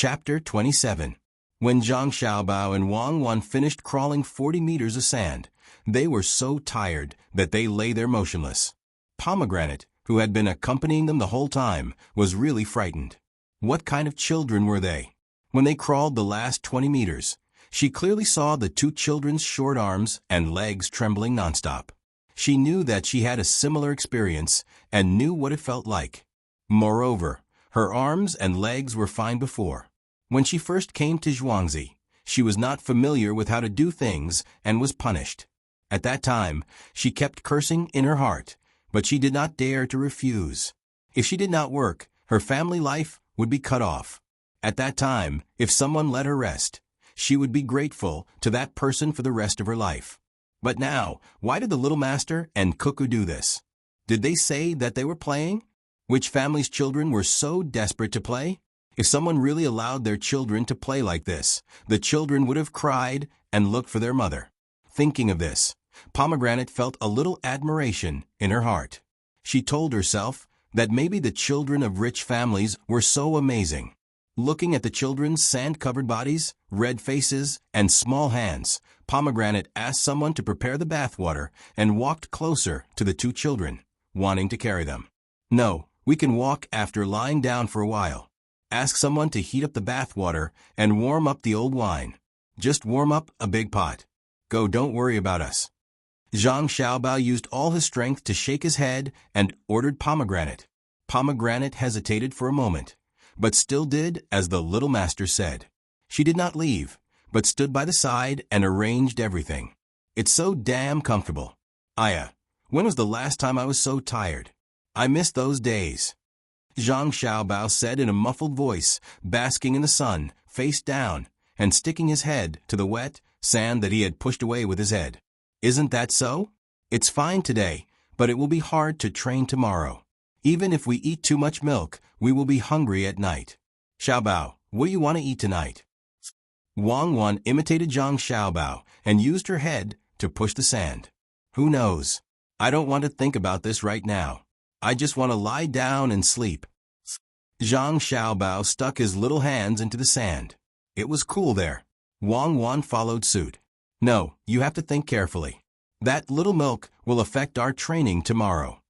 Chapter 27. When Zhang Xiaobao and Wang Wan finished crawling 40 meters of sand, they were so tired that they lay there motionless. Pomegranate, who had been accompanying them the whole time, was really frightened. What kind of children were they? When they crawled the last 20 meters, she clearly saw the two children's short arms and legs trembling nonstop. She knew that she had a similar experience and knew what it felt like. Moreover, her arms and legs were fine before. When she first came to Zhuangzi, she was not familiar with how to do things and was punished. At that time, she kept cursing in her heart, but she did not dare to refuse. If she did not work, her family life would be cut off. At that time, if someone let her rest, she would be grateful to that person for the rest of her life. But now, why did the little master and Cuckoo do this? Did they say that they were playing? Which family's children were so desperate to play? If someone really allowed their children to play like this, the children would have cried and looked for their mother. Thinking of this, Pomegranate felt a little admiration in her heart. She told herself that maybe the children of rich families were so amazing. Looking at the children's sand-covered bodies, red faces, and small hands, Pomegranate asked someone to prepare the bathwater and walked closer to the two children, wanting to carry them. "No, we can walk after lying down for a while. Ask someone to heat up the bathwater and warm up the old wine. Just warm up a big pot. Go, don't worry about us." Zhang Xiaobao used all his strength to shake his head and ordered Pomegranate. Pomegranate hesitated for a moment, but still did as the little master said. She did not leave, but stood by the side and arranged everything. "It's so damn comfortable. Aya, when was the last time I was so tired? I miss those days." Zhang Xiaobao said in a muffled voice, basking in the sun, face down, and sticking his head to the wet sand that he had pushed away with his head. "Isn't that so? It's fine today, but it will be hard to train tomorrow. Even if we eat too much milk, we will be hungry at night. Xiaobao, what do you want to eat tonight?" Wang Wan imitated Zhang Xiaobao and used her head to push the sand. "Who knows? I don't want to think about this right now. I just want to lie down and sleep." Zhang Xiaobao stuck his little hands into the sand. It was cool there. Wang Wan followed suit. "No, you have to think carefully. That little milk will affect our training tomorrow.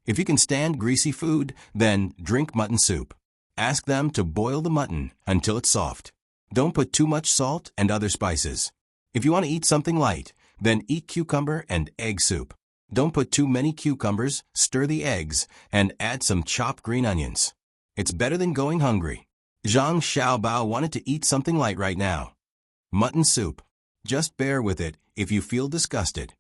If you can stand greasy food, then drink mutton soup. Ask them to boil the mutton until it's soft. Don't put too much salt and other spices. If you want to eat something light, then eat cucumber and egg soup. Don't put too many cucumbers, stir the eggs, and add some chopped green onions. It's better than going hungry." Zhang Xiaobao wanted to eat something light right now. Mutton soup. Just bear with it if you feel disgusted.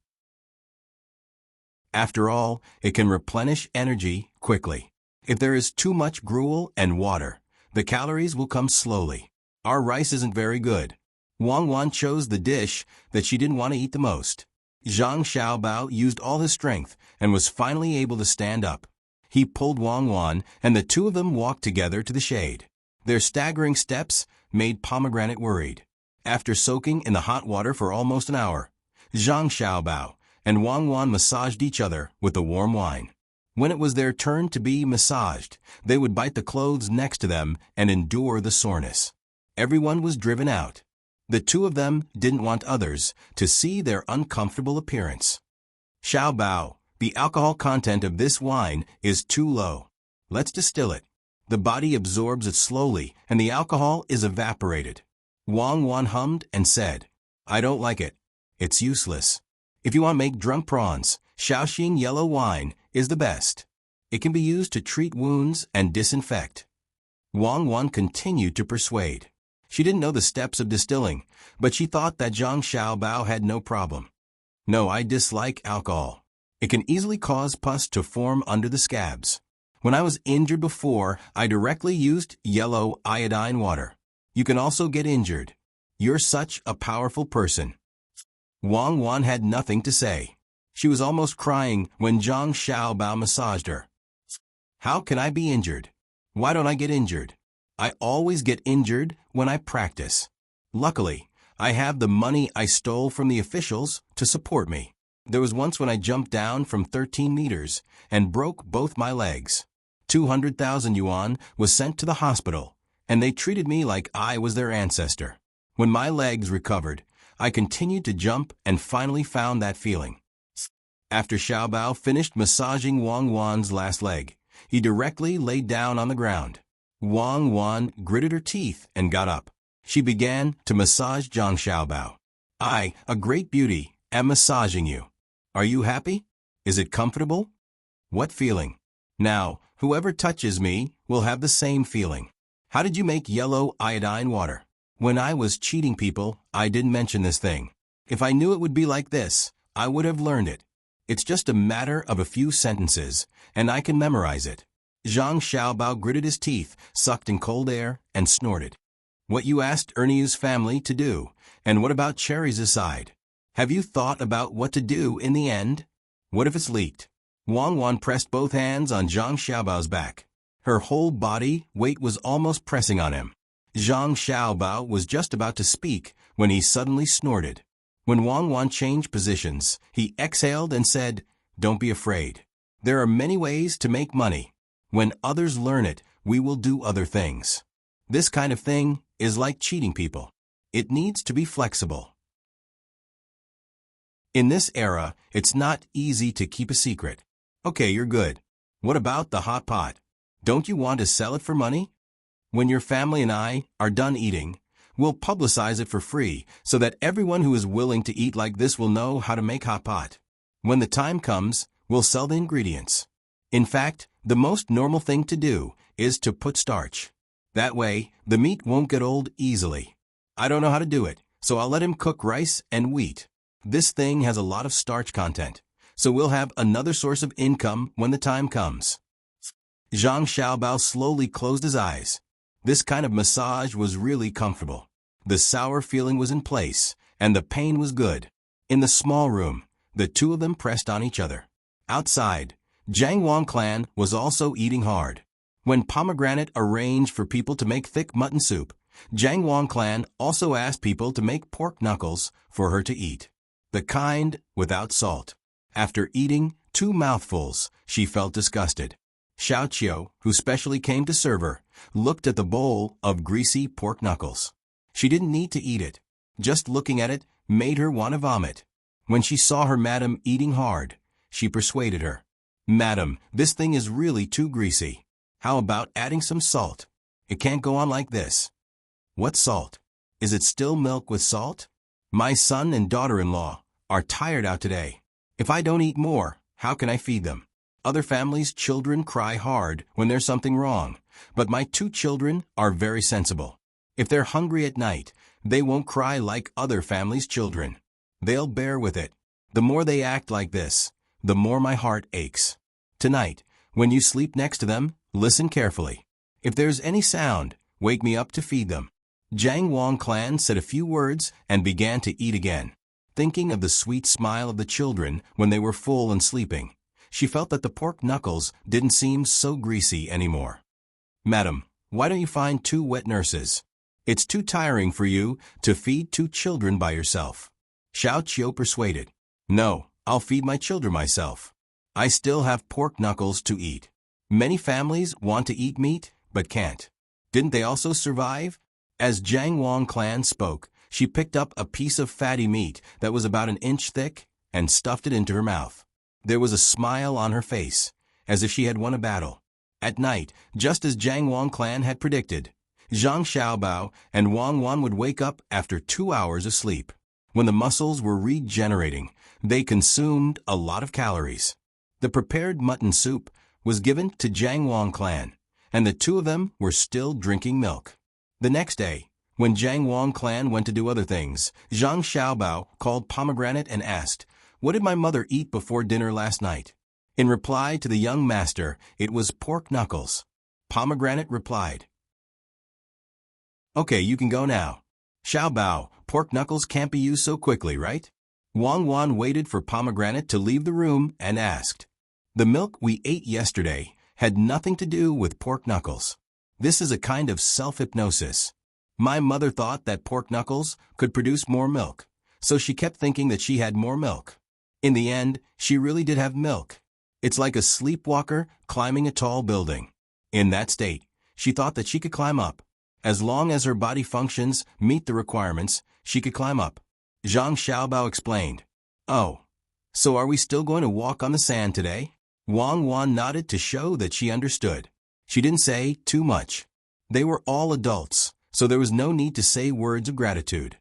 After all, it can replenish energy quickly. If there is too much gruel and water, the calories will come slowly. Our rice isn't very good. Wang Wan chose the dish that she didn't want to eat the most. Zhang Xiaobao used all his strength and was finally able to stand up. He pulled Wang Wan, and the two of them walked together to the shade. Their staggering steps made Pomegranate worried. After soaking in the hot water for almost an hour, Zhang Xiaobao and Wang Wan massaged each other with the warm wine. When it was their turn to be massaged, they would bite the clothes next to them and endure the soreness. Everyone was driven out. The two of them didn't want others to see their uncomfortable appearance. "Xiaobao, the alcohol content of this wine is too low. Let's distill it. The body absorbs it slowly and the alcohol is evaporated." Wang Wan hummed and said, "I don't like it. It's useless. If you want to make drunk prawns, Shaoxing yellow wine is the best. It can be used to treat wounds and disinfect." Wang Wan continued to persuade. She didn't know the steps of distilling, but she thought that Zhang Xiaobao had no problem. "No, I dislike alcohol. It can easily cause pus to form under the scabs. When I was injured before, I directly used yellow iodine water. You can also get injured. You're such a powerful person." Wang Wan had nothing to say. She was almost crying when Zhang Xiaobao massaged her. "How can I be injured? Why don't I get injured? I always get injured when I practice. Luckily, I have the money I stole from the officials to support me. There was once when I jumped down from 13 meters and broke both my legs. 200,000 yuan was sent to the hospital, and they treated me like I was their ancestor. When my legs recovered, I continued to jump and finally found that feeling. After Xiaobao finished massaging Wang Wan's last leg, he directly laid down on the ground. Wang Wan gritted her teeth and got up. She began to massage Zhang Xiaobao. I, a great beauty, am massaging you. Are you happy? Is it comfortable? What feeling? Now, whoever touches me will have the same feeling. How did you make yellow iodine water? When I was cheating people, I didn't mention this thing. If I knew it would be like this, I would have learned it. It's just a matter of a few sentences, and I can memorize it. Zhang Xiaobao gritted his teeth, sucked in cold air, and snorted. What you asked Erniu's family to do, and what about Cherry's side? Have you thought about what to do in the end? What if it's leaked? Wang Wan pressed both hands on Zhang Xiaobao's back. Her whole body weight was almost pressing on him. Zhang Xiaobao was just about to speak when he suddenly snorted. When Wang Wan changed positions, he exhaled and said, "Don't be afraid. There are many ways to make money. When others learn it, we will do other things. This kind of thing is like cheating people. It needs to be flexible." In this era, it's not easy to keep a secret. Okay, you're good. What about the hot pot? Don't you want to sell it for money? When your family and I are done eating, we'll publicize it for free so that everyone who is willing to eat like this will know how to make hot pot. When the time comes, we'll sell the ingredients. In fact, the most normal thing to do is to put starch. That way, the meat won't get old easily. I don't know how to do it, so I'll let him cook rice and wheat. This thing has a lot of starch content, so we'll have another source of income when the time comes. Zhang Xiaobao slowly closed his eyes. This kind of massage was really comfortable. The sour feeling was in place, and the pain was good. In the small room, the two of them pressed on each other. Outside, Jiang Wang clan was also eating hard. When Pomegranate arranged for people to make thick mutton soup, Jiang Wang clan also asked people to make pork knuckles for her to eat. The kind without salt. After eating 2 mouthfuls, she felt disgusted. Xiao Qiu, who specially came to serve her, looked at the bowl of greasy pork knuckles. She didn't need to eat it. Just looking at it made her want to vomit. When she saw her madam eating hard, she persuaded her. "Madam, this thing is really too greasy. How about adding some salt? It can't go on like this." "What salt? Is it still milk with salt? My son and daughter-in-law are tired out today. If I don't eat more, how can I feed them? Other families' children cry hard when there's something wrong, but my 2 children are very sensible. If they're hungry at night, they won't cry like other families' children. They'll bear with it. The more they act like this, the more my heart aches. Tonight, when you sleep next to them, listen carefully. If there's any sound, wake me up to feed them." Jiang Wang clan said a few words and began to eat again. Thinking of the sweet smile of the children when they were full and sleeping, she felt that the pork knuckles didn't seem so greasy anymore. "Madam, why don't you find 2 wet nurses? It's too tiring for you to feed 2 children by yourself." Xiao Qiu persuaded. "No, I'll feed my children myself. I still have pork knuckles to eat. Many families want to eat meat, but can't. Didn't they also survive?" As Jiang Wang clan spoke, she picked up a piece of fatty meat that was about an inch thick and stuffed it into her mouth. There was a smile on her face, as if she had won a battle. At night, just as Jiang Wang clan had predicted, Zhang Xiaobao and Wang Wan would wake up after 2 hours of sleep. When the muscles were regenerating, they consumed a lot of calories. The prepared mutton soup was given to Jiang Wang clan, and the 2 of them were still drinking milk. The next day, when Jiang Wang clan went to do other things, Zhang Xiaobao called Pomegranate and asked, "What did my mother eat before dinner last night?" In reply to the young master, it was pork knuckles. Pomegranate replied, "Okay, you can go now." "Xiaobao, pork knuckles can't be used so quickly, right?" Wang Wan waited for Pomegranate to leave the room and asked, "The milk we ate yesterday had nothing to do with pork knuckles. This is a kind of self-hypnosis. My mother thought that pork knuckles could produce more milk, so she kept thinking that she had more milk. In the end, she really did have milk. It's like a sleepwalker climbing a tall building. In that state, she thought that she could climb up. As long as her body functions meet the requirements, she could climb up. Zhang Xiaobao explained. Oh, so are we still going to walk on the sand today? Wang Wan nodded to show that she understood. She didn't say too much. They were all adults, so there was no need to say words of gratitude.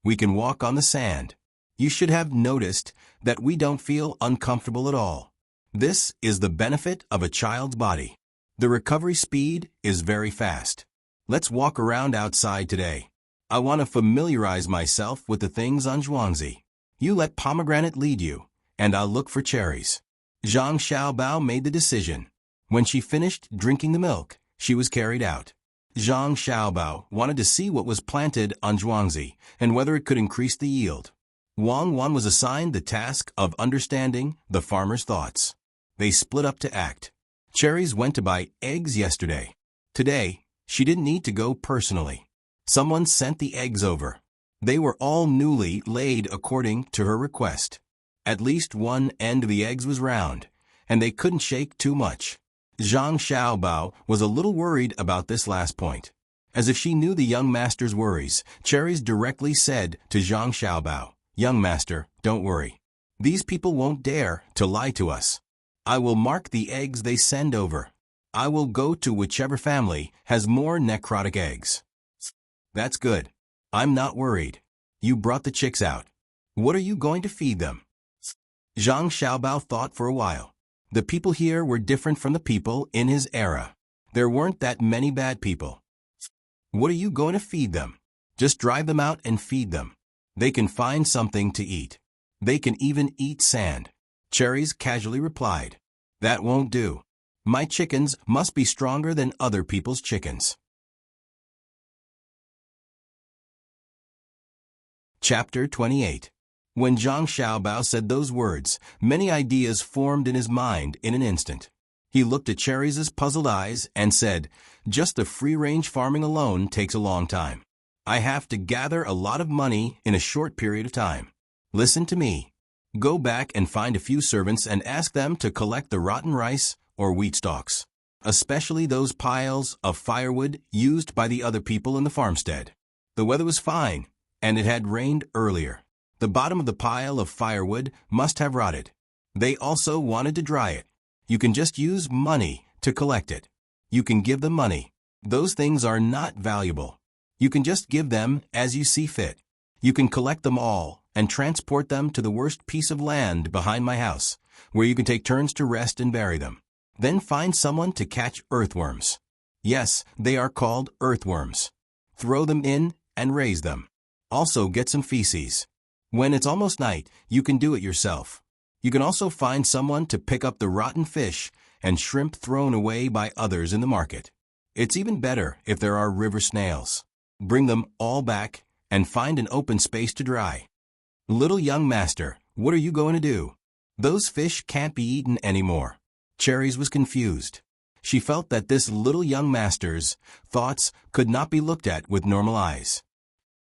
We can walk on the sand. You should have noticed that we don't feel uncomfortable at all. This is the benefit of a child's body. The recovery speed is very fast. Let's walk around outside today. I want to familiarize myself with the things on Zhuangzi. You let Pomegranate lead you, and I'll look for cherries. Zhang Xiaobao made the decision. When she finished drinking the milk, she was carried out. Zhang Xiaobao wanted to see what was planted on Zhuangzi and whether it could increase the yield. Wang Wan was assigned the task of understanding the farmer's thoughts. They split up to act. Cherries went to buy eggs yesterday. Today, she didn't need to go personally. Someone sent the eggs over. They were all newly laid according to her request. At least one end of the eggs was round, and they couldn't shake too much. Zhang Xiaobao was a little worried about this last point. As if she knew the young master's worries, Cherries directly said to Zhang Xiaobao, "Young master, don't worry. These people won't dare to lie to us. I will mark the eggs they send over. I will go to whichever family has more necrotic eggs." That's good. I'm not worried. You brought the chicks out. What are you going to feed them? Zhang Xiaobao thought for a while. The people here were different from the people in his era. There weren't that many bad people. What are you going to feed them? Just drive them out and feed them. They can find something to eat. They can even eat sand. Cherries casually replied. That won't do. My chickens must be stronger than other people's chickens. Chapter 28. When Zhang Xiaobao said those words, many ideas formed in his mind in an instant. He looked at Cherries' puzzled eyes and said, "Just the free-range farming alone takes a long time. I have to gather a lot of money in a short period of time. Listen to me. Go back and find a few servants and ask them to collect the rotten rice or wheat stalks, especially those piles of firewood used by the other people in the farmstead." The weather was fine, and it had rained earlier. The bottom of the pile of firewood must have rotted. They also wanted to dry it. You can just use money to collect it. You can give them money. Those things are not valuable. You can just give them as you see fit. You can collect them all and transport them to the worst piece of land behind my house, where you can take turns to rest and bury them. Then find someone to catch earthworms. Yes, they are called earthworms. Throw them in and raise them. Also get some feces. When it's almost night, you can do it yourself. You can also find someone to pick up the rotten fish and shrimp thrown away by others in the market. It's even better if there are river snails. Bring them all back and find an open space to dry. Little young master, what are you going to do? Those fish can't be eaten anymore. Cherries was confused. She felt that this little young master's thoughts could not be looked at with normal eyes.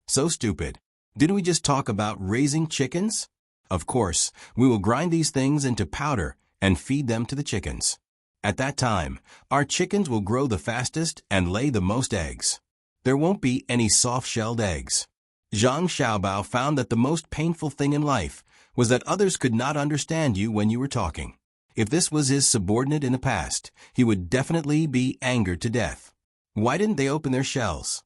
So stupid. Didn't we just talk about raising chickens? Of course, we will grind these things into powder and feed them to the chickens. At that time, our chickens will grow the fastest and lay the most eggs. There won't be any soft-shelled eggs. Zhang Xiaobao found that the most painful thing in life was that others could not understand you when you were talking. If this was his subordinate in the past, he would definitely be angered to death. Why didn't they open their shells?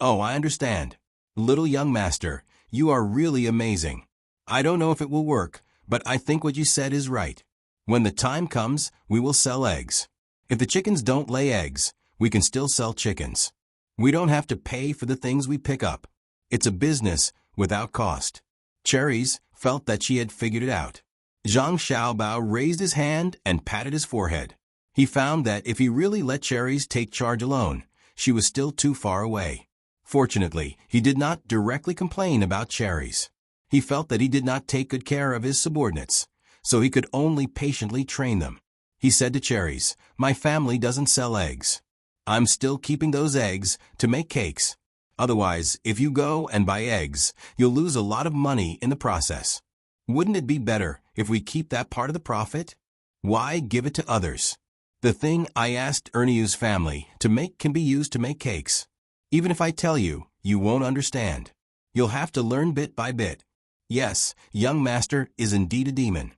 Oh, I understand. Little young master, you are really amazing. I don't know if it will work, but I think what you said is right. When the time comes, we will sell eggs. If the chickens don't lay eggs, we can still sell chickens. We don't have to pay for the things we pick up. It's a business without cost. Cherries felt that she had figured it out. Zhang Xiaobao raised his hand and patted his forehead. He found that if he really let Cherries take charge alone, she was still too far away. Fortunately, he did not directly complain about Cherries. He felt that he did not take good care of his subordinates, so he could only patiently train them. He said to Cherries, "My family doesn't sell eggs. I'm still keeping those eggs to make cakes. Otherwise, if you go and buy eggs, you'll lose a lot of money in the process. Wouldn't it be better if we keep that part of the profit? Why give it to others? The thing I asked Erniu's family to make can be used to make cakes. Even if I tell you, you won't understand. You'll have to learn bit by bit. Yes, young master is indeed a demon.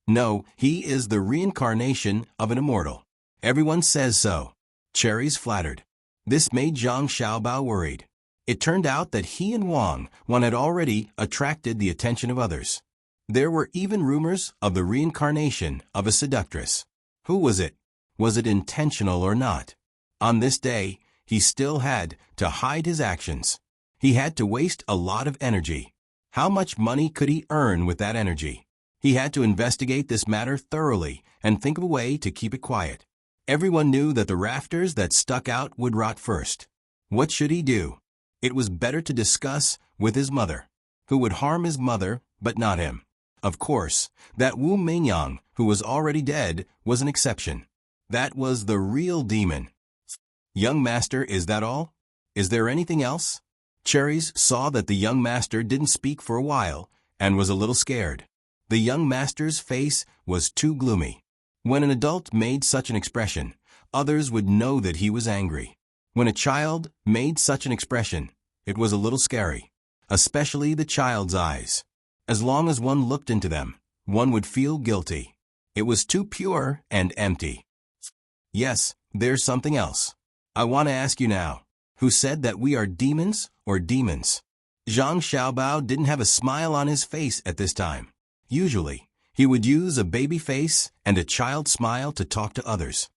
No, he is the reincarnation of an immortal. Everyone says so. Cherries flattered. This made Zhang Xiaobao worried. It turned out that he and Wang had already attracted the attention of others. There were even rumors of the reincarnation of a seductress. Who was it? Was it intentional or not? On this day, he still had to hide his actions. He had to waste a lot of energy. How much money could he earn with that energy? He had to investigate this matter thoroughly and think of a way to keep it quiet. Everyone knew that the rafters that stuck out would rot first. What should he do? It was better to discuss with his mother. Who would harm his mother, but not him? Of course, that Wu Mingyang, who was already dead, was an exception. That was the real demon. Young master, is that all? Is there anything else? Cherries saw that the young master didn't speak for a while and was a little scared. The young master's face was too gloomy. When an adult made such an expression, others would know that he was angry. When a child made such an expression, it was a little scary, especially the child's eyes. As long as one looked into them, one would feel guilty. It was too pure and empty. Yes, there's something else. I want to ask you now, who said that we are demons or demons? Zhang Xiaobao didn't have a smile on his face at this time. Usually, he would use a baby face and a child smile to talk to others.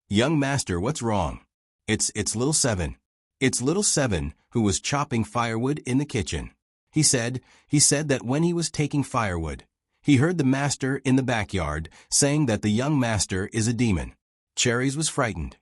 Young master, what's wrong? It's little Seven. It's little Seven who was chopping firewood in the kitchen. He said that when he was taking firewood, he heard the master in the backyard saying that the young master is a demon. Cherries was frightened.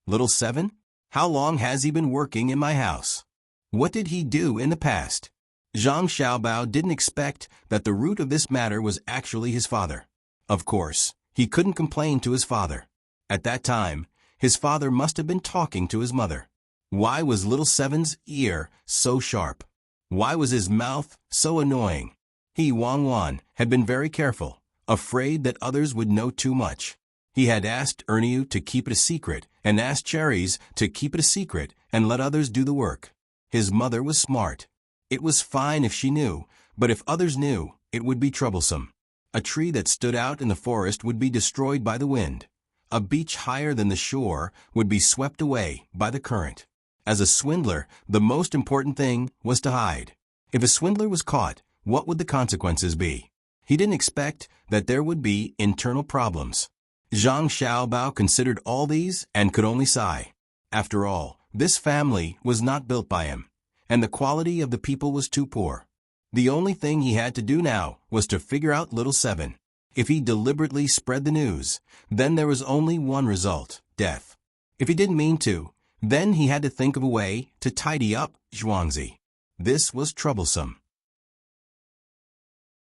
Little Seven? How long has he been working in my house? What did he do in the past? Zhang Xiaobao didn't expect that the root of this matter was actually his father. Of course, he couldn't complain to his father. At that time, his father must have been talking to his mother. Why was little Seven's ear so sharp? Why was his mouth so annoying? He, Wang, had been very careful, afraid that others would know too much. He had asked Erniu to keep it a secret and asked Cherries to keep it a secret and let others do the work. His mother was smart. It was fine if she knew, but if others knew, it would be troublesome. A tree that stood out in the forest would be destroyed by the wind. A beach higher than the shore would be swept away by the current. As a swindler, the most important thing was to hide. If a swindler was caught, what would the consequences be? He didn't expect that there would be internal problems. Zhang Xiaobao considered all these and could only sigh. After all, this family was not built by him, and the quality of the people was too poor. The only thing he had to do now was to figure out little Seven. If he deliberately spread the news, then there was only one result, death. If he didn't mean to, then he had to think of a way to tidy up Zhuangzi. This was troublesome.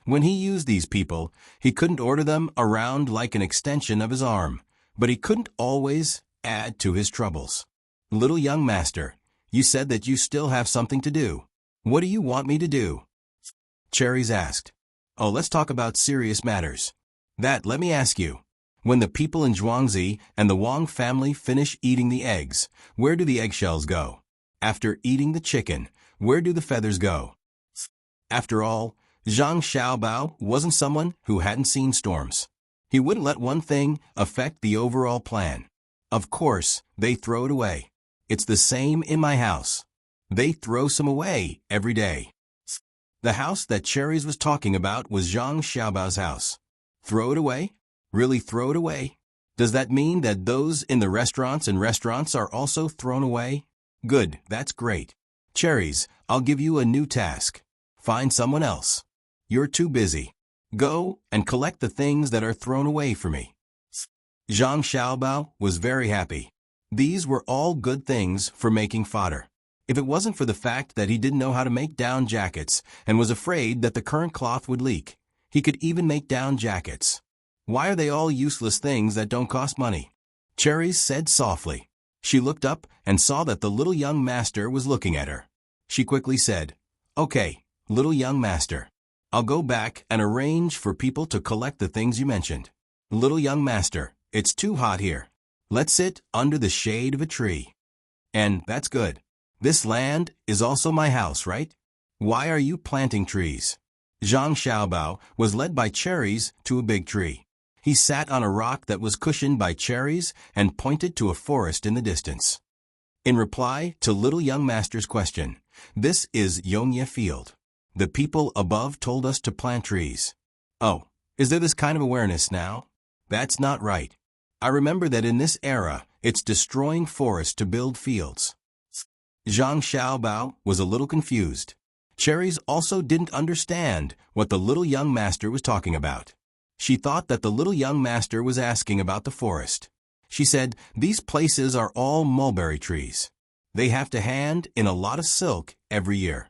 When he used these people, he couldn't order them around like an extension of his arm, but he couldn't always add to his troubles. Little young master, you said that you still have something to do. What do you want me to do? Cherries asked. Oh, let's talk about serious matters. Let me ask you. When the people in Zhuangzi and the Wang family finish eating the eggs, where do the eggshells go? After eating the chicken, where do the feathers go? After all, Zhang Xiaobao wasn't someone who hadn't seen storms. He wouldn't let one thing affect the overall plan. Of course, they throw it away. It's the same in my house. They throw some away every day. The house that Cherries was talking about was Zhang Xiaobao's house. Throw it away? Really throw it away? Does that mean that those in the restaurants are also thrown away? Good, that's great. Cherries, I'll give you a new task. Find someone else. You're too busy. Go and collect the things that are thrown away for me. Zhang Xiaobao was very happy. These were all good things for making fodder. If it wasn't for the fact that he didn't know how to make down jackets and was afraid that the current cloth would leak, he could even make down jackets. Why are they all useless things that don't cost money? Cherries said softly. She looked up and saw that the little young master was looking at her. She quickly said, Okay, little young master. I'll go back and arrange for people to collect the things you mentioned. Little young master, it's too hot here. Let's sit under the shade of a tree. And that's good. This land is also my house, right? Why are you planting trees? Zhang Xiaobao was led by cherries to a big tree. He sat on a rock that was cushioned by cherries and pointed to a forest in the distance. In reply to little young master's question, this is Yongye Field. The people above told us to plant trees. Oh, is there this kind of awareness now? That's not right. I remember that in this era, it's destroying forests to build fields. Zhang Xiaobao was a little confused. Cherries also didn't understand what the little young master was talking about. She thought that the little young master was asking about the forest. She said, these places are all mulberry trees. They have to hand in a lot of silk every year.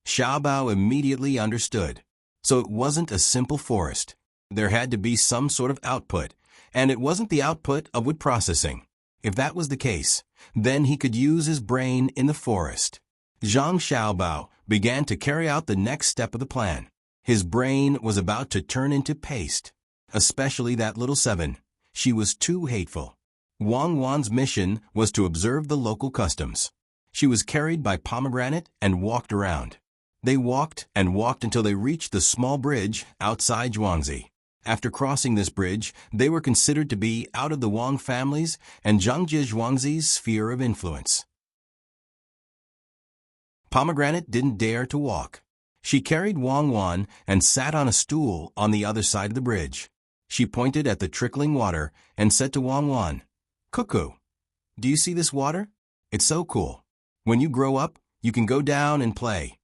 Xiaobao immediately understood. So it wasn't a simple forest. There had to be some sort of output, and it wasn't the output of wood processing. If that was the case, then he could use his brain in the forest. Zhang Xiaobao began to carry out the next step of the plan. His brain was about to turn into paste. Especially that little seven. She was too hateful. Wang Wan's mission was to observe the local customs. She was carried by Pomegranate and walked around. They walked and walked until they reached the small bridge outside Zhuangzi. After crossing this bridge, they were considered to be out of the Wang families and Zhangji Zhuangzi's sphere of influence. Pomegranate didn't dare to walk. She carried Wang Wan and sat on a stool on the other side of the bridge. She pointed at the trickling water and said to Wang Wan, "Cuckoo, do you see this water? It's so cool. When you grow up, you can go down and play."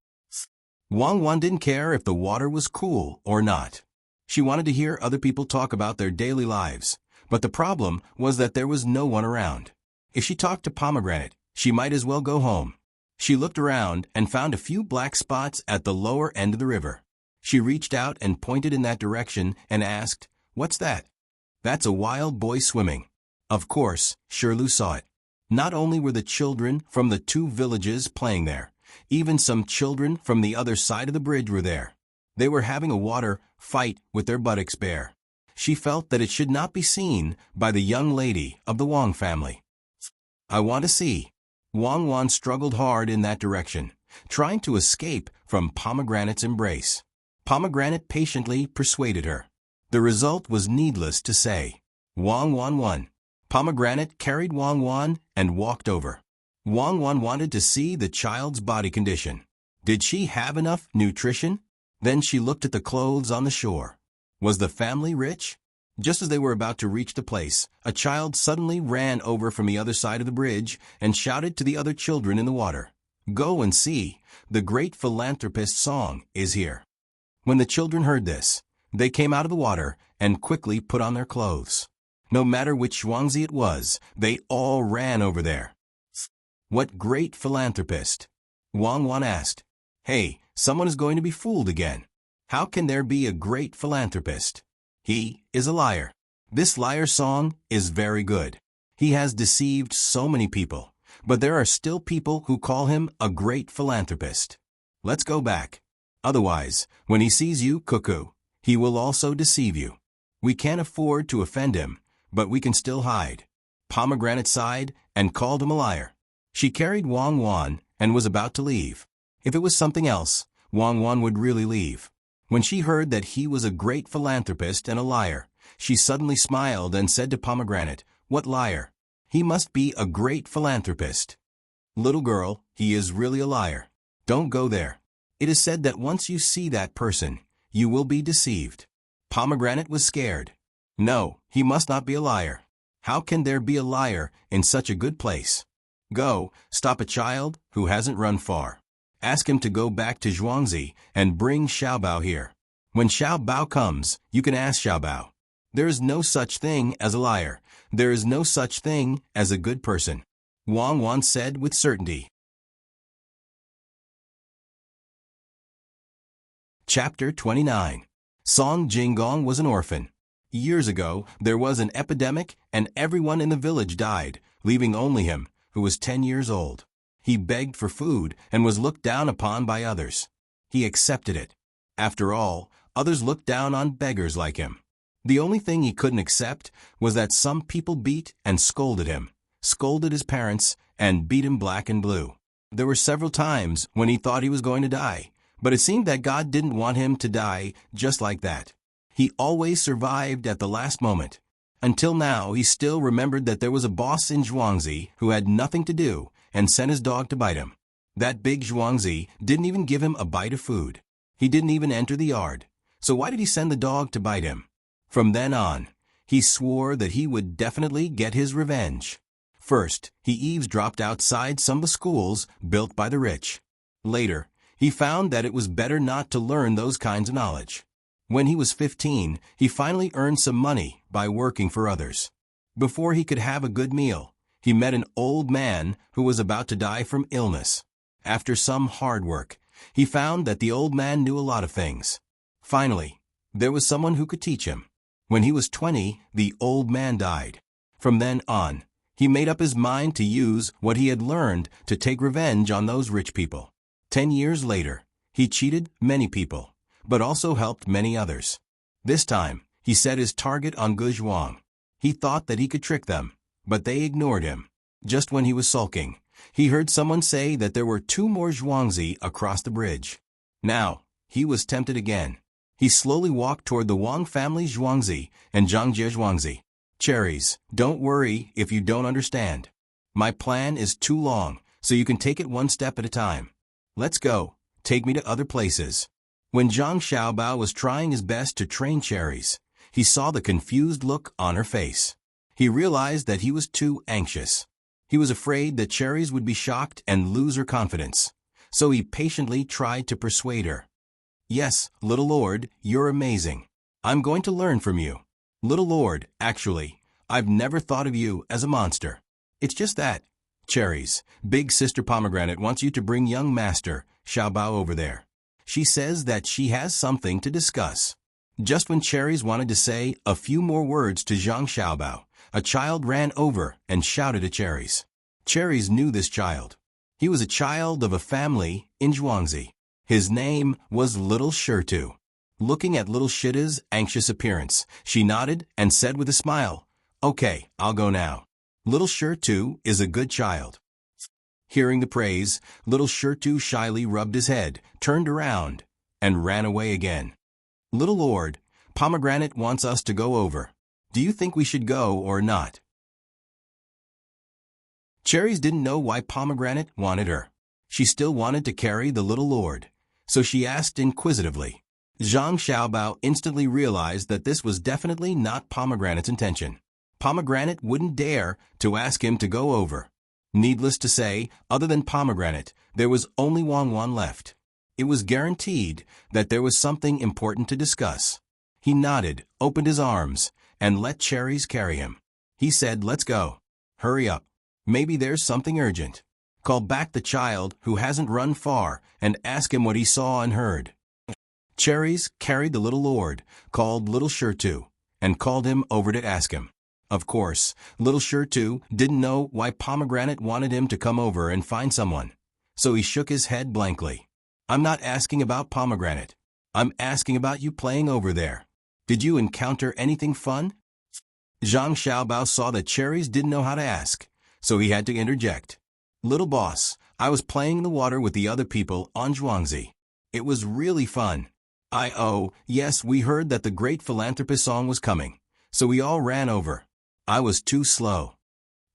Wang Wan didn't care if the water was cool or not. She wanted to hear other people talk about their daily lives, but the problem was that there was no one around. If she talked to Pomegranate, she might as well go home. She looked around and found a few black spots at the lower end of the river. She reached out and pointed in that direction and asked, "What's that?" "That's a wild boy swimming." Of course, Shirlu saw it. Not only were the children from the two villages playing there, even some children from the other side of the bridge were there. They were having a water fight with their buttocks bare. She felt that it should not be seen by the young lady of the Wang family. "I want to see." Wang Wan struggled hard in that direction, trying to escape from Pomegranate's embrace. Pomegranate patiently persuaded her. The result was needless to say. Wang Wan won. Pomegranate carried Wang Wan and walked over. Wang Wan wanted to see the child's body condition. Did she have enough nutrition? Then she looked at the clothes on the shore. Was the family rich? Just as they were about to reach the place, a child suddenly ran over from the other side of the bridge and shouted to the other children in the water, "Go and see, the great philanthropist's song is here." When the children heard this, they came out of the water and quickly put on their clothes. No matter which Zhuangzi it was, they all ran over there. "What great philanthropist?" Wang Wan asked. "Hey, someone is going to be fooled again. How can there be a great philanthropist? He is a liar. This liar song is very good. He has deceived so many people, but there are still people who call him a great philanthropist. Let's go back. Otherwise, when he sees you, Cuckoo, he will also deceive you. We can't afford to offend him, but we can still hide." Pomegranate sighed and called him a liar. She carried Wang Wan and was about to leave. If it was something else, Wang Wan would really leave. When she heard that he was a great philanthropist and a liar, she suddenly smiled and said to Pomegranate, "What liar? He must be a great philanthropist." "Little girl, he is really a liar. Don't go there. It is said that once you see that person, you will be deceived." Pomegranate was scared. No, he must not be a liar. How can there be a liar in such a good place? Go, stop a child who hasn't run far. Ask him to go back to Zhuangzi and bring Xiaobao here. When Xiaobao comes, you can ask Xiaobao. There is no such thing as a liar. There is no such thing as a good person. Wang Wan said with certainty. Chapter 29. Song Jinggong was an orphan. Years ago, there was an epidemic and everyone in the village died, leaving only him, who was 10 years old. He begged for food and was looked down upon by others. He accepted it. After all, others looked down on beggars like him. The only thing he couldn't accept was that some people beat and scolded him, scolded his parents, and beat him black and blue. There were several times when he thought he was going to die, but it seemed that God didn't want him to die just like that. He always survived at the last moment. Until now, he still remembered that there was a boss in Zhuangzi who had nothing to do and sent his dog to bite him. That big Zhuangzi didn't even give him a bite of food. He didn't even enter the yard. So why did he send the dog to bite him? From then on, he swore that he would definitely get his revenge. First, he eavesdropped outside some of the schools built by the rich. Later, he found that it was better not to learn those kinds of knowledge. When he was 15, he finally earned some money by working for others. Before he could have a good meal, he met an old man who was about to die from illness. After some hard work, he found that the old man knew a lot of things. Finally, there was someone who could teach him. When he was 20, the old man died. From then on, he made up his mind to use what he had learned to take revenge on those rich people. 10 years later, he cheated many people, but also helped many others. This time, he set his target on Guzhuang. He thought that he could trick them, but they ignored him. Just when he was sulking, he heard someone say that there were 2 more Zhuangzi across the bridge. Now, he was tempted again. He slowly walked toward the Wang family Zhuangzi and Zhangjie Zhuangzi. Cherries, don't worry if you don't understand. My plan is too long, so you can take it one step at a time. Let's go. Take me to other places. When Zhang Xiaobao was trying his best to train Cherries, he saw the confused look on her face. He realized that he was too anxious. He was afraid that Cherries would be shocked and lose her confidence. So he patiently tried to persuade her. Yes, little lord, you're amazing. I'm going to learn from you. Little lord, actually, I've never thought of you as a monster. It's just that. Cherries, big sister Pomegranate wants you to bring young master, Xiaobao, over there. She says that she has something to discuss. Just when Cherries wanted to say a few more words to Zhang Xiaobao, a child ran over and shouted at Cherries. Cherries knew this child. He was a child of a family in Zhuangzi. His name was Little Shirtu. Looking at Little Shita's anxious appearance, she nodded and said with a smile, "Okay, I'll go now. Little Shirtu is a good child." Hearing the praise, Little Shirtu shyly rubbed his head, turned around, and ran away again. "Little Lord, Pomegranate wants us to go over. Do you think we should go or not?" Cherries didn't know why Pomegranate wanted her. She still wanted to carry the Little Lord, so she asked inquisitively. Zhang Xiaobao instantly realized that this was definitely not Pomegranate's intention. Pomegranate wouldn't dare to ask him to go over. Needless to say, other than Pomegranate, there was only Wang left. It was guaranteed that there was something important to discuss. He nodded, opened his arms, and let Cherries carry him. He said, "Let's go. Hurry up. Maybe there's something urgent. Call back the child who hasn't run far and ask him what he saw and heard." Cherries carried the little lord, called Little Shirtu, and called him over to ask him. Of course, Little Shirtu didn't know why Pomegranate wanted him to come over and find someone, so he shook his head blankly. "I'm not asking about Pomegranate. I'm asking about you playing over there. Did you encounter anything fun?" Zhang Xiaobao saw that Cherries didn't know how to ask, so he had to interject. "Little boss, I was playing in the water with the other people on Zhuangzi. It was really fun. Yes, we heard that the great philanthropist song was coming, so we all ran over. I was too slow."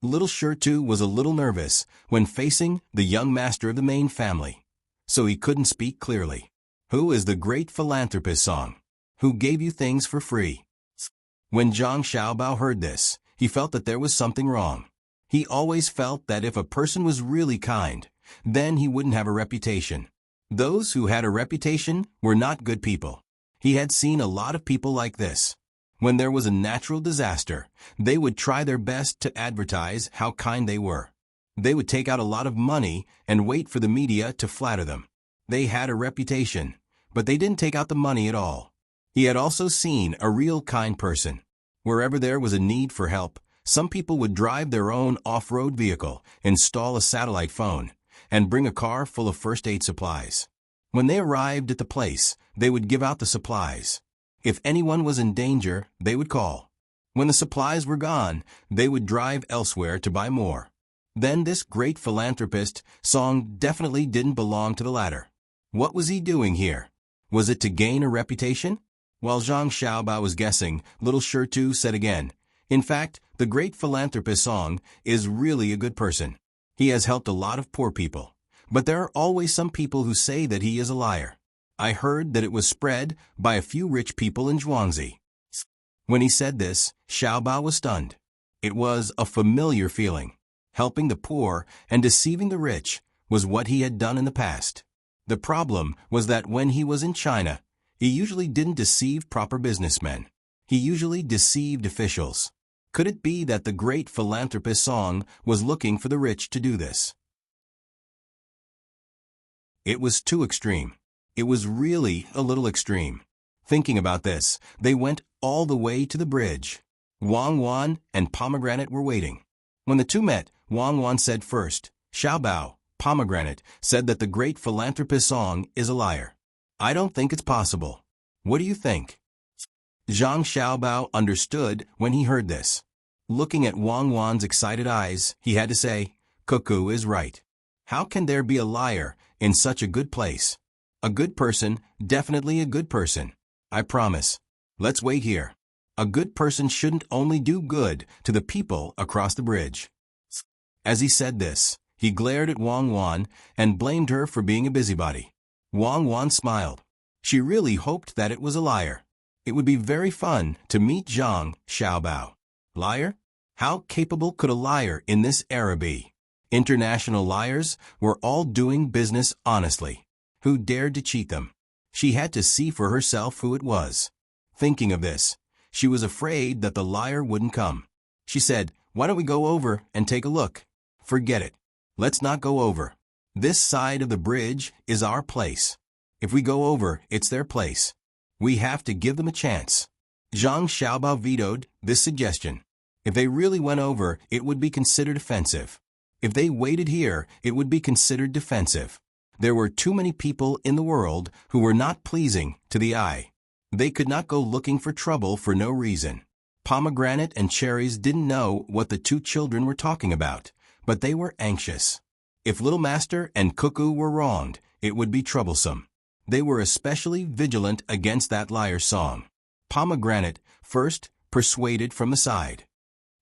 Little Shirtu was a little nervous when facing the young master of the main family, so he couldn't speak clearly. "Who is the great philanthropist song? Who gave you things for free?" When Zhang Xiaobao heard this, he felt that there was something wrong. He always felt that if a person was really kind, then he wouldn't have a reputation. Those who had a reputation were not good people. He had seen a lot of people like this. When there was a natural disaster, they would try their best to advertise how kind they were. They would take out a lot of money and wait for the media to flatter them. They had a reputation, but they didn't take out the money at all. He had also seen a real kind person. Wherever there was a need for help, some people would drive their own off-road vehicle, install a satellite phone, and bring a car full of first aid supplies. When they arrived at the place, they would give out the supplies. If anyone was in danger, they would call. When the supplies were gone, they would drive elsewhere to buy more. Then this great philanthropist Song definitely didn't belong to the latter. What was he doing here? Was it to gain a reputation? While Zhang Xiaobao was guessing, little Shirtu said again, "In fact, the great philanthropist Song is really a good person. He has helped a lot of poor people. But there are always some people who say that he is a liar. I heard that it was spread by a few rich people in Zhuangzi." When he said this, Xiaobao was stunned. It was a familiar feeling. Helping the poor and deceiving the rich was what he had done in the past. The problem was that when he was in China, he usually didn't deceive proper businessmen. He usually deceived officials. Could it be that the great philanthropist Song was looking for the rich to do this? It was too extreme. It was really a little extreme. Thinking about this, they went all the way to the bridge. Wang Wan and Pomegranate were waiting. When the two met, Wang Wan said first, "Xiaobao, Pomegranate said that the great philanthropist Song is a liar. I don't think it's possible. What do you think?" Zhang Xiaobao understood when he heard this. Looking at Wang Wan's excited eyes, he had to say, "Cuckoo is right. How can there be a liar in such a good place? A good person, definitely a good person. I promise. Let's wait here. A good person shouldn't only do good to the people across the bridge." As he said this, he glared at Wang Wan and blamed her for being a busybody. Wang Wan smiled. She really hoped that it was a liar. It would be very fun to meet Zhang Xiaobao. Liar? How capable could a liar in this era be? International liars were all doing business honestly. Who dared to cheat them? She had to see for herself who it was. Thinking of this, she was afraid that the liar wouldn't come. She said, "Why don't we go over and take a look?" "Forget it. Let's not go over. This side of the bridge is our place. If we go over, it's their place. We have to give them a chance." Zhang Xiaobao vetoed this suggestion. If they really went over, it would be considered offensive. If they waited here, it would be considered defensive. There were too many people in the world who were not pleasing to the eye. They could not go looking for trouble for no reason. Pomegranate and Cherries didn't know what the two children were talking about, but they were anxious. If Little Master and Cuckoo were wronged, it would be troublesome. They were especially vigilant against that liar Song. Pomegranate first persuaded from the side.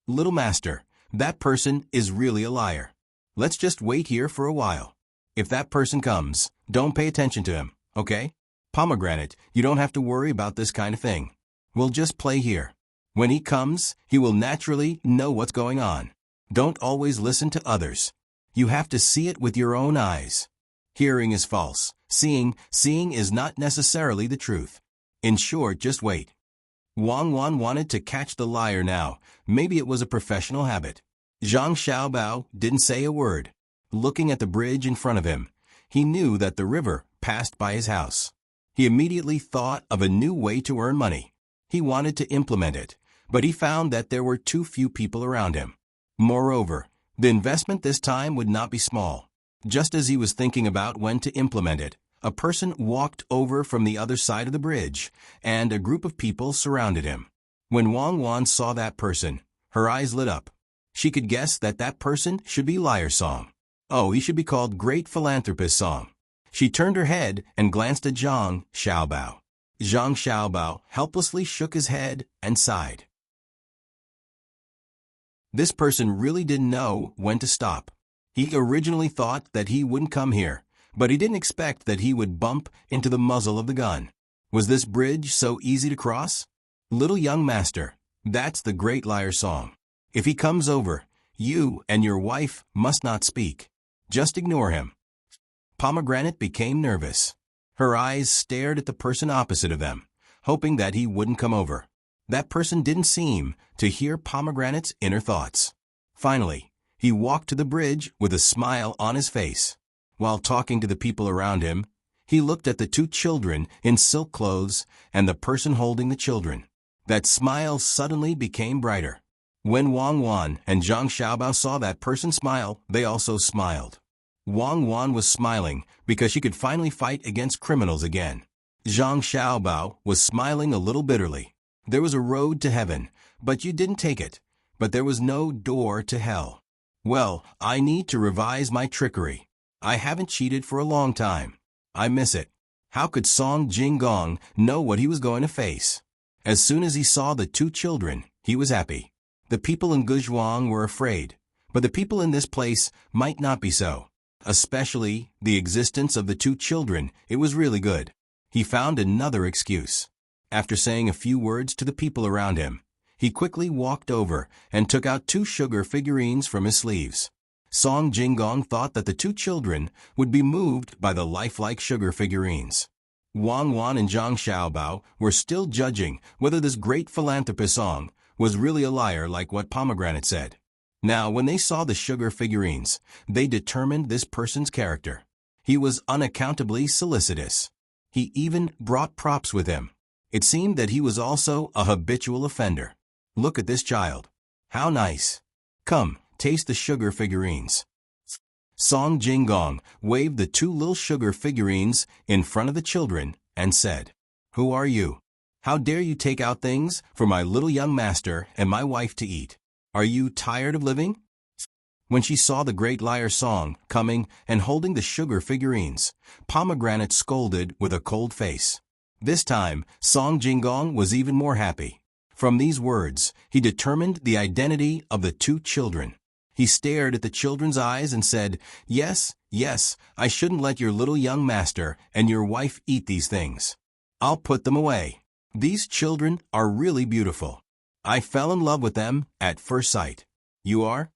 "Little Master, that person is really a liar. Let's just wait here for a while. If that person comes, don't pay attention to him, okay? Pomegranate, you don't have to worry about this kind of thing. We'll just play here. When he comes, he will naturally know what's going on. Don't always listen to others. You have to see it with your own eyes. Hearing is false. Seeing is not necessarily the truth. In short, just wait." Wang Wan wanted to catch the liar now. Maybe it was a professional habit. Zhang Xiaobao didn't say a word. Looking at the bridge in front of him, he knew that the river passed by his house. He immediately thought of a new way to earn money. He wanted to implement it, but he found that there were too few people around him. Moreover, the investment this time would not be small. Just as he was thinking about when to implement it, a person walked over from the other side of the bridge, and a group of people surrounded him. When Wang Wan saw that person, her eyes lit up. She could guess that that person should be Liar Song. Oh, he should be called Great Philanthropist Song. She turned her head and glanced at Zhang Xiaobao. Zhang Xiaobao helplessly shook his head and sighed. This person really didn't know when to stop. He originally thought that he wouldn't come here, but he didn't expect that he would bump into the muzzle of the gun. Was this bridge so easy to cross? "Little young master, that's the Great Liar Song. If he comes over, you and your wife must not speak. Just ignore him." Pomegranate became nervous. Her eyes stared at the person opposite of them, hoping that he wouldn't come over. That person didn't seem to hear Pomegranate's inner thoughts. Finally, he walked to the bridge with a smile on his face. While talking to the people around him, he looked at the two children in silk clothes and the person holding the children. That smile suddenly became brighter. When Wang Wan and Zhang Xiaobao saw that person smile, they also smiled. Wang Wan was smiling because she could finally fight against criminals again. Zhang Xiaobao was smiling a little bitterly. There was a road to heaven, but you didn't take it. But there was no door to hell. Well, I need to revise my trickery. I haven't cheated for a long time. I miss it. How could Song Jinggong know what he was going to face? As soon as he saw the two children, he was happy. The people in Guzhuang were afraid, but the people in this place might not be so. Especially the existence of the two children, it was really good. He found another excuse. After saying a few words to the people around him, he quickly walked over and took out two sugar figurines from his sleeves. Song Jinggong thought that the two children would be moved by the lifelike sugar figurines. Wang Wan and Zhang Xiaobao were still judging whether this great philanthropist Song was really a liar like what Pomegranate said. Now, when they saw the sugar figurines, they determined this person's character. He was unaccountably solicitous. He even brought props with him. It seemed that he was also a habitual offender. Look at this child. How nice. Come, taste the sugar figurines. Song Jinggong waved the two little sugar figurines in front of the children and said, "Who are you? How dare you take out things for my little young master and my wife to eat? Are you tired of living?" When she saw the great liar Song coming and holding the sugar figurines, Pomegranate scolded with a cold face. This time, Song Jinggong was even more happy. From these words, he determined the identity of the two children. He stared at the children's eyes and said, "Yes, yes, I shouldn't let your little young master and your wife eat these things. I'll put them away. These children are really beautiful. I fell in love with them at first sight. You are?"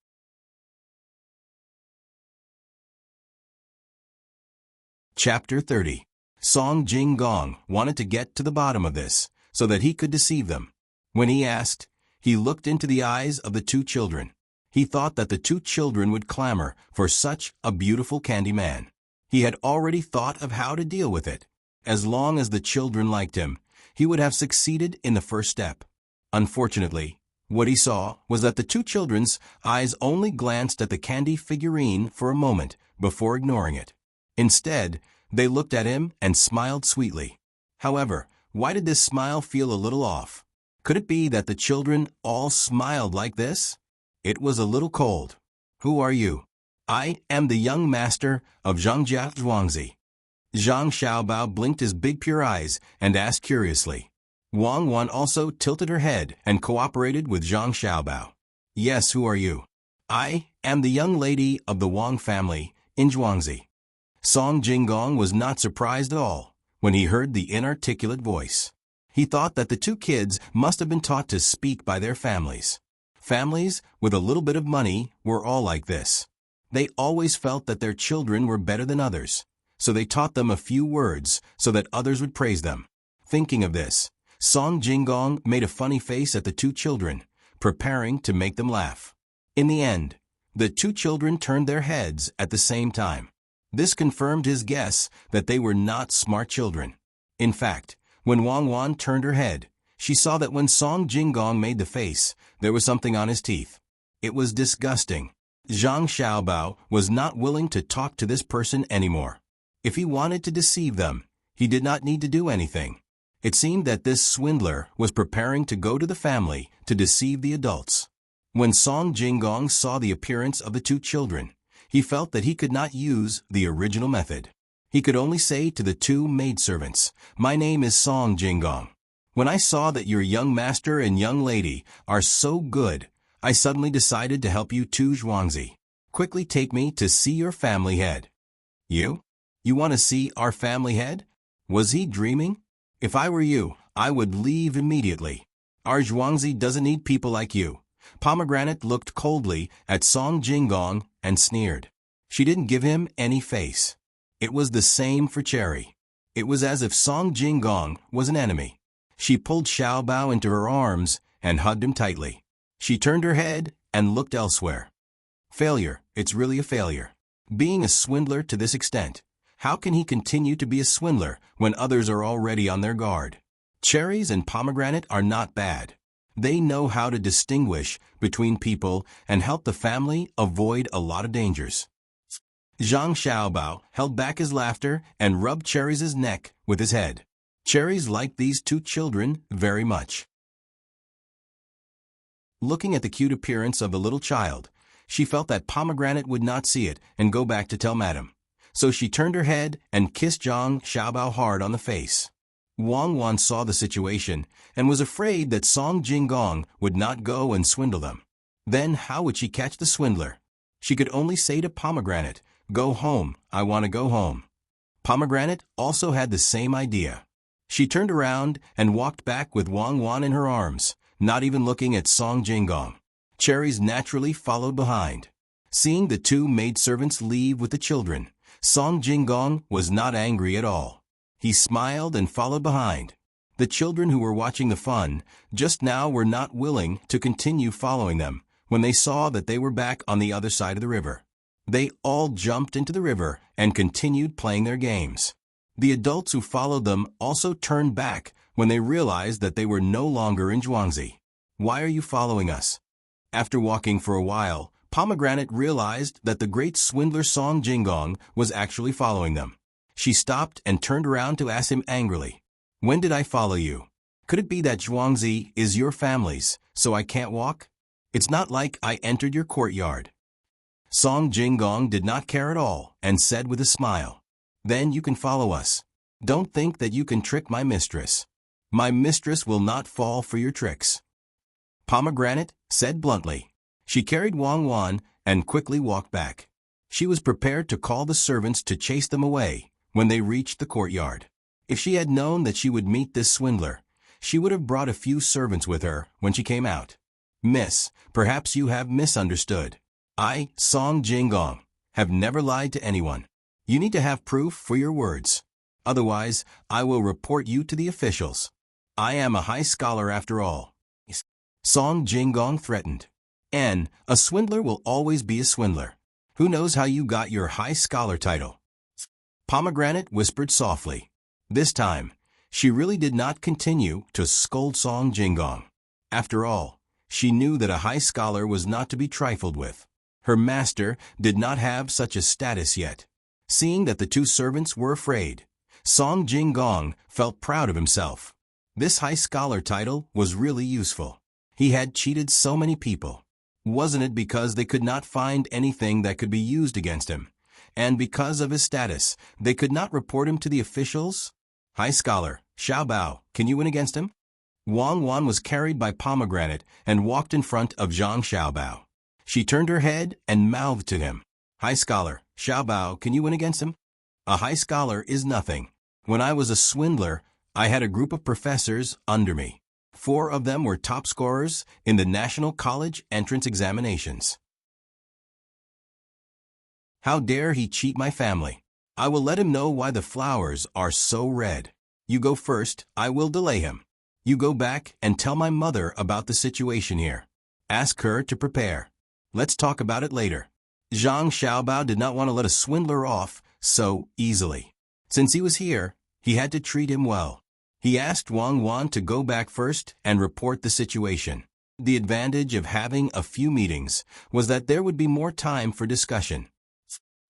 Chapter 30. Song Jinggong wanted to get to the bottom of this, so that he could deceive them. When he asked, he looked into the eyes of the two children. He thought that the two children would clamor for such a beautiful candy man. He had already thought of how to deal with it. As long as the children liked him, he would have succeeded in the first step. Unfortunately, what he saw was that the two children's eyes only glanced at the candy figurine for a moment before ignoring it. Instead, they looked at him and smiled sweetly. However, why did this smile feel a little off? Could it be that the children all smiled like this? It was a little cold. "Who are you?" "I am the young master of Zhangjia Zhuangzi." Zhang Xiaobao blinked his big pure eyes and asked curiously. Wang Wan also tilted her head and cooperated with Zhang Xiaobao. "Yes, who are you?" "I am the young lady of the Wang family in Zhuangzi." Song Jinggong was not surprised at all when he heard the inarticulate voice. He thought that the two kids must have been taught to speak by their families. Families with a little bit of money were all like this. They always felt that their children were better than others, so they taught them a few words so that others would praise them. Thinking of this, Song Jinggong made a funny face at the two children, preparing to make them laugh. In the end, the two children turned their heads at the same time. This confirmed his guess that they were not smart children. In fact, when Wang Wan turned her head, she saw that when Song Jinggong made the face, there was something on his teeth. It was disgusting. Zhang Xiaobao was not willing to talk to this person anymore. If he wanted to deceive them, he did not need to do anything. It seemed that this swindler was preparing to go to the family to deceive the adults. When Song Jinggong saw the appearance of the two children, he felt that he could not use the original method. He could only say to the two maidservants, "My name is Song Jinggong. When I saw that your young master and young lady are so good, I suddenly decided to help you to Zhuangzi. Quickly take me to see your family head." "You? You want to see our family head?" Was he dreaming? "If I were you, I would leave immediately. Our Zhuangzi doesn't need people like you." Pomegranate looked coldly at Song Jinggong and sneered. She didn't give him any face. It was the same for Cherry. It was as if Song Jinggong was an enemy. She pulled Xiaobao into her arms and hugged him tightly. She turned her head and looked elsewhere. Failure, it's really a failure. Being a swindler to this extent, how can he continue to be a swindler when others are already on their guard? Cherries and Pomegranate are not bad. They know how to distinguish between people and help the family avoid a lot of dangers. Zhang Xiaobao held back his laughter and rubbed Cherry's neck with his head. Cherries liked these two children very much. Looking at the cute appearance of the little child, she felt that Pomegranate would not see it and go back to tell Madame. So she turned her head and kissed Zhang Xiaobao hard on the face. Wang Wan saw the situation and was afraid that Song Jinggong would not go and swindle them. Then how would she catch the swindler? She could only say to Pomegranate, "Go home, I want to go home." Pomegranate also had the same idea. She turned around and walked back with Wang Wan in her arms, not even looking at Song Jinggong. Cherries naturally followed behind. Seeing the two maidservants leave with the children, Song Jinggong was not angry at all. He smiled and followed behind. The children who were watching the fun just now were not willing to continue following them when they saw that they were back on the other side of the river. They all jumped into the river and continued playing their games. The adults who followed them also turned back when they realized that they were no longer in Zhuangzi. "Why are you following us?" After walking for a while, Pomegranate realized that the great swindler Song Jinggong was actually following them. She stopped and turned around to ask him angrily, "When did I follow you? Could it be that Zhuangzi is your family's, so I can't walk? It's not like I entered your courtyard." Song Jinggong did not care at all and said with a smile, "Then you can follow us. Don't think that you can trick my mistress. My mistress will not fall for your tricks." Pomegranate said bluntly. She carried Wang Wan and quickly walked back. She was prepared to call the servants to chase them away when they reached the courtyard. If she had known that she would meet this swindler, she would have brought a few servants with her when she came out. "Miss, perhaps you have misunderstood. I, Song Jinggong, have never lied to anyone. You need to have proof for your words. Otherwise, I will report you to the officials. I am a high scholar after all." Song Jinggong threatened. A swindler will always be a swindler. Who knows how you got your high scholar title?" Pomegranate whispered softly. This time, she really did not continue to scold Song Jinggong. After all, she knew that a high scholar was not to be trifled with. Her master did not have such a status yet. Seeing that the two servants were afraid, Song Jinggong felt proud of himself. This high scholar title was really useful. He had cheated so many people. Wasn't it because they could not find anything that could be used against him? And because of his status, they could not report him to the officials? "High scholar, Xiaobao, can you win against him?" Wang Wan was carried by Pomegranate and walked in front of Zhang Xiaobao. She turned her head and mouthed to him, "High scholar, Xiaobao, can you win against him?" "A high scholar is nothing. When I was a swindler, I had a group of professors under me. 4 of them were top scorers in the National College entrance examinations. How dare he cheat my family? I will let him know why the flowers are so red. You go first, I will delay him. You go back and tell my mother about the situation here. Ask her to prepare. Let's talk about it later." Zhang Xiaobao did not want to let a swindler off so easily. Since he was here, he had to treat him well. He asked Wang Wan to go back first and report the situation. The advantage of having a few meetings was that there would be more time for discussion.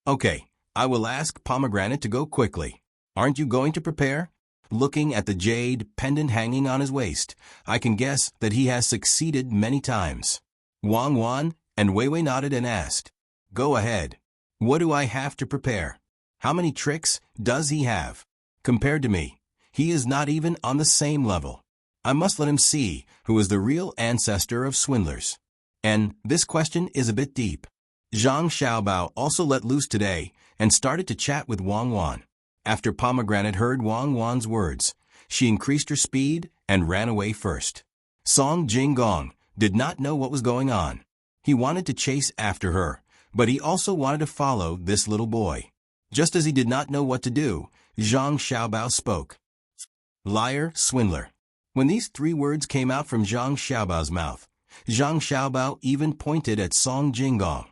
"Okay, I will ask Pomegranate to go quickly. Aren't you going to prepare?" Looking at the jade pendant hanging on his waist, I can guess that he has succeeded many times. Wang Wan and Weiwei nodded and asked, "Go ahead. What do I have to prepare? How many tricks does he have? Compared to me, he is not even on the same level. I must let him see who is the real ancestor of swindlers. And this question is a bit deep." Zhang Xiaobao also let loose today and started to chat with Wang Wan. After Pomegranate heard Wang Wan's words, she increased her speed and ran away first. Song Jinggong did not know what was going on. He wanted to chase after her, but he also wanted to follow this little boy. Just as he did not know what to do, Zhang Xiaobao spoke. "Liar, swindler." When these 3 words came out from Zhang Xiaobao's mouth, Zhang Xiaobao even pointed at Song Jinggong.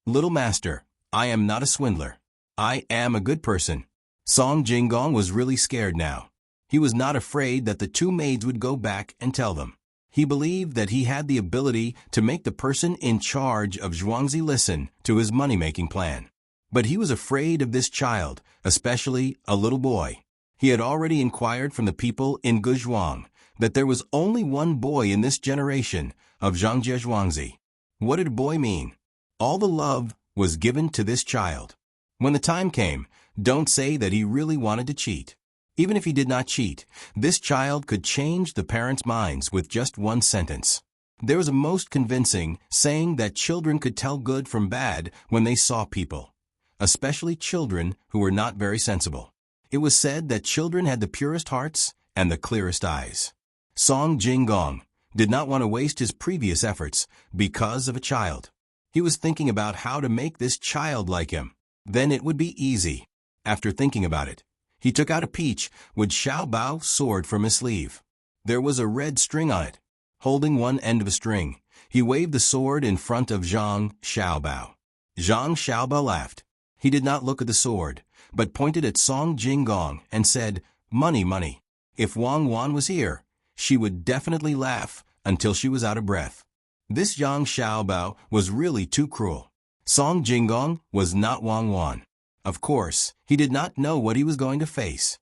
"Little master, I am not a swindler. I am a good person." Song Jinggong was really scared now. He was not afraid that the 2 maids would go back and tell them. He believed that he had the ability to make the person in charge of Zhuangzi listen to his money-making plan. But he was afraid of this child, especially a little boy. He had already inquired from the people in Guzhuang that there was only one boy in this generation of Zhangjie Zhuangzi. What did boy mean? All the love was given to this child. When the time came, don't say that he really wanted to cheat. Even if he did not cheat, this child could change the parents' minds with just one sentence. There was a most convincing saying that children could tell good from bad when they saw people, especially children who were not very sensible. It was said that children had the purest hearts and the clearest eyes. Song Jinggong did not want to waste his previous efforts because of a child. He was thinking about how to make this child like him. Then it would be easy. After thinking about it, he took out a peach with Xiaobao's sword from his sleeve. There was a red string on it. Holding one end of a string, he waved the sword in front of Zhang Xiaobao. Zhang Xiaobao laughed. He did not look at the sword, but pointed at Song Jinggong and said, "Money, money." If Wang Wan was here, she would definitely laugh until she was out of breath. This Zhang Xiaobao was really too cruel. Song Jinggong was not Wang Wan. Of course, he did not know what he was going to face.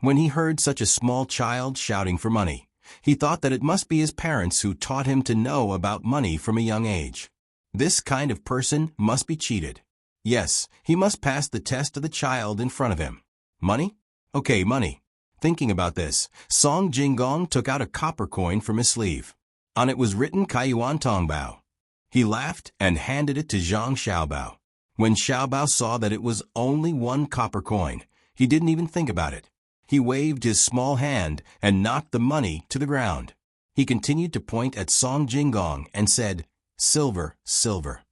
When he heard such a small child shouting for money, he thought that it must be his parents who taught him to know about money from a young age. This kind of person must be cheated. Yes, he must pass the test of the child in front of him. Money? Okay, money. Thinking about this, Song Jinggong took out a copper coin from his sleeve. On it was written Kaiyuan Tongbao. He laughed and handed it to Zhang Xiaobao. When Xiaobao saw that it was only one copper coin, he didn't even think about it. He waved his small hand and knocked the money to the ground. He continued to point at Song Jinggong and said, "Silver, silver."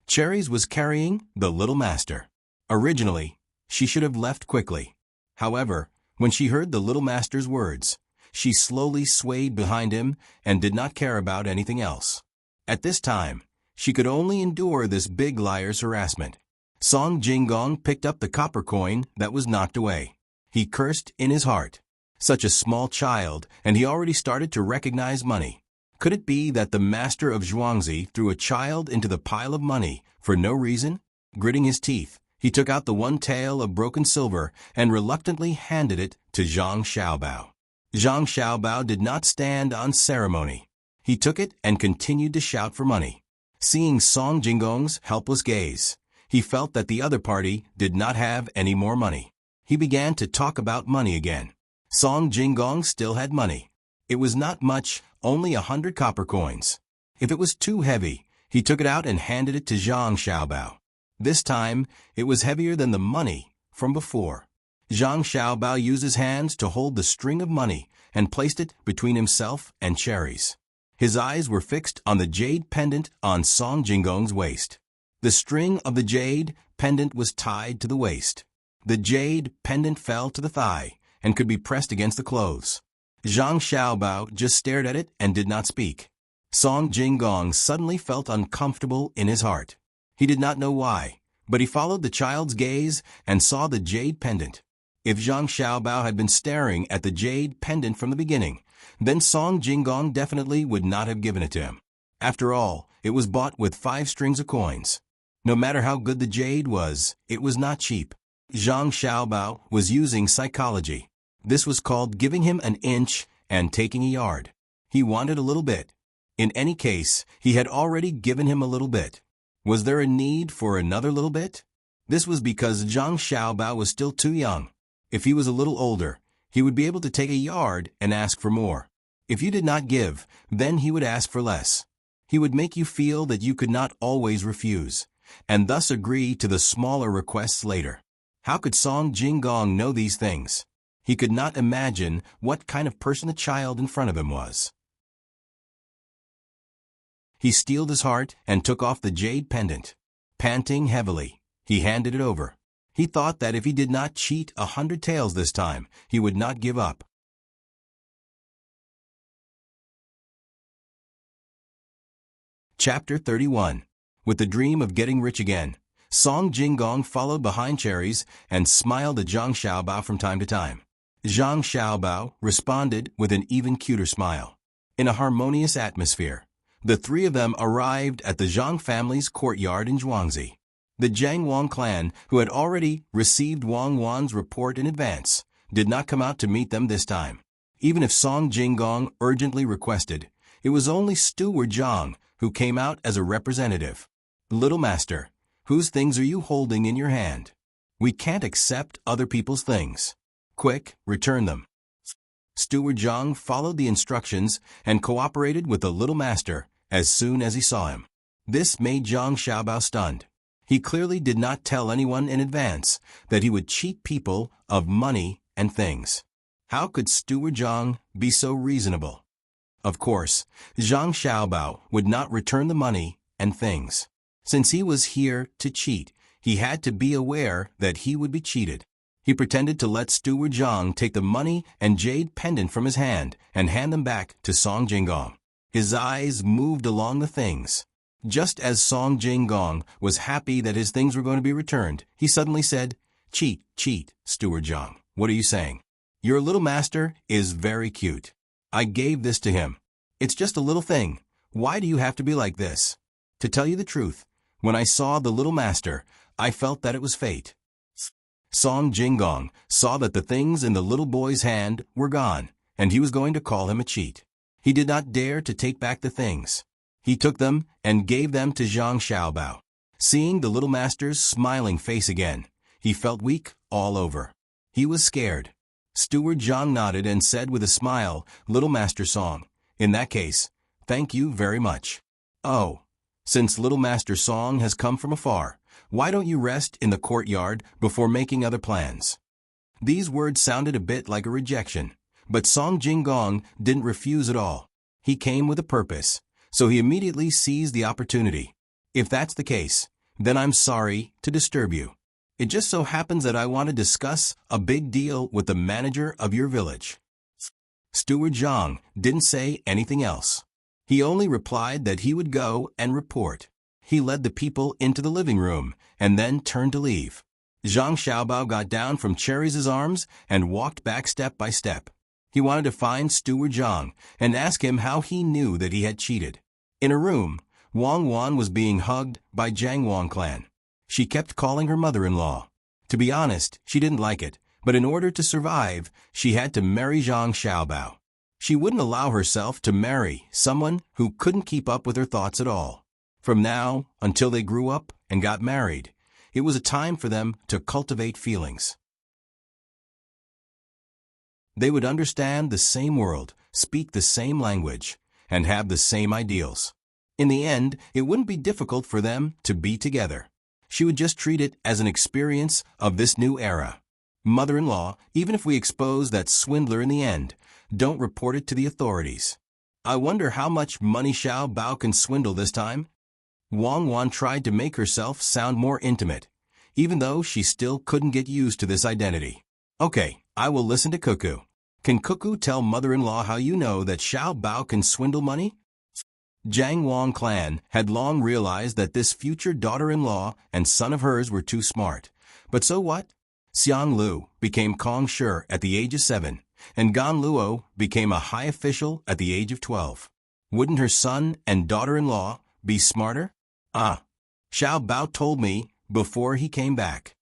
Cherries was carrying the little master. Originally, she should have left quickly. However, when she heard the little master's words, she slowly swayed behind him and did not care about anything else. At this time, she could only endure this big liar's harassment. Song Jinggong picked up the copper coin that was knocked away. He cursed in his heart. Such a small child, and he already started to recognize money. Could it be that the master of Zhuangzi threw a child into the pile of money for no reason? Gritting his teeth, he took out the one tael of broken silver and reluctantly handed it to Zhang Xiaobao. Zhang Xiaobao did not stand on ceremony. He took it and continued to shout for money. Seeing Song Jinggong's helpless gaze, he felt that the other party did not have any more money. He began to talk about money again. Song Jinggong still had money. It was not much, only 100 copper coins. If it was too heavy, he took it out and handed it to Zhang Xiaobao. This time, it was heavier than the money from before. Zhang Xiaobao used his hands to hold the string of money and placed it between himself and Cherries. His eyes were fixed on the jade pendant on Song Jinggong's waist. The string of the jade pendant was tied to the waist. The jade pendant fell to the thigh and could be pressed against the clothes. Zhang Xiaobao just stared at it and did not speak. Song Jinggong suddenly felt uncomfortable in his heart. He did not know why, but he followed the child's gaze and saw the jade pendant. If Zhang Xiaobao had been staring at the jade pendant from the beginning, then Song Jinggong definitely would not have given it to him. After all, it was bought with 5 strings of coins. No matter how good the jade was, it was not cheap. Zhang Xiaobao was using psychology. This was called giving him an inch and taking a yard. He wanted a little bit. In any case, he had already given him a little bit. Was there a need for another little bit? This was because Zhang Xiaobao was still too young. If he was a little older, he would be able to take a yard and ask for more. If you did not give, then he would ask for less. He would make you feel that you could not always refuse, and thus agree to the smaller requests later. How could Song Jinggong know these things? He could not imagine what kind of person the child in front of him was. He steeled his heart and took off the jade pendant. Panting heavily, he handed it over. He thought that if he did not cheat 100 taels this time, he would not give up. Chapter 31. With the dream of getting rich again, Song Jinggong followed behind Cherries and smiled at Zhang Xiaobao from time to time. Zhang Xiaobao responded with an even cuter smile. In a harmonious atmosphere, the 3 of them arrived at the Zhang family's courtyard in Zhuangzi. The Jiang Wang clan, who had already received Wang Wan's report in advance, did not come out to meet them this time. Even if Song Jinggong urgently requested, it was only Steward Zhang who came out as a representative. Little Master, whose things are you holding in your hand? We can't accept other people's things. Quick, return them. Steward Zhang followed the instructions and cooperated with the Little Master as soon as he saw him. This made Zhang Xiaobao stunned. He clearly did not tell anyone in advance that he would cheat people of money and things. How could Steward Zhang be so reasonable? Of course, Zhang Xiaobao would not return the money and things. Since he was here to cheat, he had to be aware that he would be cheated. He pretended to let Steward Zhang take the money and jade pendant from his hand and hand them back to Song Jinggong. His eyes moved along the things. Just as Song Jinggong was happy that his things were going to be returned, he suddenly said, "Cheat, cheat, Steward Zhang. What are you saying? Your little master is very cute. I gave this to him. It's just a little thing. Why do you have to be like this?" To tell you the truth, when I saw the little master, I felt that it was fate. Song Jinggong saw that the things in the little boy's hand were gone, and he was going to call him a cheat. He did not dare to take back the things. He took them and gave them to Zhang Xiaobao. Seeing the little master's smiling face again, he felt weak all over. He was scared. Steward Zhang nodded and said with a smile, "Little Master Song, in that case, thank you very much." "Oh, since Little Master Song has come from afar, why don't you rest in the courtyard before making other plans?" These words sounded a bit like a rejection, but Song Jinggong didn't refuse at all. He came with a purpose, so he immediately seized the opportunity. "If that's the case, then I'm sorry to disturb you. It just so happens that I want to discuss a big deal with the manager of your village." Steward Zhang didn't say anything else. He only replied that he would go and report. He led the people into the living room and then turned to leave. Zhang Xiaobao got down from Cherry's arms and walked back step by step. He wanted to find Steward Zhang and ask him how he knew that he had cheated. In a room, Wang Wan was being hugged by Jiang Wang clan. She kept calling her mother-in-law. To be honest, she didn't like it, but in order to survive, she had to marry Zhang Xiaobao. She wouldn't allow herself to marry someone who couldn't keep up with her thoughts at all. From now until they grew up and got married, it was a time for them to cultivate feelings. They would understand the same world, speak the same language, and have the same ideals. In the end, it wouldn't be difficult for them to be together. She would just treat it as an experience of this new era. "Mother-in-law, even if we expose that swindler in the end, don't report it to the authorities. I wonder how much money Xiao Bao can swindle this time?" Wang Wan tried to make herself sound more intimate, even though she still couldn't get used to this identity. "Okay, I will listen to Cuckoo. Can Cuckoo tell mother-in-law how you know that Xiao Bao can swindle money?" Jiang Wang clan had long realized that this future daughter-in-law and son of hers were too smart. But so what? Xiang Lu became Kong Shi at the age of 7, and Gan Luo became a high official at the age of 12. Wouldn't her son and daughter-in-law be smarter? Xiao Bao told me before he came back.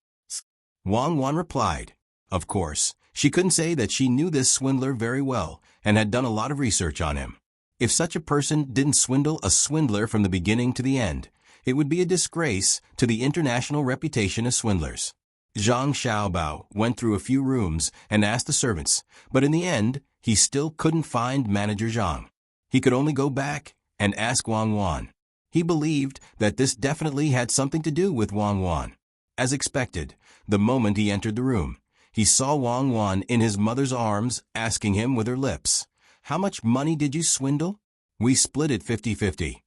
Wang Wan replied. Of course, she couldn't say that she knew this swindler very well and had done a lot of research on him. If such a person didn't swindle a swindler from the beginning to the end, it would be a disgrace to the international reputation of swindlers. Zhang Xiaobao went through a few rooms and asked the servants, but in the end, he still couldn't find Manager Zhang. He could only go back and ask Wang Wan. He believed that this definitely had something to do with Wang Wan. As expected, the moment he entered the room, he saw Wang Wan in his mother's arms asking him with her lips, "How much money did you swindle?" "We split it 50-50.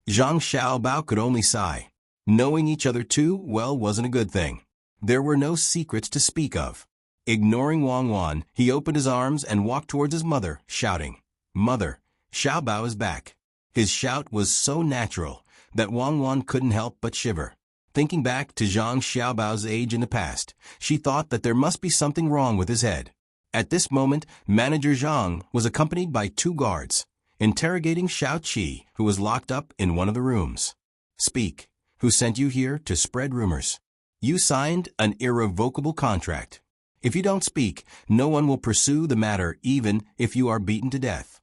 Zhang Xiaobao could only sigh. Knowing each other too well wasn't a good thing. There were no secrets to speak of. Ignoring Wang Wan, he opened his arms and walked towards his mother, shouting, "Mother, Xiaobao is back." His shout was so natural that Wang Wan couldn't help but shiver. Thinking back to Zhang Xiaobao's age in the past, she thought that there must be something wrong with his head. At this moment, Manager Zhang was accompanied by 2 guards, interrogating Xiao Qi, who was locked up in one of the rooms. "Speak. who sent you here to spread rumors. You signed an irrevocable contract. If you don't speak, no one will pursue the matter even if you are beaten to death.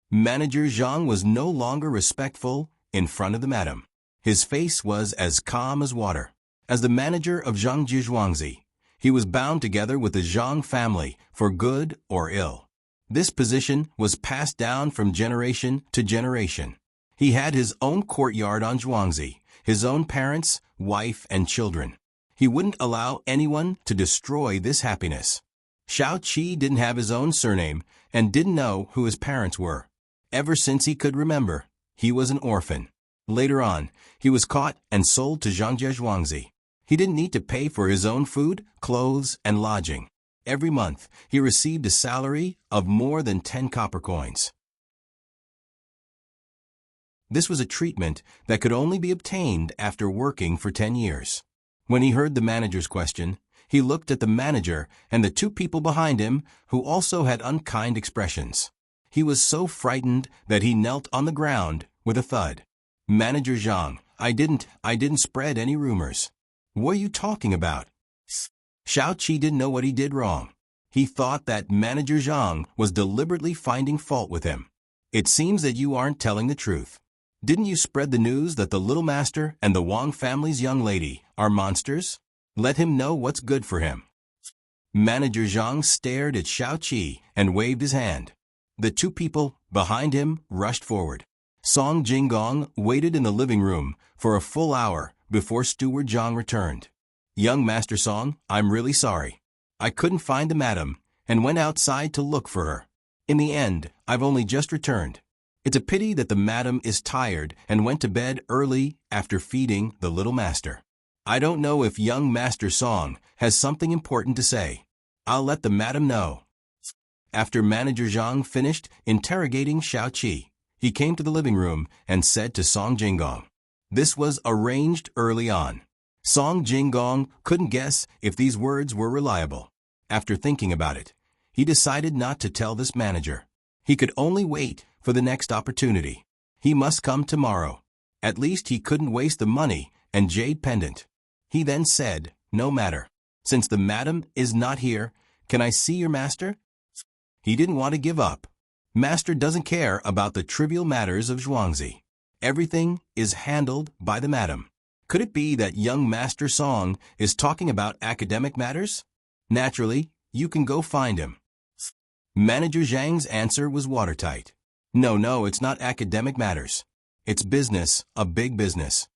Manager Zhang was no longer respectful in front of the madam. His face was as calm as water. As the manager of Zhangji Zhuangzi, he was bound together with the Zhang family for good or ill. This position was passed down from generation to generation. He had his own courtyard on Zhuangzi, his own parents, wife, and children. He wouldn't allow anyone to destroy this happiness. Xiao Qi didn't have his own surname and didn't know who his parents were. Ever since he could remember, he was an orphan. Later on, he was caught and sold to Zhangji Zhuangzi. He didn't need to pay for his own food, clothes, and lodging. Every month, he received a salary of more than 10 copper coins. This was a treatment that could only be obtained after working for 10 years. When he heard the manager's question, he looked at the manager and the two people behind him who also had unkind expressions. He was so frightened that he knelt on the ground with a thud. Manager Zhang, I didn't spread any rumors. What are you talking about? Xiao Qi didn't know what he did wrong. He thought that Manager Zhang was deliberately finding fault with him. It seems that you aren't telling the truth. Didn't you spread the news that the little master and the Wang family's young lady are monsters? Let him know what's good for him. Manager Zhang stared at Xiao Qi and waved his hand. The two people behind him rushed forward. Song Jinggong waited in the living room for a full hour before Steward Zhang returned. Young Master Song, I'm really sorry. I couldn't find the madam and went outside to look for her. In the end, I've only just returned. It's a pity that the madam is tired and went to bed early after feeding the little master. I don't know if young Master Song has something important to say. I'll let the madam know. After Manager Zhang finished interrogating Xiao Qi, he came to the living room and said to Song Jinggong. This was arranged early on. Song Jinggong couldn't guess if these words were reliable. After thinking about it, he decided not to tell this manager. He could only wait for the next opportunity. He must come tomorrow. At least he couldn't waste the money and jade pendant. He then said, no matter. Since the madam is not here, can I see your master? He didn't want to give up. Master doesn't care about the trivial matters of Zhuangzi. Everything is handled by the madam. Could it be that young Master Song is talking about academic matters? Naturally, you can go find him. Manager Zhang's answer was watertight. No, it's not academic matters. It's business, a big business.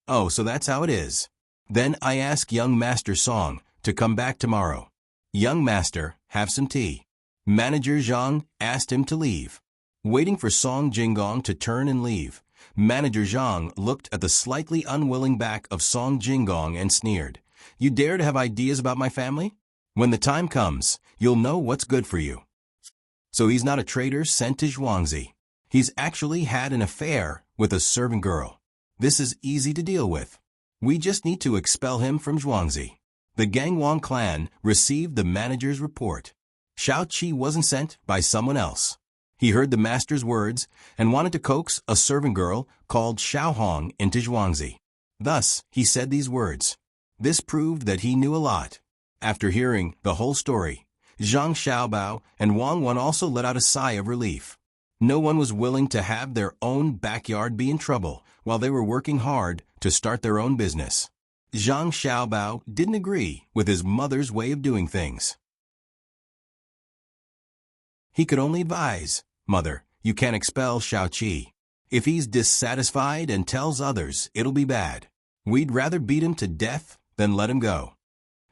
Oh, so that's how it is. Then I ask young Master Song to come back tomorrow. Young Master, have some tea. Manager Zhang asked him to leave. Waiting for Song Jinggong to turn and leave, Manager Zhang looked at the slightly unwilling back of Song Jinggong and sneered. You dare to have ideas about my family? When the time comes, you'll know what's good for you. So he's not a traitor sent to Zhuangzi. He's actually had an affair with a servant girl. This is easy to deal with. We just need to expel him from Zhuangzi. The Gangwang clan received the manager's report. Xiao Qi wasn't sent by someone else. He heard the master's words and wanted to coax a servant girl called Xiao Hong into Zhuangzi. Thus, he said these words. This proved that he knew a lot. After hearing the whole story, Zhang Xiaobao and Wang Wan also let out a sigh of relief. No one was willing to have their own backyard be in trouble while they were working hard to start their own business. Zhang Xiaobao didn't agree with his mother's way of doing things. He could only advise, Mother, you can't expel Xiao Qi. If he's dissatisfied and tells others, it'll be bad. We'd rather beat him to death than let him go.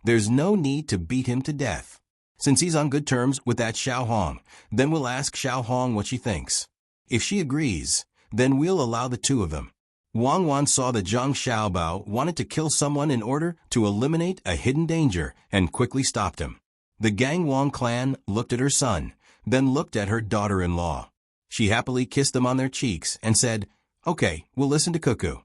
There's no need to beat him to death. Since he's on good terms with that Xiao Hong, then we'll ask Xiao Hong what she thinks. If she agrees, then we'll allow the two of them. Wang Wan saw that Zhang Xiaobao wanted to kill someone in order to eliminate a hidden danger and quickly stopped him. The Gangwang clan looked at her son, then looked at her daughter-in-law. She happily kissed them on their cheeks and said, Okay, we'll listen to Cuckoo.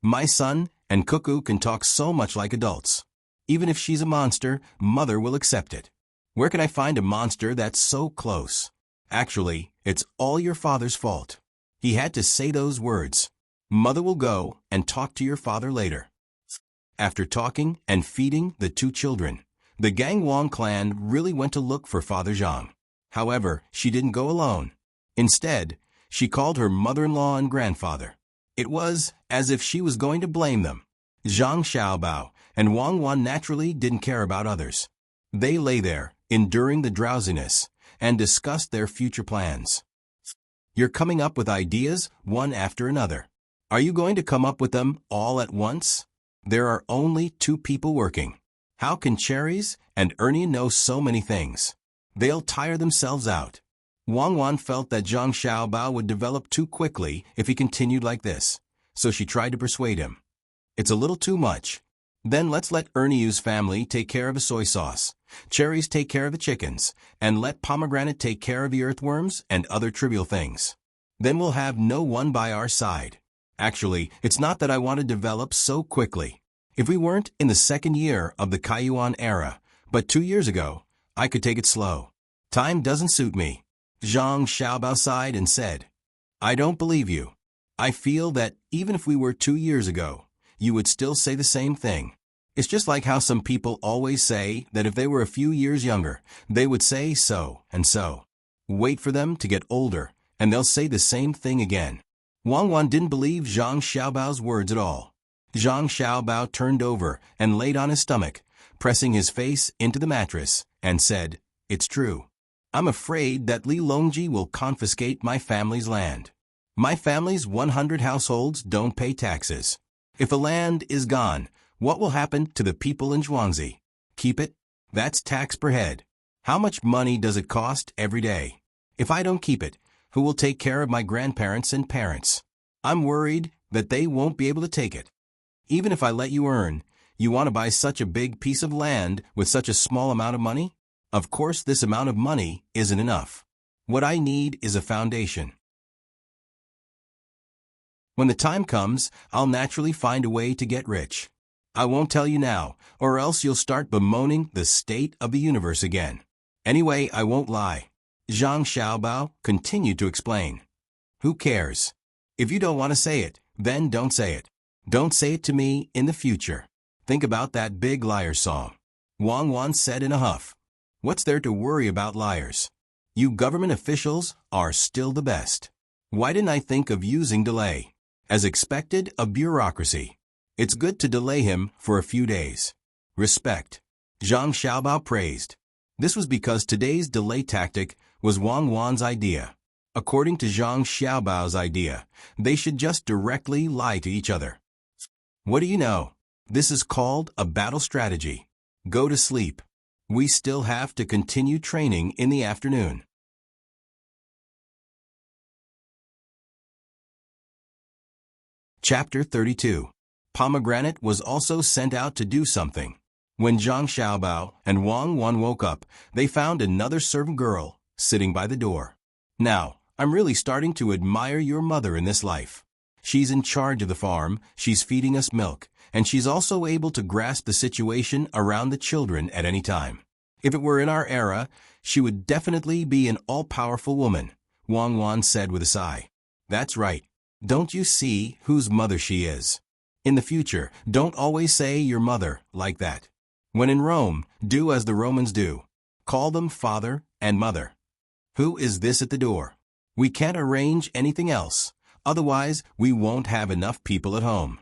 My son and Cuckoo can talk so much like adults. Even if she's a monster, Mother will accept it. Where can I find a monster that's so close? Actually, it's all your father's fault. He had to say those words. Mother will go and talk to your father later." After talking and feeding the two children, the Gangwon clan really went to look for Father Zhang. However, she didn't go alone. Instead, she called her mother-in-law and grandfather. It was as if she was going to blame them. Zhang Xiaobao and Wang Wan naturally didn't care about others. They lay there, enduring the drowsiness, and discussed their future plans. "You're coming up with ideas, one after another. Are you going to come up with them all at once? There are only two people working. How can Cherries and Ernie know so many things? They'll tire themselves out." Wang Wan felt that Zhang Xiaobao would develop too quickly if he continued like this, so she tried to persuade him. "It's a little too much. Then let's let Ernie's family take care of the soy sauce, Cherries take care of the chickens, and let Pomegranate take care of the earthworms and other trivial things. Then we'll have no one by our side. Actually, it's not that I want to develop so quickly. If we weren't in the second year of the Kaiyuan era, but 2 years ago, I could take it slow. Time doesn't suit me." Zhang Xiaobao sighed and said, "I don't believe you. I feel that even if we were 2 years ago, you would still say the same thing. It's just like how some people always say that if they were a few years younger, they would say so and so. Wait for them to get older, and they'll say the same thing again." Wang Wan didn't believe Zhang Xiaobao's words at all. Zhang Xiaobao turned over and laid on his stomach, pressing his face into the mattress, and said, "It's true. I'm afraid that Li Longji will confiscate my family's land. My family's 100 households don't pay taxes. If the land is gone, what will happen to the people in Zhuangzi? Keep it? That's tax per head. How much money does it cost every day? If I don't keep it, who will take care of my grandparents and parents? I'm worried that they won't be able to take it. Even if I let you earn, you want to buy such a big piece of land with such a small amount of money? Of course, this amount of money isn't enough. What I need is a foundation. When the time comes, I'll naturally find a way to get rich. I won't tell you now, or else you'll start bemoaning the state of the universe again. Anyway, I won't lie." Zhang Xiaobao continued to explain. "Who cares? If you don't want to say it, then don't say it. Don't say it to me in the future. Think about that Big Liar song." Wang Wan said in a huff. "What's there to worry about liars? You government officials are still the best. Why didn't I think of using delay? As expected of bureaucracy. It's good to delay him for a few days. Respect." Zhang Xiaobao praised. This was because today's delay tactic was Wang Wan's idea. According to Zhang Xiaobao's idea, they should just directly lie to each other. What do you know? This is called a battle strategy. Go to sleep. We still have to continue training in the afternoon. Chapter 32. Pomegranate was also sent out to do something. When Zhang Xiaobao and Wang Wan woke up, they found another servant girl sitting by the door. "Now, I'm really starting to admire your mother in this life. She's in charge of the farm, she's feeding us milk, and she's also able to grasp the situation around the children at any time. If it were in our era, she would definitely be an all-powerful woman," Wang Wan said with a sigh. "That's right. Don't you see whose mother she is? In the future, don't always say your mother like that. When in Rome, do as the Romans do. Call them father and mother." "Who is this at the door? We can't arrange anything else. Otherwise, we won't have enough people at home."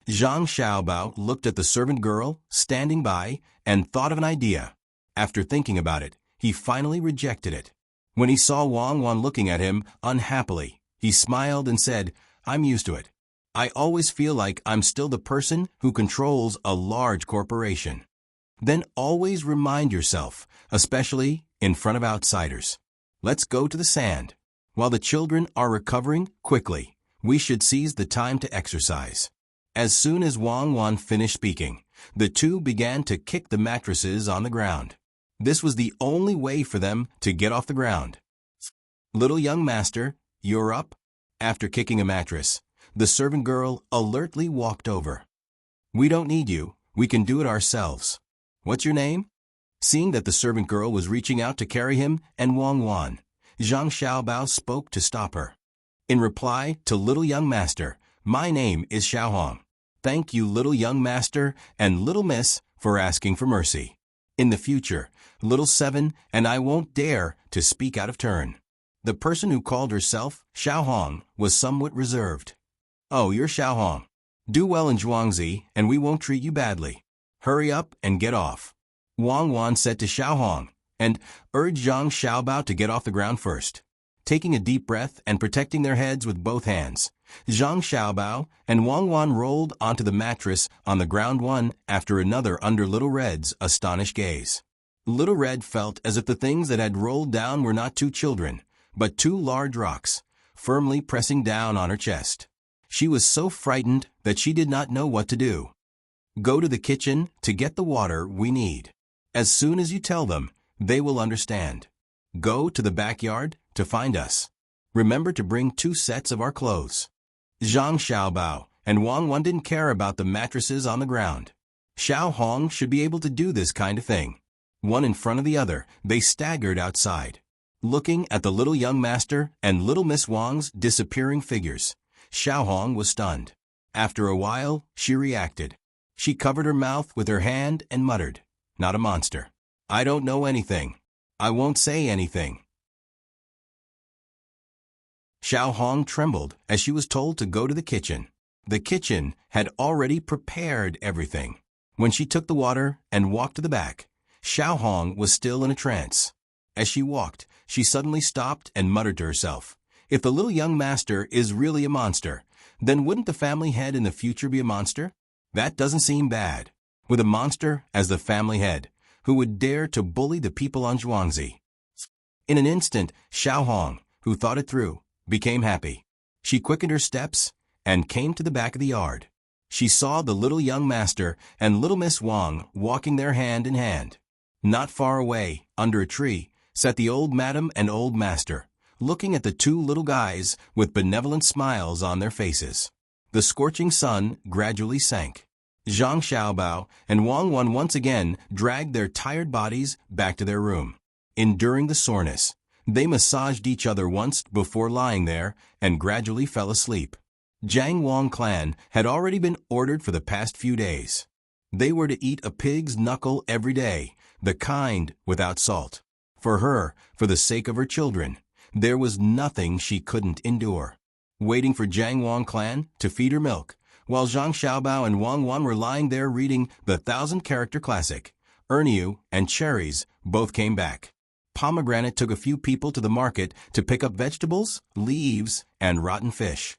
Zhang Xiaobao looked at the servant girl standing by and thought of an idea. After thinking about it, he finally rejected it. When he saw Wang Wan looking at him unhappily, he smiled and said, "I'm used to it. I always feel like I'm still the person who controls a large corporation." Then always remind yourself, especially in front of outsiders. Let's go to the sand. While the children are recovering quickly, we should seize the time to exercise. As soon as Wang Wan finished speaking, the two began to kick the mattresses on the ground. This was the only way for them to get off the ground. "Little young master, you're up." After kicking a mattress, the servant girl alertly walked over. "We don't need you, we can do it ourselves. What's your name?" Seeing that the servant girl was reaching out to carry him and Wang Wan, Zhang Xiaobao spoke to stop her. In reply to "Little Young Master," My name is Xiaohong. Thank you, little young master and little miss, for asking for mercy. In the future, little seven and I won't dare to speak out of turn." The person who called herself Xiaohong was somewhat reserved. "Oh, you're Xiaohong. Do well in Zhuangzi and we won't treat you badly. Hurry up and get off," Wang Wan said to Xiaohong, and urged Zhang Xiaobao to get off the ground first. Taking a deep breath and protecting their heads with both hands, Zhang Xiaobao and Wang Wan rolled onto the mattress on the ground one after another under Little Red's astonished gaze. Little Red felt as if the things that had rolled down were not two children, but two large rocks, firmly pressing down on her chest. She was so frightened that she did not know what to do. "Go to the kitchen to get the water we need. As soon as you tell them, they will understand. Go to the backyard to find us. Remember to bring 2 sets of our clothes." Zhang Xiaobao and Wang Wan didn't care about the mattresses on the ground. Xiaohong should be able to do this kind of thing. One in front of the other, they staggered outside. Looking at the little young master and little Miss Wang's disappearing figures, Xiaohong was stunned. After a while, she reacted. She covered her mouth with her hand and muttered, "Not a monster. I don't know anything. I won't say anything." Xiaohong trembled as she was told to go to the kitchen. The kitchen had already prepared everything. When she took the water and walked to the back, Xiaohong was still in a trance. As she walked, she suddenly stopped and muttered to herself, "If the little young master is really a monster, then wouldn't the family head in the future be a monster? That doesn't seem bad. With a monster as the family head, who would dare to bully the people on Zhuangzi?" In an instant, Xiaohong, who thought it through, became happy. She quickened her steps and came to the back of the yard. She saw the little young master and little Miss Wang walking there hand in hand. Not far away, under a tree, sat the old madam and old master, looking at the 2 little guys with benevolent smiles on their faces. The scorching sun gradually sank. Zhang Xiaobao and Wang Wan once again dragged their tired bodies back to their room. Enduring the soreness, they massaged each other once before lying there and gradually fell asleep. Jiang Wang clan had already been ordered for the past few days. They were to eat a pig's knuckle every day, the kind without salt. For her, for the sake of her children, there was nothing she couldn't endure. Waiting for Jiang Wang clan to feed her milk, while Zhang Xiaobao and Wang Wan were lying there reading the 1,000-character classic, Erniu and Cherries both came back. Pomegranate took a few people to the market to pick up vegetables, leaves, and rotten fish.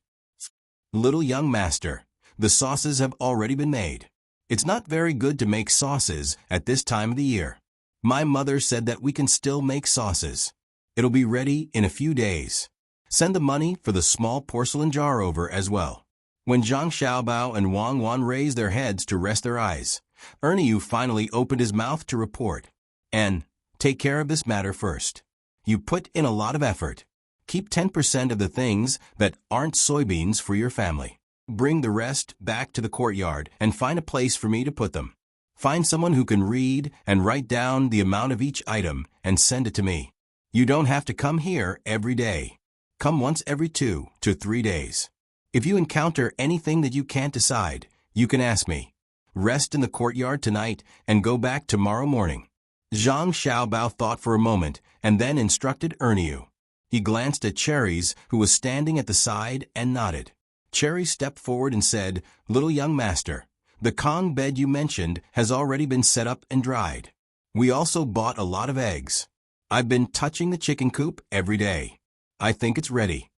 "Little young master, the sauces have already been made. It's not very good to make sauces at this time of the year. My mother said that we can still make sauces. It'll be ready in a few days. Send the money for the small porcelain jar over as well." When Zhang Xiaobao and Wang Wan raised their heads to rest their eyes, Erniu finally opened his mouth to report. "And take care of this matter first. You put in a lot of effort. Keep 10% of the things that aren't soybeans for your family. Bring the rest back to the courtyard and find a place for me to put them. Find someone who can read and write down the amount of each item and send it to me. You don't have to come here every day. Come once every 2 to 3 days. If you encounter anything that you can't decide, you can ask me. Rest in the courtyard tonight and go back tomorrow morning." Zhang Xiaobao thought for a moment and then instructed Erniu. He glanced at Cherries, who was standing at the side, and nodded. Cherries stepped forward and said, "Little young master, the Kong bed you mentioned has already been set up and dried. We also bought a lot of eggs. I've been touching the chicken coop every day. I think it's ready."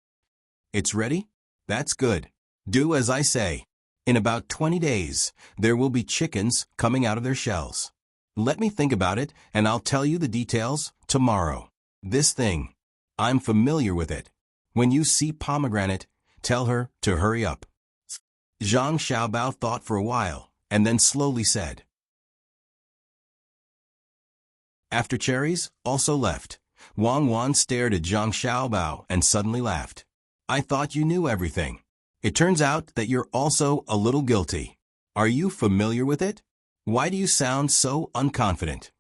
"It's ready? That's good. Do as I say. In about 20 days, there will be chickens coming out of their shells. Let me think about it, and I'll tell you the details tomorrow. This thing, I'm familiar with it. When you see Pomegranate, tell her to hurry up." Zhang Xiaobao thought for a while, and then slowly said. After Cherries also left, Wang Wan stared at Zhang Xiaobao and suddenly laughed. "I thought you knew everything. It turns out that you're also a little guilty. Are you familiar with it? Why do you sound so unconfident?"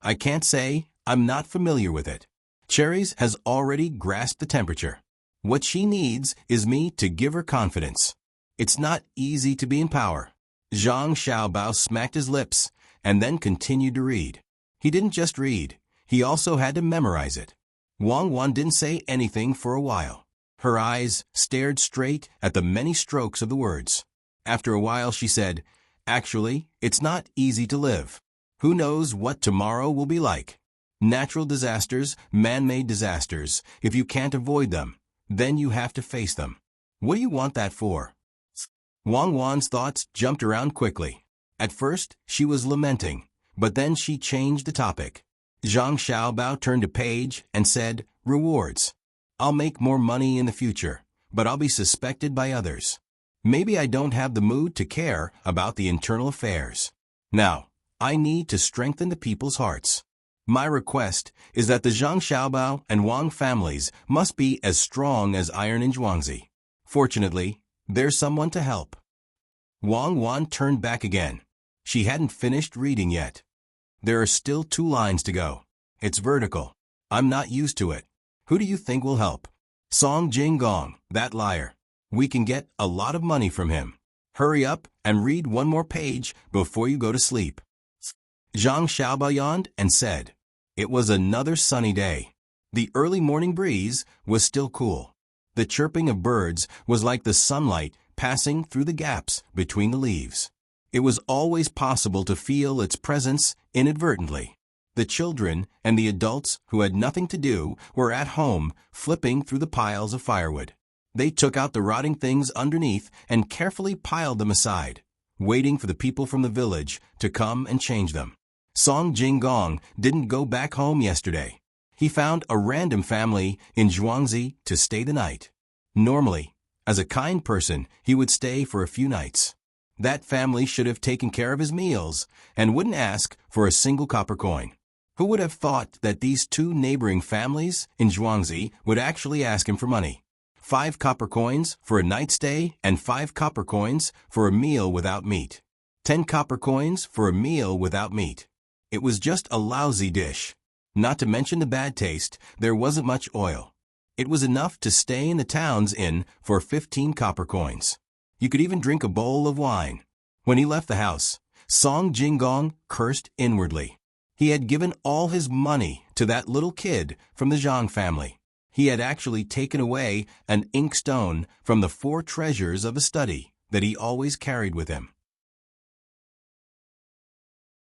"I can't say I'm not familiar with it. Cherries has already grasped the temperature. What she needs is me to give her confidence. It's not easy to be in power. Zhang Xiaobao smacked his lips and then continued to read. He didn't just read, he also had to memorize it. Wang Wan didn't say anything for a while. Her eyes stared straight at the many strokes of the words. After a while she said, "Actually, it's not easy to live. Who knows what tomorrow will be like? Natural disasters, man-made disasters, if you can't avoid them, then you have to face them. What do you want that for?" Wang Wan's thoughts jumped around quickly. At first, she was lamenting, but then she changed the topic. Zhang Xiaobao turned a page and said, "Rewards. I'll make more money in the future, but I'll be suspected by others. Maybe I don't have the mood to care about the internal affairs. Now, I need to strengthen the people's hearts. My request is that the Zhang Xiaobao and Wang families must be as strong as iron in Zhuangzi. Fortunately, there's someone to help." Wang Wan turned back again. She hadn't finished reading yet. "There are still 2 lines to go. It's vertical. I'm not used to it. Who do you think will help?" "Song Jinggong, that liar. We can get a lot of money from him. Hurry up and read 1 more page before you go to sleep." Zhang Xiaobao yawned and said, It was another sunny day. The early morning breeze was still cool. The chirping of birds was like the sunlight passing through the gaps between the leaves. It was always possible to feel its presence inadvertently. The children and the adults who had nothing to do were at home flipping through the piles of firewood. They took out the rotting things underneath and carefully piled them aside, waiting for the people from the village to come and change them. Song Jinggong didn't go back home yesterday. He found a random family in Zhuangzi to stay the night. Normally, as a kind person, he would stay for a few nights. That family should have taken care of his meals and wouldn't ask for a single copper coin. Who would have thought that these 2 neighboring families in Zhuangzi would actually ask him for money? 5 copper coins for a night stay and 5 copper coins for a meal without meat. 10 copper coins for a meal without meat. It was just a lousy dish. Not to mention the bad taste, there wasn't much oil. It was enough to stay in the town's inn for 15 copper coins. You could even drink a bowl of wine. When he left the house, Song Jinggong cursed inwardly. He had given all his money to that little kid from the Zhang family. He had actually taken away an inkstone from the 4 treasures of a study that he always carried with him.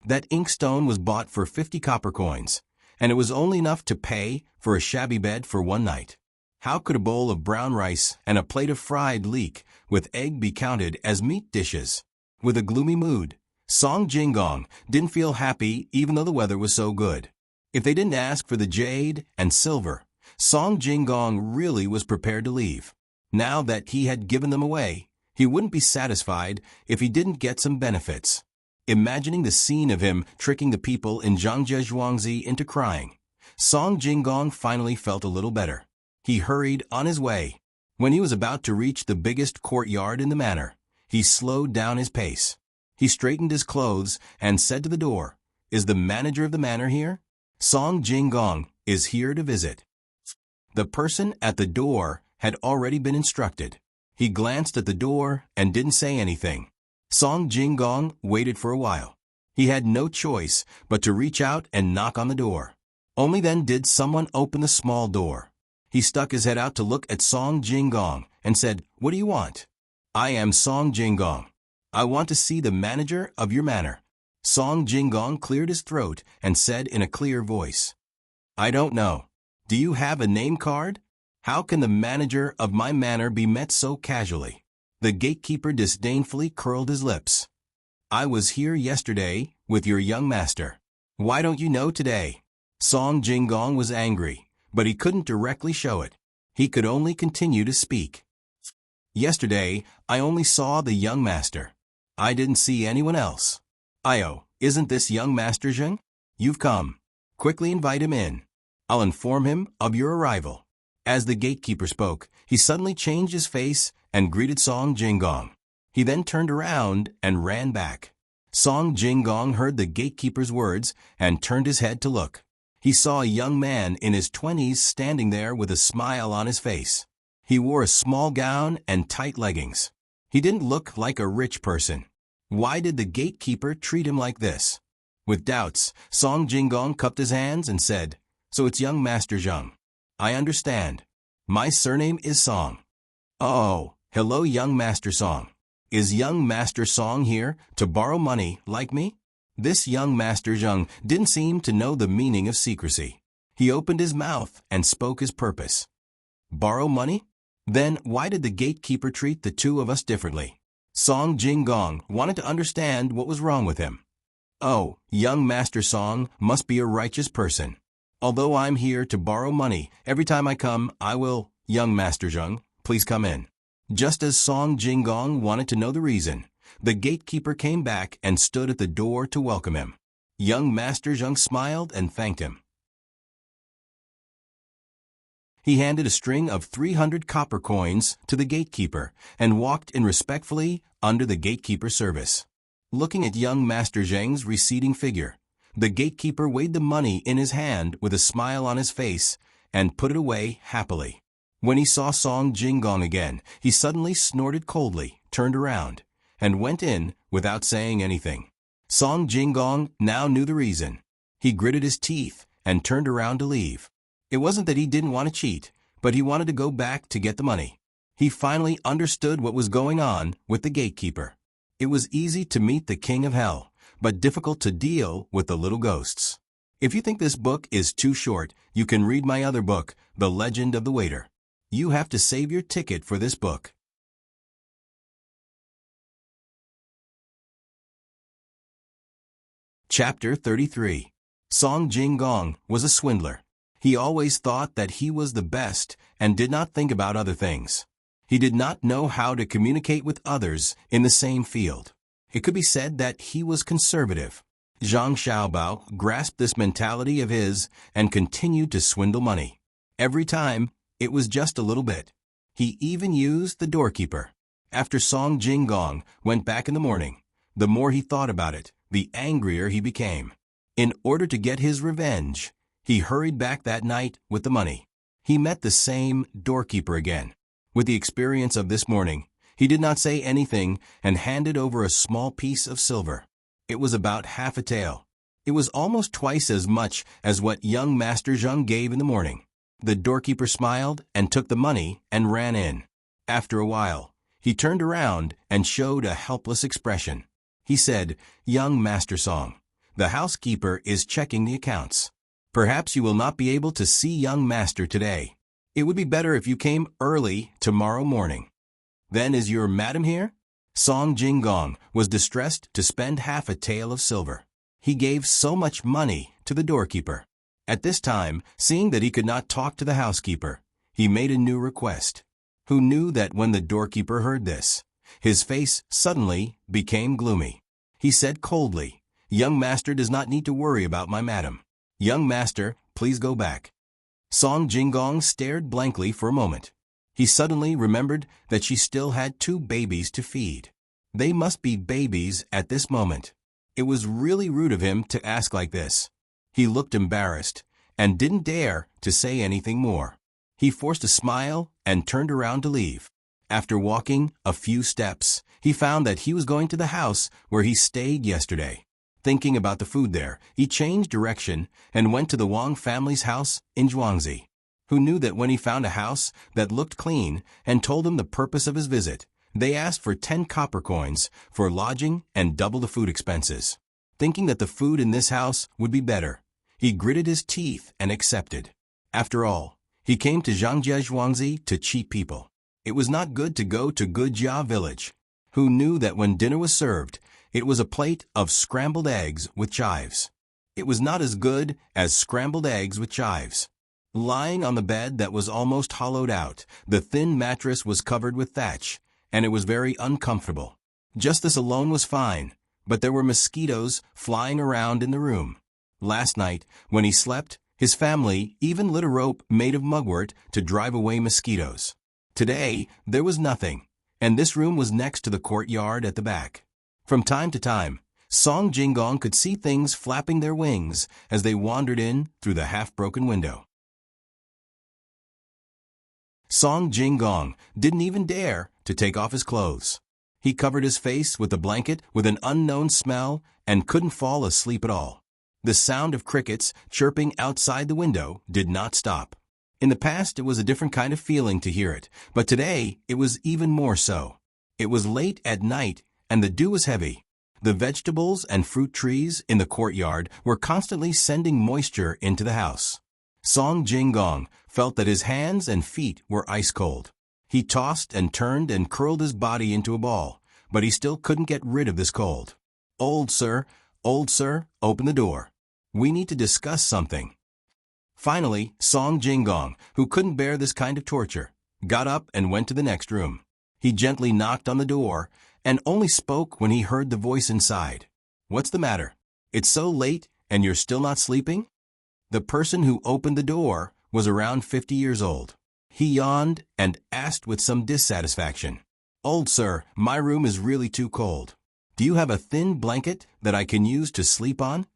That inkstone was bought for 50 copper coins, and it was only enough to pay for a shabby bed for 1 night. How could a bowl of brown rice and a plate of fried leek with egg be counted as meat dishes? With a gloomy mood, Song Jinggong didn't feel happy even though the weather was so good. If they didn't ask for the jade and silver, Song Jinggong really was prepared to leave. Now that he had given them away, he wouldn't be satisfied if he didn't get some benefits. Imagining the scene of him tricking the people in Zhangzhe Zhuangzi into crying, Song Jinggong finally felt a little better. He hurried on his way. When he was about to reach the biggest courtyard in the manor, he slowed down his pace. He straightened his clothes and said to the door, "Is the manager of the manor here?" "Song Jinggong is here to visit." The person at the door had already been instructed. He glanced at the door and didn't say anything. Song Jinggong waited for a while. He had no choice but to reach out and knock on the door. Only then did someone open the small door. He stuck his head out to look at Song Jinggong and said, "What do you want?" "I am Song Jinggong. I want to see the manager of your manor." Song Jinggong cleared his throat and said in a clear voice, "I don't know. Do you have a name card? How can the manager of my manor be met so casually?" The gatekeeper disdainfully curled his lips. "I was here yesterday with your young master. Why don't you know today?" Song Jinggong was angry, but he couldn't directly show it. He could only continue to speak. "Yesterday, I only saw the young master. I didn't see anyone else." "Io, isn't this young Master Zheng? You've come. Quickly invite him in. I'll inform him of your arrival." As the gatekeeper spoke, he suddenly changed his face and greeted Song Jinggong. He then turned around and ran back. Song Jinggong heard the gatekeeper's words and turned his head to look. He saw a young man in his 20s standing there with a smile on his face. He wore a small gown and tight leggings. He didn't look like a rich person. Why did the gatekeeper treat him like this? With doubts, Song Jinggong cupped his hands and said, "So it's young Master Zheng. I understand. My surname is Song." "Oh, hello young Master Song. Is young Master Song here to borrow money like me?" This young Master Zheng didn't seem to know the meaning of secrecy. He opened his mouth and spoke his purpose. "Borrow money? Then why did the gatekeeper treat the two of us differently?" Song Jinggong wanted to understand what was wrong with him. "Oh, young Master Song must be a righteous person. Although I'm here to borrow money, every time I come, I will, young Master Zheng, please come in." Just as Song Jinggong wanted to know the reason, the gatekeeper came back and stood at the door to welcome him. Young Master Zheng smiled and thanked him. He handed a string of 300 copper coins to the gatekeeper and walked in respectfully under the gatekeeper's service. Looking at young Master Zheng's receding figure, the gatekeeper weighed the money in his hand with a smile on his face and put it away happily. When he saw Song Jinggong again, he suddenly snorted coldly, turned around, and went in without saying anything. Song Jinggong now knew the reason. He gritted his teeth and turned around to leave. It wasn't that he didn't want to cheat, but he wanted to go back to get the money. He finally understood what was going on with the gatekeeper. It was easy to meet the king of hell, but difficult to deal with the little ghosts. If you think this book is too short, you can read my other book, The Legend of the Waiter. You have to save your ticket for this book. Chapter 33. Song Jinggong was a swindler. He always thought that he was the best and did not think about other things. He did not know how to communicate with others in the same field. It could be said that he was conservative. Zhang Xiaobao grasped this mentality of his and continued to swindle money. Every time, it was just a little bit. He even used the doorkeeper. After Song Jinggong went back in the morning, the more he thought about it, the angrier he became. In order to get his revenge, he hurried back that night with the money. He met the same doorkeeper again. With the experience of this morning, he did not say anything and handed over a small piece of silver. It was about half a tael. It was almost twice as much as what young Master Zheng gave in the morning. The doorkeeper smiled and took the money and ran in. After a while, he turned around and showed a helpless expression. He said, "Young Master Song, the housekeeper is checking the accounts. Perhaps you will not be able to see young master today. It would be better if you came early tomorrow morning." "Then is your madam here?" Song Jinggong was distressed to spend half a tael of silver. He gave so much money to the doorkeeper. At this time, seeing that he could not talk to the housekeeper, he made a new request. Who knew that when the doorkeeper heard this, his face suddenly became gloomy. He said coldly, "Young master does not need to worry about my madam. Young master, please go back." Song Jinggong stared blankly for a moment. He suddenly remembered that she still had 2 babies to feed. They must be babies at this moment. It was really rude of him to ask like this. He looked embarrassed and didn't dare to say anything more. He forced a smile and turned around to leave. After walking a few steps, he found that he was going to the house where he stayed yesterday. Thinking about the food there, he changed direction and went to the Wang family's house in Zhuangzi. Who knew that when he found a house that looked clean and told him the purpose of his visit, they asked for 10 copper coins for lodging and double the food expenses. Thinking that the food in this house would be better, he gritted his teeth and accepted. After all, he came to Zhangjie Zhuangzi to cheat people. It was not good to go to Gujia village. Who knew that when dinner was served, it was a plate of scrambled eggs with chives. It was not as good as scrambled eggs with chives. Lying on the bed that was almost hollowed out, the thin mattress was covered with thatch, and it was very uncomfortable. Just this alone was fine, but there were mosquitoes flying around in the room. Last night, when he slept, his family even lit a rope made of mugwort to drive away mosquitoes. Today, there was nothing, and this room was next to the courtyard at the back. From time to time, Song Jinggong could see things flapping their wings as they wandered in through the half-broken window. Song Jinggong didn't even dare to take off his clothes. He covered his face with the blanket with an unknown smell and couldn't fall asleep at all. The sound of crickets chirping outside the window did not stop. In the past, it was a different kind of feeling to hear it, but today it was even more so. It was late at night, and the dew was heavy. The vegetables and fruit trees in the courtyard were constantly sending moisture into the house. Song Jinggong felt that his hands and feet were ice cold. He tossed and turned and curled his body into a ball, but he still couldn't get rid of this cold. Old sir, open the door. We need to discuss something. Finally, Song Jinggong, who couldn't bear this kind of torture, got up and went to the next room. He gently knocked on the door and only spoke when he heard the voice inside. What's the matter? It's so late and you're still not sleeping? The person who opened the door was around 50 years old. He yawned and asked with some dissatisfaction. Old sir, my room is really too cold. Do you have a thin blanket that I can use to sleep on?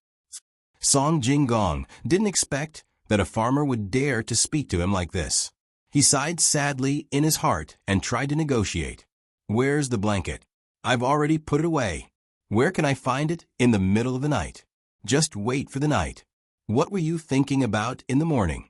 Song Jinggong didn't expect that a farmer would dare to speak to him like this. He sighed sadly in his heart and tried to negotiate. Where's the blanket? I've already put it away. Where can I find it in the middle of the night? Just wait for the night. What were you thinking about in the morning?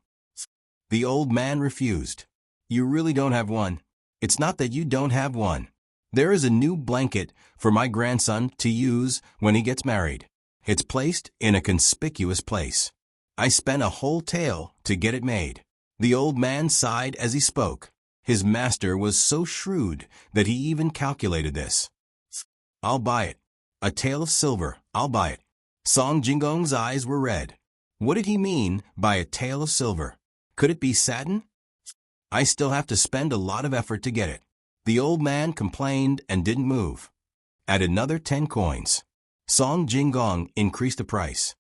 The old man refused. You really don't have one. It's not that you don't have one. There is a new blanket for my grandson to use when he gets married. It's placed in a conspicuous place. I spent a whole tael to get it made. The old man sighed as he spoke. His master was so shrewd that he even calculated this. I'll buy it. A tael of silver, I'll buy it. Song Jinggong's eyes were red. What did he mean by a tael of silver? Could it be satin? I still have to spend a lot of effort to get it. The old man complained and didn't move. Add another 10 coins. Song Jinggong increased the price.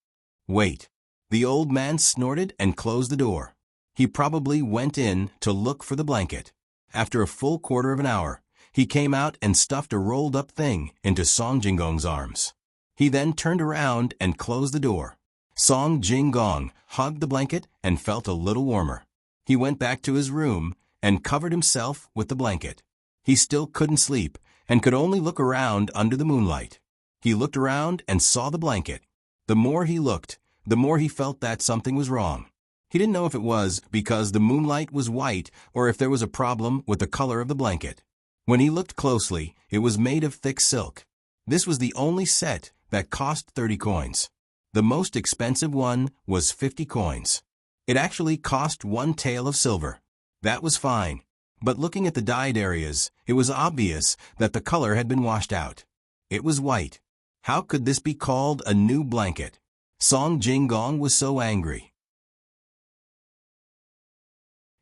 Wait. The old man snorted and closed the door. He probably went in to look for the blanket. After a full quarter of an hour, he came out and stuffed a rolled-up thing into Song Jinggong's arms. He then turned around and closed the door. Song Jinggong hugged the blanket and felt a little warmer. He went back to his room and covered himself with the blanket. He still couldn't sleep and could only look around under the moonlight. He looked around and saw the blanket. The more he looked, the more he felt that something was wrong. He didn't know if it was because the moonlight was white or if there was a problem with the color of the blanket. When he looked closely, it was made of thick silk. This was the only set that cost 30 coins. The most expensive one was 50 coins. It actually cost 1 tael of silver. That was fine. But looking at the dyed areas, it was obvious that the color had been washed out. It was white. How could this be called a new blanket? Song Jinggong was so angry.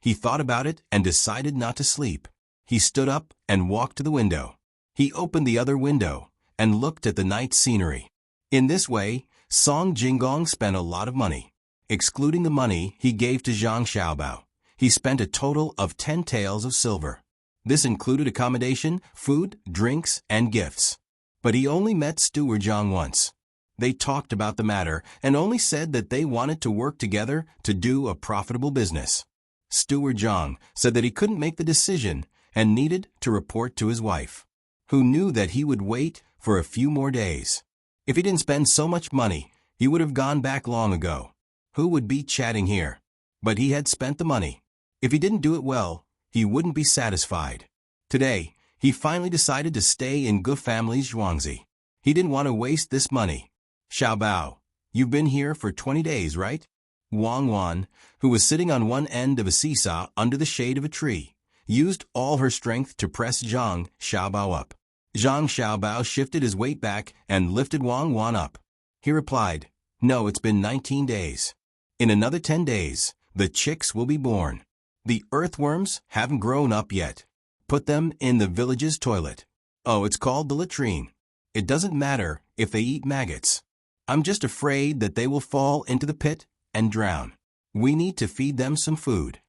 He thought about it and decided not to sleep. He stood up and walked to the window. He opened the other window and looked at the night scenery. In this way, Song Jinggong spent a lot of money. Excluding the money he gave to Zhang Xiaobao, he spent a total of 10 taels of silver. This included accommodation, food, drinks, and gifts. But he only met Steward Zhang once. They talked about the matter and only said that they wanted to work together to do a profitable business. Steward Zhang said that he couldn't make the decision and needed to report to his wife, who knew that he would wait for a few more days. If he didn't spend so much money, he would have gone back long ago. Who would be chatting here? But he had spent the money. If he didn't do it well, he wouldn't be satisfied. Today, he finally decided to stay in Gu family's Zhuangzi. He didn't want to waste this money. Xiaobao, you've been here for 20 days, right? Wang Wan, who was sitting on one end of a seesaw under the shade of a tree, used all her strength to press Zhang Xiaobao up. Zhang Xiaobao shifted his weight back and lifted Wang Wan up. He replied, No, it's been 19 days. In another 10 days, the chicks will be born. The earthworms haven't grown up yet. Put them in the village's toilet. Oh, it's called the latrine. It doesn't matter if they eat maggots. I'm just afraid that they will fall into the pit and drown. We need to feed them some food.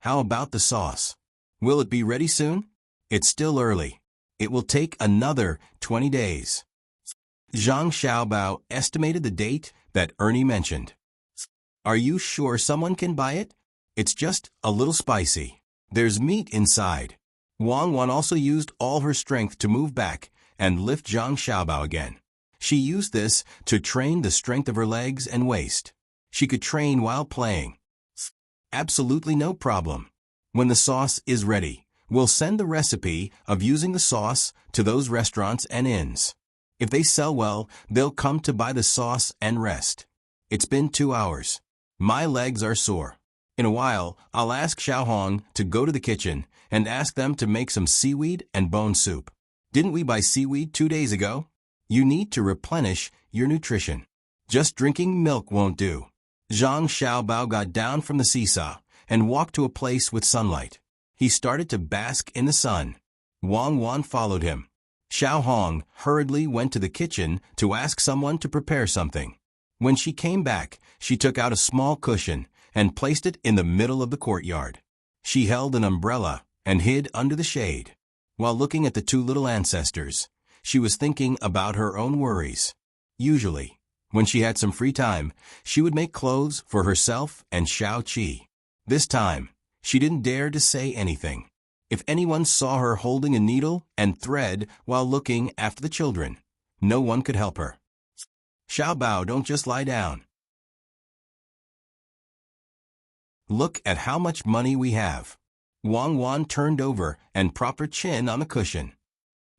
How about the sauce? Will it be ready soon? It's still early. It will take another 20 days. Zhang Xiaobao estimated the date that Ernie mentioned. Are you sure someone can buy it? It's just a little spicy. There's meat inside. Wang Wan also used all her strength to move back and lift Zhang Xiaobao again. She used this to train the strength of her legs and waist. She could train while playing. Absolutely no problem. When the sauce is ready, we'll send the recipe of using the sauce to those restaurants and inns. If they sell well, they'll come to buy the sauce and rest. It's been 2 hours. My legs are sore. In a while, I'll ask Xiaohong to go to the kitchen and ask them to make some seaweed and bone soup. Didn't we buy seaweed 2 days ago? You need to replenish your nutrition. Just drinking milk won't do. Zhang Xiaobao got down from the seesaw and walked to a place with sunlight. He started to bask in the sun. Wang Wan followed him. Xiaohong hurriedly went to the kitchen to ask someone to prepare something. When she came back, she took out a small cushion and placed it in the middle of the courtyard. She held an umbrella and hid under the shade. While looking at the two little ancestors, she was thinking about her own worries. Usually, when she had some free time, she would make clothes for herself and Xiao Qi. This time, she didn't dare to say anything. If anyone saw her holding a needle and thread while looking after the children, no one could help her. Xiaobao, don't just lie down. Look at how much money we have. Wang Wan turned over and propped her chin on the cushion.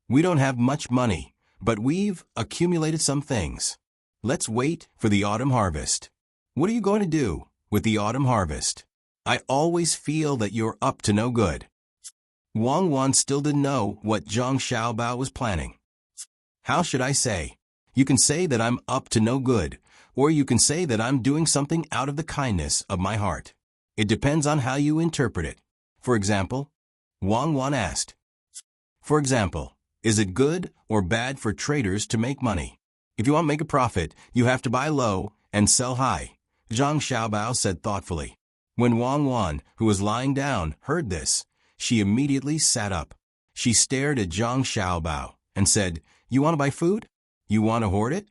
We don't have much money, but we've accumulated some things. Let's wait for the autumn harvest. What are you going to do with the autumn harvest? I always feel that you're up to no good. Wang Wan still didn't know what Zhang Xiaobao was planning. How should I say? You can say that I'm up to no good, or you can say that I'm doing something out of the kindness of my heart. It depends on how you interpret it. For example, Wang Wan asked. For example, is it good or bad for traders to make money? If you want to make a profit, you have to buy low and sell high, Zhang Xiaobao said thoughtfully. When Wang Wan, who was lying down, heard this, she immediately sat up. She stared at Zhang Xiaobao and said, You want to buy food? You want to hoard it?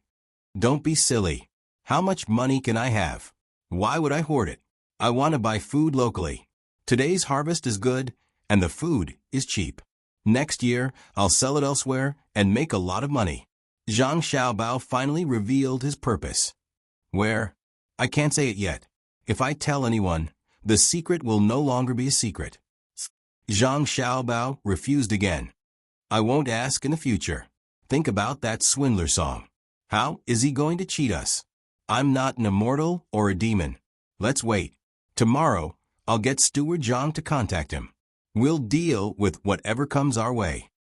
Don't be silly. How much money can I have? Why would I hoard it? I want to buy food locally. Today's harvest is good, and the food is cheap. Next year, I'll sell it elsewhere and make a lot of money. Zhang Xiaobao finally revealed his purpose. Where? I can't say it yet. If I tell anyone, the secret will no longer be a secret. Zhang Xiaobao refused again. I won't ask in the future. Think about that swindler song. How is he going to cheat us? I'm not an immortal or a demon. Let's wait. Tomorrow, I'll get Steward Zhang to contact him. We'll deal with whatever comes our way.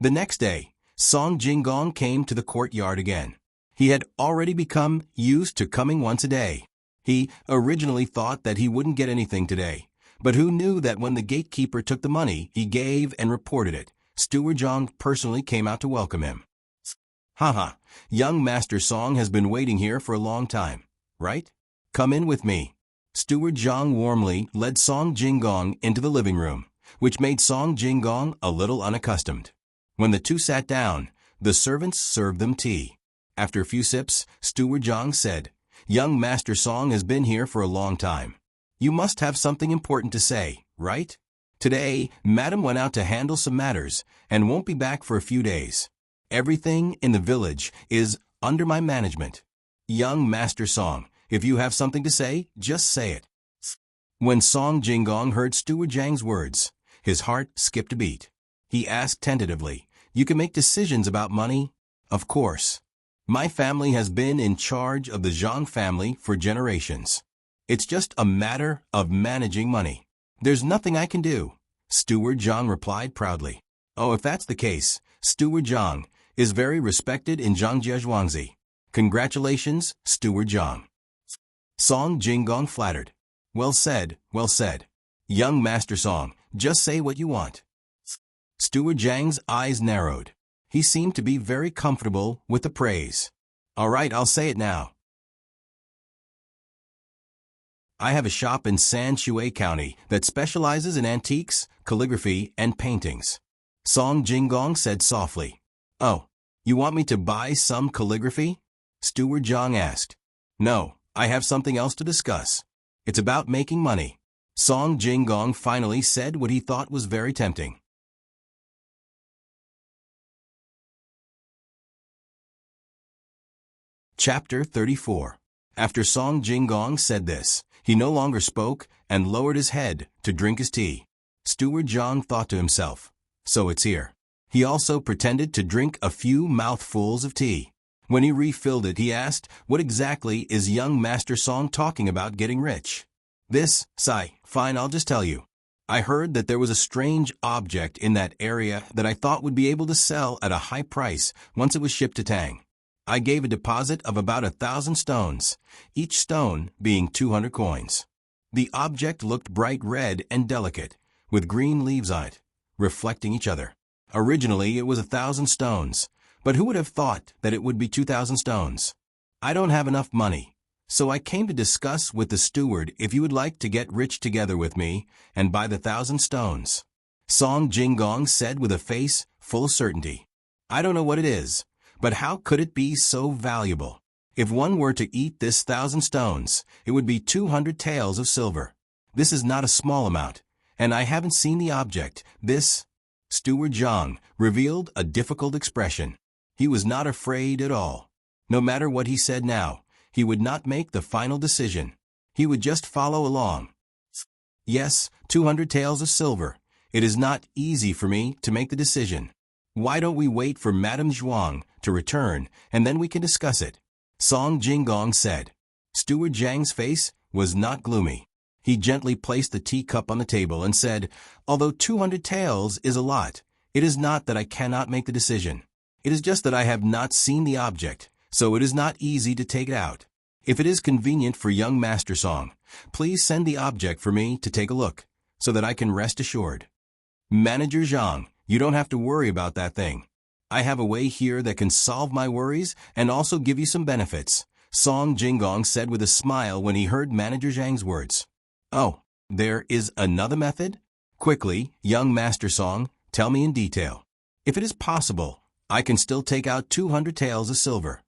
The next day, Song Jinggong came to the courtyard again. He had already become used to coming once a day. He originally thought that he wouldn't get anything today, but who knew that when the gatekeeper took the money he gave and reported it, Steward Zhang personally came out to welcome him. Haha, young Master Song has been waiting here for a long time, right? Come in with me. Steward Zhang warmly led Song Jinggong into the living room, which made Song Jinggong a little unaccustomed. When the two sat down, the servants served them tea. After a few sips, Steward Zhang said, Young Master Song has been here for a long time. You must have something important to say, right? Today, Madam went out to handle some matters and won't be back for a few days. Everything in the village is under my management. Young Master Song, if you have something to say, just say it. When Song Jinggong heard Steward Zhang's words, his heart skipped a beat. He asked tentatively, You can make decisions about money? Of course. My family has been in charge of the Zhang family for generations. It's just a matter of managing money. There's nothing I can do, Steward Zhang replied proudly. Oh, if that's the case, Steward Zhang is very respected in Zhangjia Zhuangzi. Congratulations, Steward Zhang. Song Jinggong flattered. Well said, well said. Young Master Song, just say what you want. Steward Zhang's eyes narrowed. He seemed to be very comfortable with the praise. All right, I'll say it now. I have a shop in Sanshui County that specializes in antiques, calligraphy, and paintings. Song Jinggong said softly. Oh, you want me to buy some calligraphy? Steward Zhang asked. No, I have something else to discuss. It's about making money. Song Jinggong finally said what he thought was very tempting. Chapter 34. After Song Jinggong said this, he no longer spoke and lowered his head to drink his tea. Steward Zhang thought to himself, so it's here. He also pretended to drink a few mouthfuls of tea. When he refilled it, he asked, what exactly is young Master Song talking about getting rich? This, sigh, fine, I'll just tell you. I heard that there was a strange object in that area that I thought would be able to sell at a high price once it was shipped to Tang. I gave a deposit of about 1,000 stones, each stone being 200 coins. The object looked bright red and delicate, with green leaves on it, reflecting each other. Originally, it was 1,000 stones, but who would have thought that it would be 2,000 stones? I don't have enough money, so I came to discuss with the steward if you would like to get rich together with me and buy the 1,000 stones. Song Jinggong said with a face full of certainty. I don't know what it is, but how could it be so valuable? If one were to eat this 1,000 stones, it would be 200 taels of silver. This is not a small amount, and I haven't seen the object. This, Steward Zhang revealed a difficult expression. He was not afraid at all. No matter what he said now, he would not make the final decision. He would just follow along. Yes, 200 taels of silver. It is not easy for me to make the decision. Why don't we wait for Madame Zhuang to return, and then we can discuss it? Song Jinggong said. Steward Zhang's face was not gloomy. He gently placed the teacup on the table and said, although 200 taels is a lot, it is not that I cannot make the decision. It is just that I have not seen the object, so it is not easy to take it out. If it is convenient for young Master Song, please send the object for me to take a look, so that I can rest assured. Manager Zhang, you don't have to worry about that thing. I have a way here that can solve my worries and also give you some benefits, Song Jinggong said with a smile when he heard Manager Zhang's words. Oh, there is another method? Quickly, young Master Song, tell me in detail. If it is possible, I can still take out 200 taels of silver.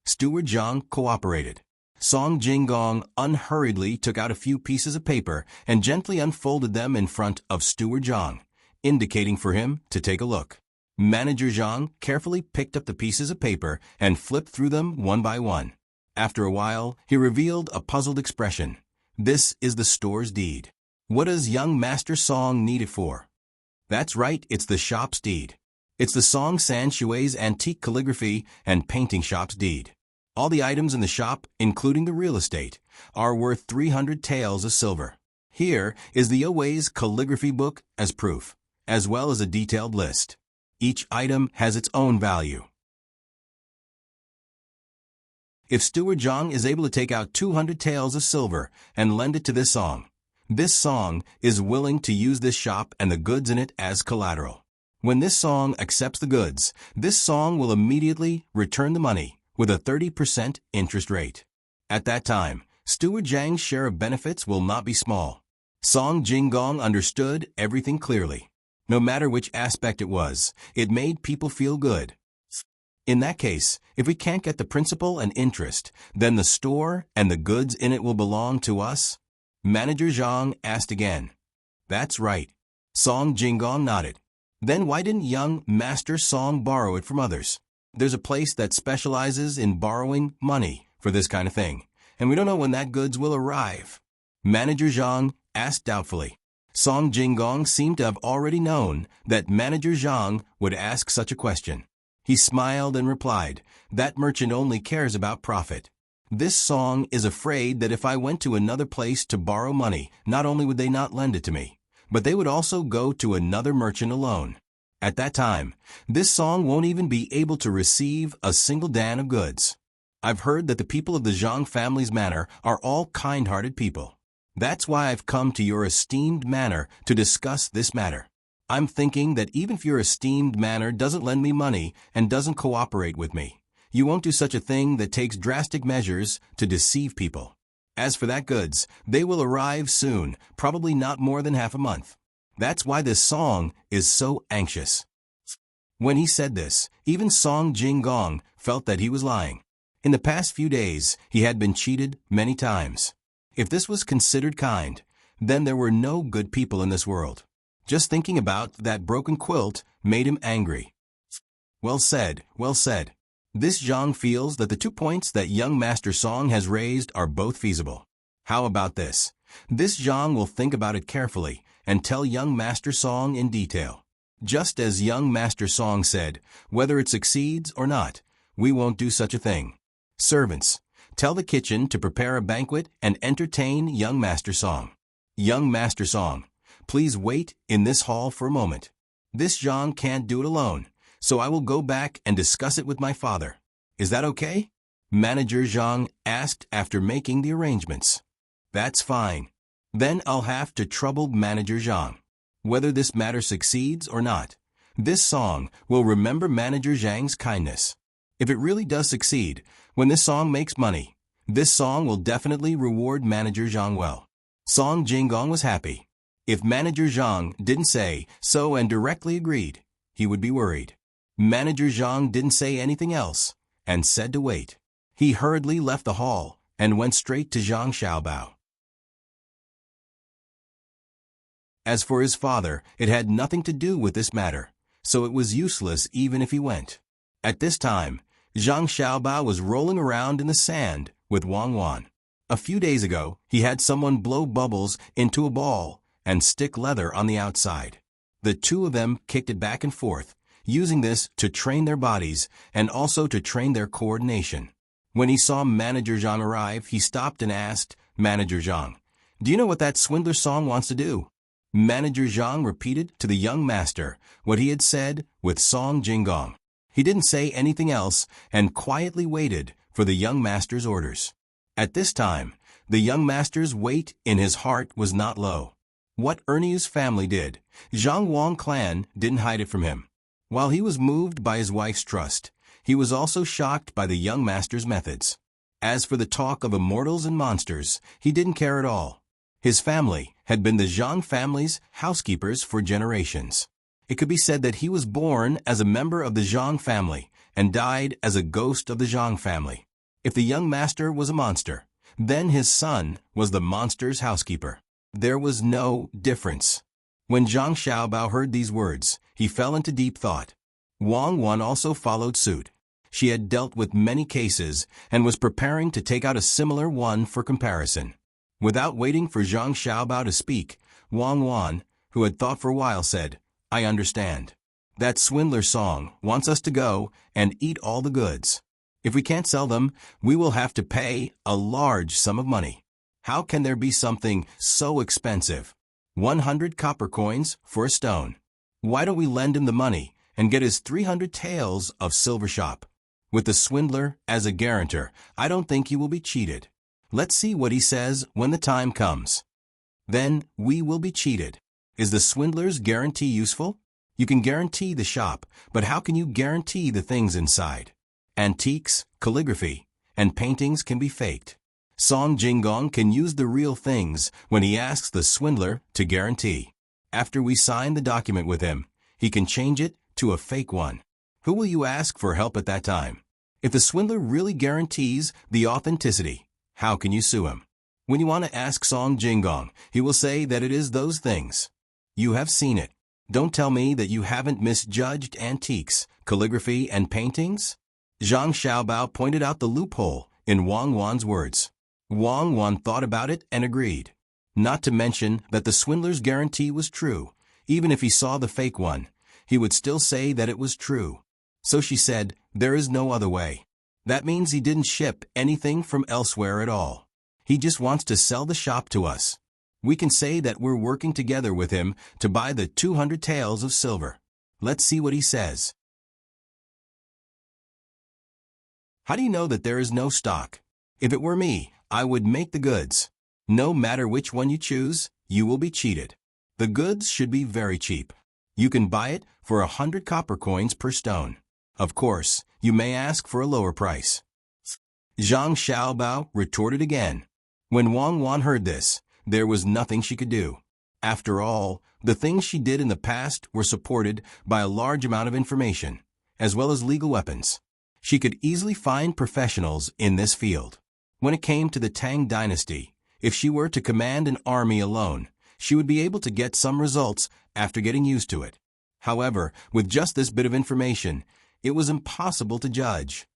Steward Zhang cooperated. Song Jinggong unhurriedly took out a few pieces of paper and gently unfolded them in front of Steward Zhang, indicating for him to take a look. Manager Zhang carefully picked up the pieces of paper and flipped through them one by one. After a while, he revealed a puzzled expression. This is the store's deed. What does young Master Song need it for? That's right, it's the shop's deed. It's the Song San Shui's antique calligraphy and painting shop's deed. All the items in the shop, including the real estate, are worth 300 taels of silver. Here is the Awei's calligraphy book as proof, as well as a detailed list. Each item has its own value. If Steward Zhang is able to take out 200 taels of silver and lend it to this song is willing to use this shop and the goods in it as collateral. When this song accepts the goods, this song will immediately return the money with a 30% interest rate. At that time, Steward Zhang's share of benefits will not be small. Song Jinggong understood everything clearly. No matter which aspect it was, it made people feel good. In that case, if we can't get the principal and interest, then the store and the goods in it will belong to us? Manager Zhang asked again. That's right. Song Jinggong nodded. Then why didn't young Master Song borrow it from others? There's a place that specializes in borrowing money for this kind of thing, and we don't know when that goods will arrive. Manager Zhang asked doubtfully. Song Jinggong seemed to have already known that Manager Zhang would ask such a question. He smiled and replied, that merchant only cares about profit. This song is afraid that if I went to another place to borrow money, not only would they not lend it to me, but they would also go to another merchant alone. At that time, this song won't even be able to receive a single dan of goods. I've heard that the people of the Zhang family's manor are all kind-hearted people. That's why I've come to your esteemed manor to discuss this matter. I'm thinking that even if your esteemed manor doesn't lend me money and doesn't cooperate with me, you won't do such a thing that takes drastic measures to deceive people. As for that goods, they will arrive soon, probably not more than half a month. That's why this song is so anxious. When he said this, even Song Jinggong felt that he was lying. In the past few days, he had been cheated many times. If this was considered kind, then there were no good people in this world. Just thinking about that broken quilt made him angry. Well said, well said. This Zhang feels that the 2 points that young Master Song has raised are both feasible. How about this? This Zhang will think about it carefully and tell young Master Song in detail. Just as young Master Song said, whether it succeeds or not, we won't do such a thing. Servants, tell the kitchen to prepare a banquet and entertain young Master Song. Young Master Song, please wait in this hall for a moment. This Zhang can't do it alone, so I will go back and discuss it with my father. Is that okay? Manager Zhang asked after making the arrangements. That's fine. Then I'll have to trouble Manager Zhang. Whether this matter succeeds or not, this song will remember Manager Zhang's kindness. If it really does succeed, when this song makes money, this song will definitely reward Manager Zhang well. Song Jinggong was happy. If Manager Zhang didn't say so and directly agreed, he would be worried. Manager Zhang didn't say anything else and said to wait. He hurriedly left the hall and went straight to Zhang Xiaobao. As for his father, it had nothing to do with this matter, so it was useless even if he went. At this time, Zhang Xiaobao was rolling around in the sand with Wang Wan. A few days ago, he had someone blow bubbles into a ball and stick leather on the outside. The two of them kicked it back and forth, using this to train their bodies and also to train their coordination. When he saw Manager Zhang arrive, he stopped and asked, Manager Zhang, do you know what that swindler Song wants to do? Manager Zhang repeated to the young master what he had said with Song Jinggong. He didn't say anything else and quietly waited for the young master's orders. At this time, the young master's weight in his heart was not low. What Erniu's family did, Zhang Wang clan didn't hide it from him. While he was moved by his wife's trust, he was also shocked by the young master's methods. As for the talk of immortals and monsters, he didn't care at all. His family had been the Zhang family's housekeepers for generations. It could be said that he was born as a member of the Zhang family and died as a ghost of the Zhang family. If the young master was a monster, then his son was the monster's housekeeper. There was no difference. When Zhang Xiaobao heard these words, he fell into deep thought. Wang Wan also followed suit. She had dealt with many cases and was preparing to take out a similar one for comparison. Without waiting for Zhang Xiaobao to speak, Wang Wan, who had thought for a while, said, I understand. That swindler Song wants us to go and eat all the goods. If we can't sell them, we will have to pay a large sum of money. How can there be something so expensive? 100 copper coins for a stone. Why don't we lend him the money and get his 300 taels of silver shop? With the swindler as a guarantor, I don't think he will be cheated. Let's see what he says when the time comes. Then we will be cheated. Is the swindler's guarantee useful? You can guarantee the shop, but how can you guarantee the things inside? Antiques, calligraphy, and paintings can be faked. Song Jinggong can use the real things when he asks the swindler to guarantee. After we sign the document with him, he can change it to a fake one. Who will you ask for help at that time? If the swindler really guarantees the authenticity, how can you sue him? When you want to ask Song Jinggong, he will say that it is those things. You have seen it. Don't tell me that you haven't misjudged antiques, calligraphy, and paintings. Zhang Xiaobao pointed out the loophole in Wang Wan's words. Wang Wan thought about it and agreed. Not to mention that the swindler's guarantee was true. Even if he saw the fake one, he would still say that it was true. So she said, there is no other way. That means he didn't ship anything from elsewhere at all. He just wants to sell the shop to us. We can say that we're working together with him to buy the 200 taels of silver. Let's see what he says. How do you know that there is no stock? If it were me, I would make the goods. No matter which one you choose, you will be cheated. The goods should be very cheap. You can buy it for 100 copper coins per stone. Of course, you may ask for a lower price. Zhang Xiaobao retorted again. When Wang Wan heard this, there was nothing she could do. After all, the things she did in the past were supported by a large amount of information, as well as legal weapons. She could easily find professionals in this field. When it came to the Tang Dynasty, if she were to command an army alone, she would be able to get some results after getting used to it. However, with just this bit of information, it was impossible to judge.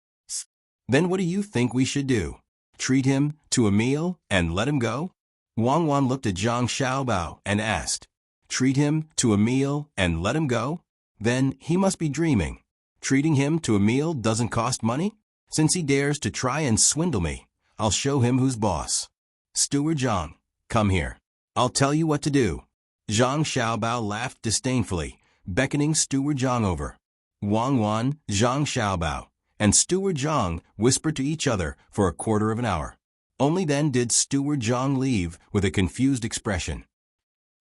Then what do you think we should do? Treat him to a meal and let him go? Wang Wan looked at Zhang Xiaobao and asked, treat him to a meal and let him go? Then he must be dreaming. Treating him to a meal doesn't cost money? Since he dares to try and swindle me, I'll show him who's boss. Steward Zhang, come here. I'll tell you what to do. Zhang Xiaobao laughed disdainfully, beckoning Steward Zhang over. Wang Wan, Zhang Xiaobao, and Steward Zhang whispered to each other for a quarter of an hour. Only then did Steward Zhang leave with a confused expression.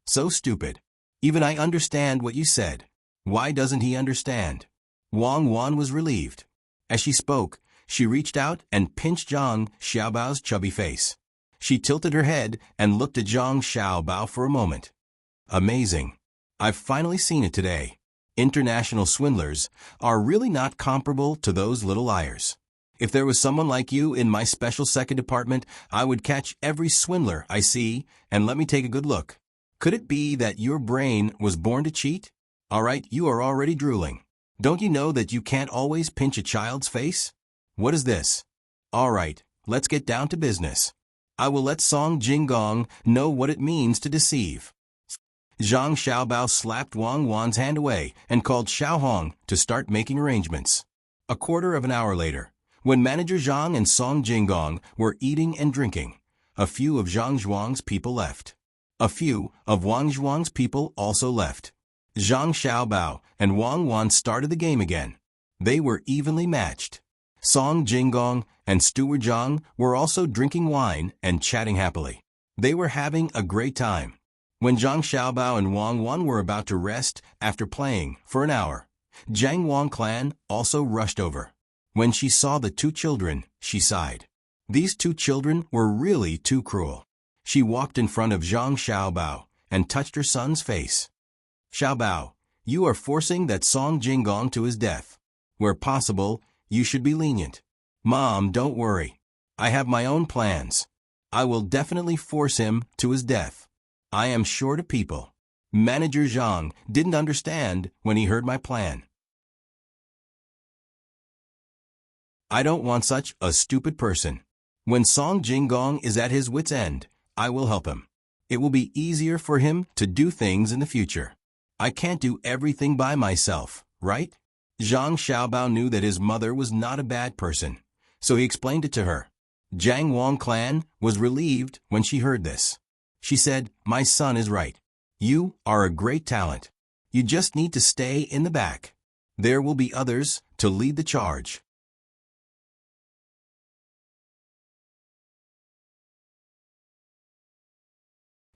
So stupid. Even I understand what you said. Why doesn't he understand? Wang Wan was relieved. As she spoke, she reached out and pinched Zhang Xiaobao's chubby face. She tilted her head and looked at Zhang Xiaobao for a moment. Amazing. I've finally seen it today. International swindlers are really not comparable to those little liars. If there was someone like you in my special second department, I would catch every swindler I see and let me take a good look. Could it be that your brain was born to cheat? All right, you are already drooling. Don't you know that you can't always pinch a child's face? What is this? All right, let's get down to business. I will let Song Jinggong know what it means to deceive. Zhang Xiaobao slapped Wang Wan's hand away and called Xiao Hong to start making arrangements. A quarter of an hour later, when Manager Zhang and Song Jinggong were eating and drinking, a few of Zhang Zhuang's people left. A few of Wang Zhuang's people also left. Zhang Xiaobao and Wang Wan started the game again. They were evenly matched. Song Jinggong and Steward Zhang were also drinking wine and chatting happily. They were having a great time. When Zhang Xiaobao and Wang Wan were about to rest after playing for an hour, Jiang Wang clan also rushed over. When she saw the two children, she sighed. These two children were really too cruel. She walked in front of Zhang Xiaobao and touched her son's face. Xiaobao, you are forcing that Song Jinggong to his death. Where possible, you should be lenient. Mom, don't worry. I have my own plans. I will definitely force him to his death. I am short of people. Manager Zhang didn't understand when he heard my plan. I don't want such a stupid person. When Song Jinggong is at his wit's end, I will help him. It will be easier for him to do things in the future. I can't do everything by myself, right? Zhang Xiaobao knew that his mother was not a bad person, so he explained it to her. Jiang Wang clan was relieved when she heard this. She said, my son is right. You are a great talent. You just need to stay in the back. There will be others to lead the charge.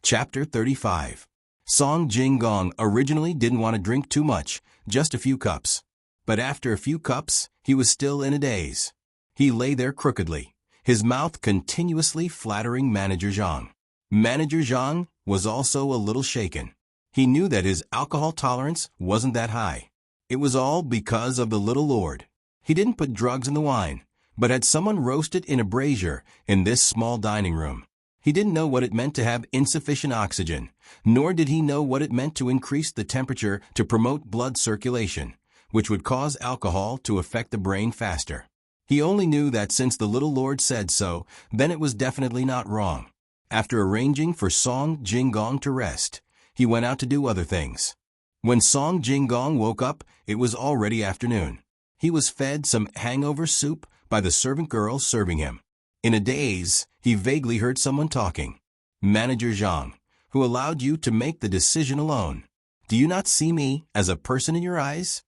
Chapter 35. Song Jinggong originally didn't want to drink too much, just a few cups. But after a few cups, he was still in a daze. He lay there crookedly, his mouth continuously flattering Manager Zhang. Manager Zhang was also a little shaken. He knew that his alcohol tolerance wasn't that high. It was all because of the little lord. He didn't put drugs in the wine, but had someone roast it in a brazier in this small dining room. He didn't know what it meant to have insufficient oxygen, nor did he know what it meant to increase the temperature to promote blood circulation, which would cause alcohol to affect the brain faster. He only knew that since the little lord said so, then it was definitely not wrong. After arranging for Song Jinggong to rest, he went out to do other things. When Song Jinggong woke up, it was already afternoon. He was fed some hangover soup by the servant girl serving him. In a daze, he vaguely heard someone talking. Manager Zhang, who allowed you to make the decision alone. Do you not see me as a person in your eyes?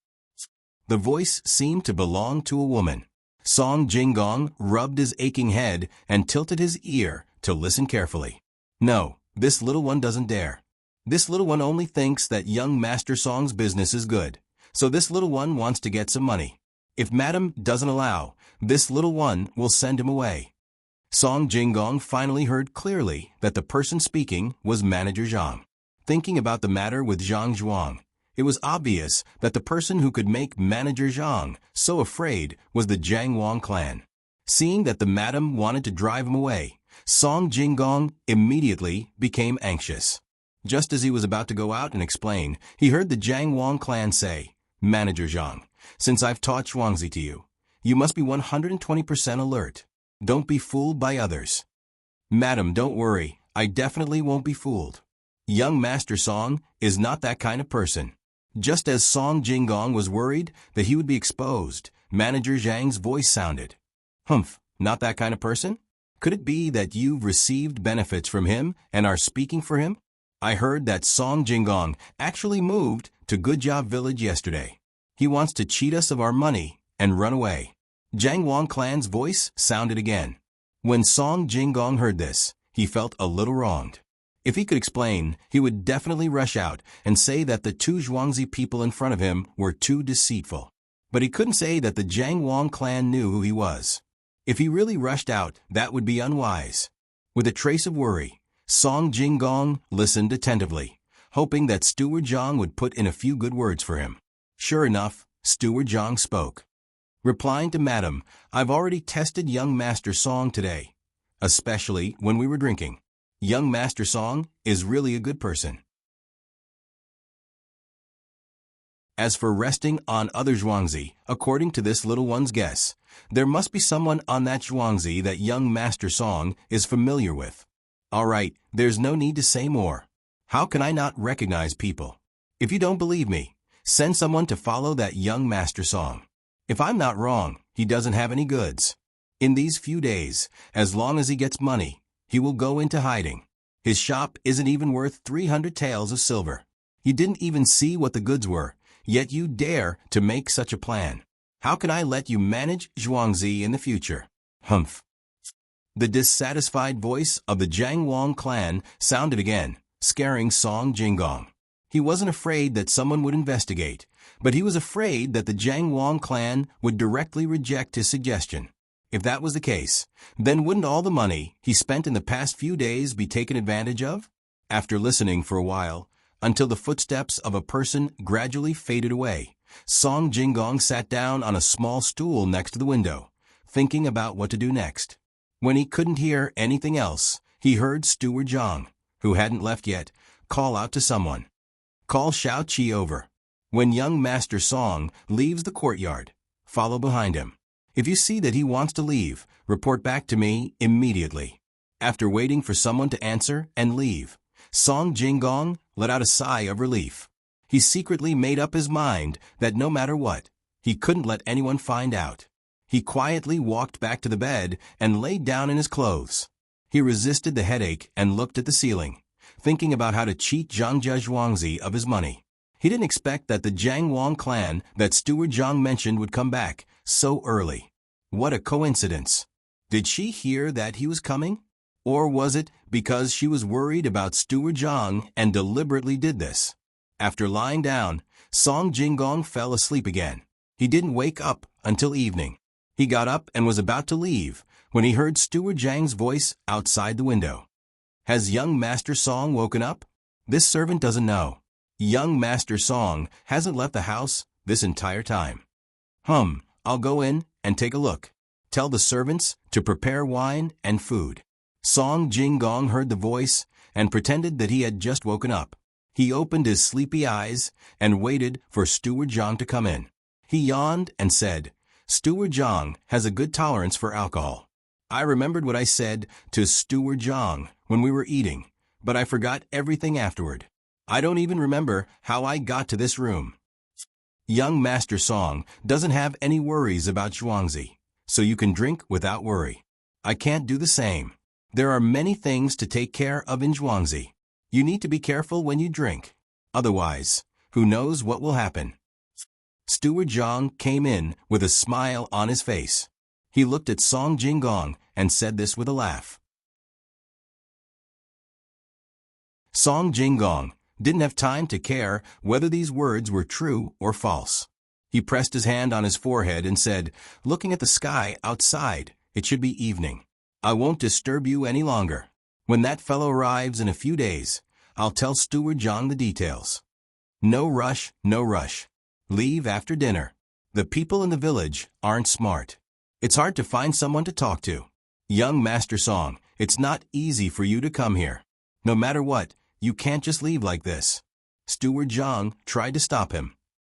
The voice seemed to belong to a woman. Song Jinggong rubbed his aching head and tilted his ear to listen carefully. No, this little one doesn't dare. This little one only thinks that young Master Song's business is good. So this little one wants to get some money. If Madam doesn't allow, this little one will send him away. Song Jinggong finally heard clearly that the person speaking was Manager Zhang. Thinking about the matter with Zhang Zhuang, it was obvious that the person who could make Manager Zhang so afraid was the Jiang Wang clan. Seeing that the madam wanted to drive him away, Song Jinggong immediately became anxious. Just as he was about to go out and explain, he heard the Jiang Wang clan say, Manager Zhang, since I've taught Zhuangzi to you, You must be 120% alert. Don't be fooled by others. Madam, don't worry, I definitely won't be fooled. Young Master Song is not that kind of person. Just as Song Jinggong was worried that he would be exposed, Manager Zhang's voice sounded. Humph, not that kind of person? Could it be that you've received benefits from him and are speaking for him? I heard that Song Jinggong actually moved to Good Job Village yesterday. He wants to cheat us of our money and run away. Jiang Wang clan's voice sounded again. When Song Jinggong heard this, he felt a little wronged. If he could explain, he would definitely rush out and say that the two Zhuangzi people in front of him were too deceitful. But he couldn't say that the Jiang Wang clan knew who he was. If he really rushed out, that would be unwise. With a trace of worry, Song Jinggong listened attentively, hoping that Steward Zhang would put in a few good words for him. Sure enough, Steward Zhang spoke. Replying to Madam, I've already tested young Master Song today, especially when we were drinking. Young Master Song is really a good person. As for resting on other Zhuangzi, according to this little one's guess, there must be someone on that Zhuangzi that young Master Song is familiar with. All right, there's no need to say more. How can I not recognize people? If you don't believe me, send someone to follow that young Master Song. If I'm not wrong, he doesn't have any goods. In these few days, as long as he gets money, he will go into hiding. His shop isn't even worth 300 taels of silver. You didn't even see what the goods were, yet you dare to make such a plan. How can I let you manage Zhuangzi in the future? Humph. The dissatisfied voice of the Jiang Wang clan sounded again, scaring Song Jinggong. He wasn't afraid that someone would investigate, but he was afraid that the Jiang Wang clan would directly reject his suggestion. If that was the case, then wouldn't all the money he spent in the past few days be taken advantage of? After listening for a while, until the footsteps of a person gradually faded away, Song Jinggong sat down on a small stool next to the window, thinking about what to do next. When he couldn't hear anything else, he heard Steward Zhang, who hadn't left yet, call out to someone. Call Xiao Qi over. When young Master Song leaves the courtyard, follow behind him. If you see that he wants to leave, report back to me immediately. After waiting for someone to answer and leave, Song Jinggong let out a sigh of relief. He secretly made up his mind that no matter what, he couldn't let anyone find out. He quietly walked back to the bed and laid down in his clothes. He resisted the headache and looked at the ceiling, thinking about how to cheat Zhangjia Zhuangzi of his money. He didn't expect that the Jiang Wang clan that Steward Zhang mentioned would come back so early. What a coincidence. Did she hear that he was coming? Or was it because she was worried about Steward Zhang and deliberately did this? After lying down, Song Jinggong fell asleep again. He didn't wake up until evening. He got up and was about to leave when he heard Steward Zhang's voice outside the window. Has young Master Song woken up? This servant doesn't know. Young Master Song hasn't left the house this entire time. I'll go in and take a look. Tell the servants to prepare wine and food. Song Jinggong heard the voice and pretended that he had just woken up. He opened his sleepy eyes and waited for Steward Zhang to come in. He yawned and said, Steward Zhang has a good tolerance for alcohol. I remembered what I said to Steward Zhang when we were eating, but I forgot everything afterward. I don't even remember how I got to this room. Young Master Song doesn't have any worries about Zhuangzi, so you can drink without worry. I can't do the same. There are many things to take care of in Zhuangzi. You need to be careful when you drink. Otherwise, who knows what will happen. Steward Zhang came in with a smile on his face. He looked at Song Jinggong and said this with a laugh. Song Jinggong didn't have time to care whether these words were true or false. He pressed his hand on his forehead and said, looking at the sky outside, it should be evening. I won't disturb you any longer. When that fellow arrives in a few days, I'll tell Steward Zhang the details. No rush, no rush. Leave after dinner. The people in the village aren't smart. It's hard to find someone to talk to. Young Master Song, it's not easy for you to come here. No matter what, you can't just leave like this. Steward Zhang tried to stop him.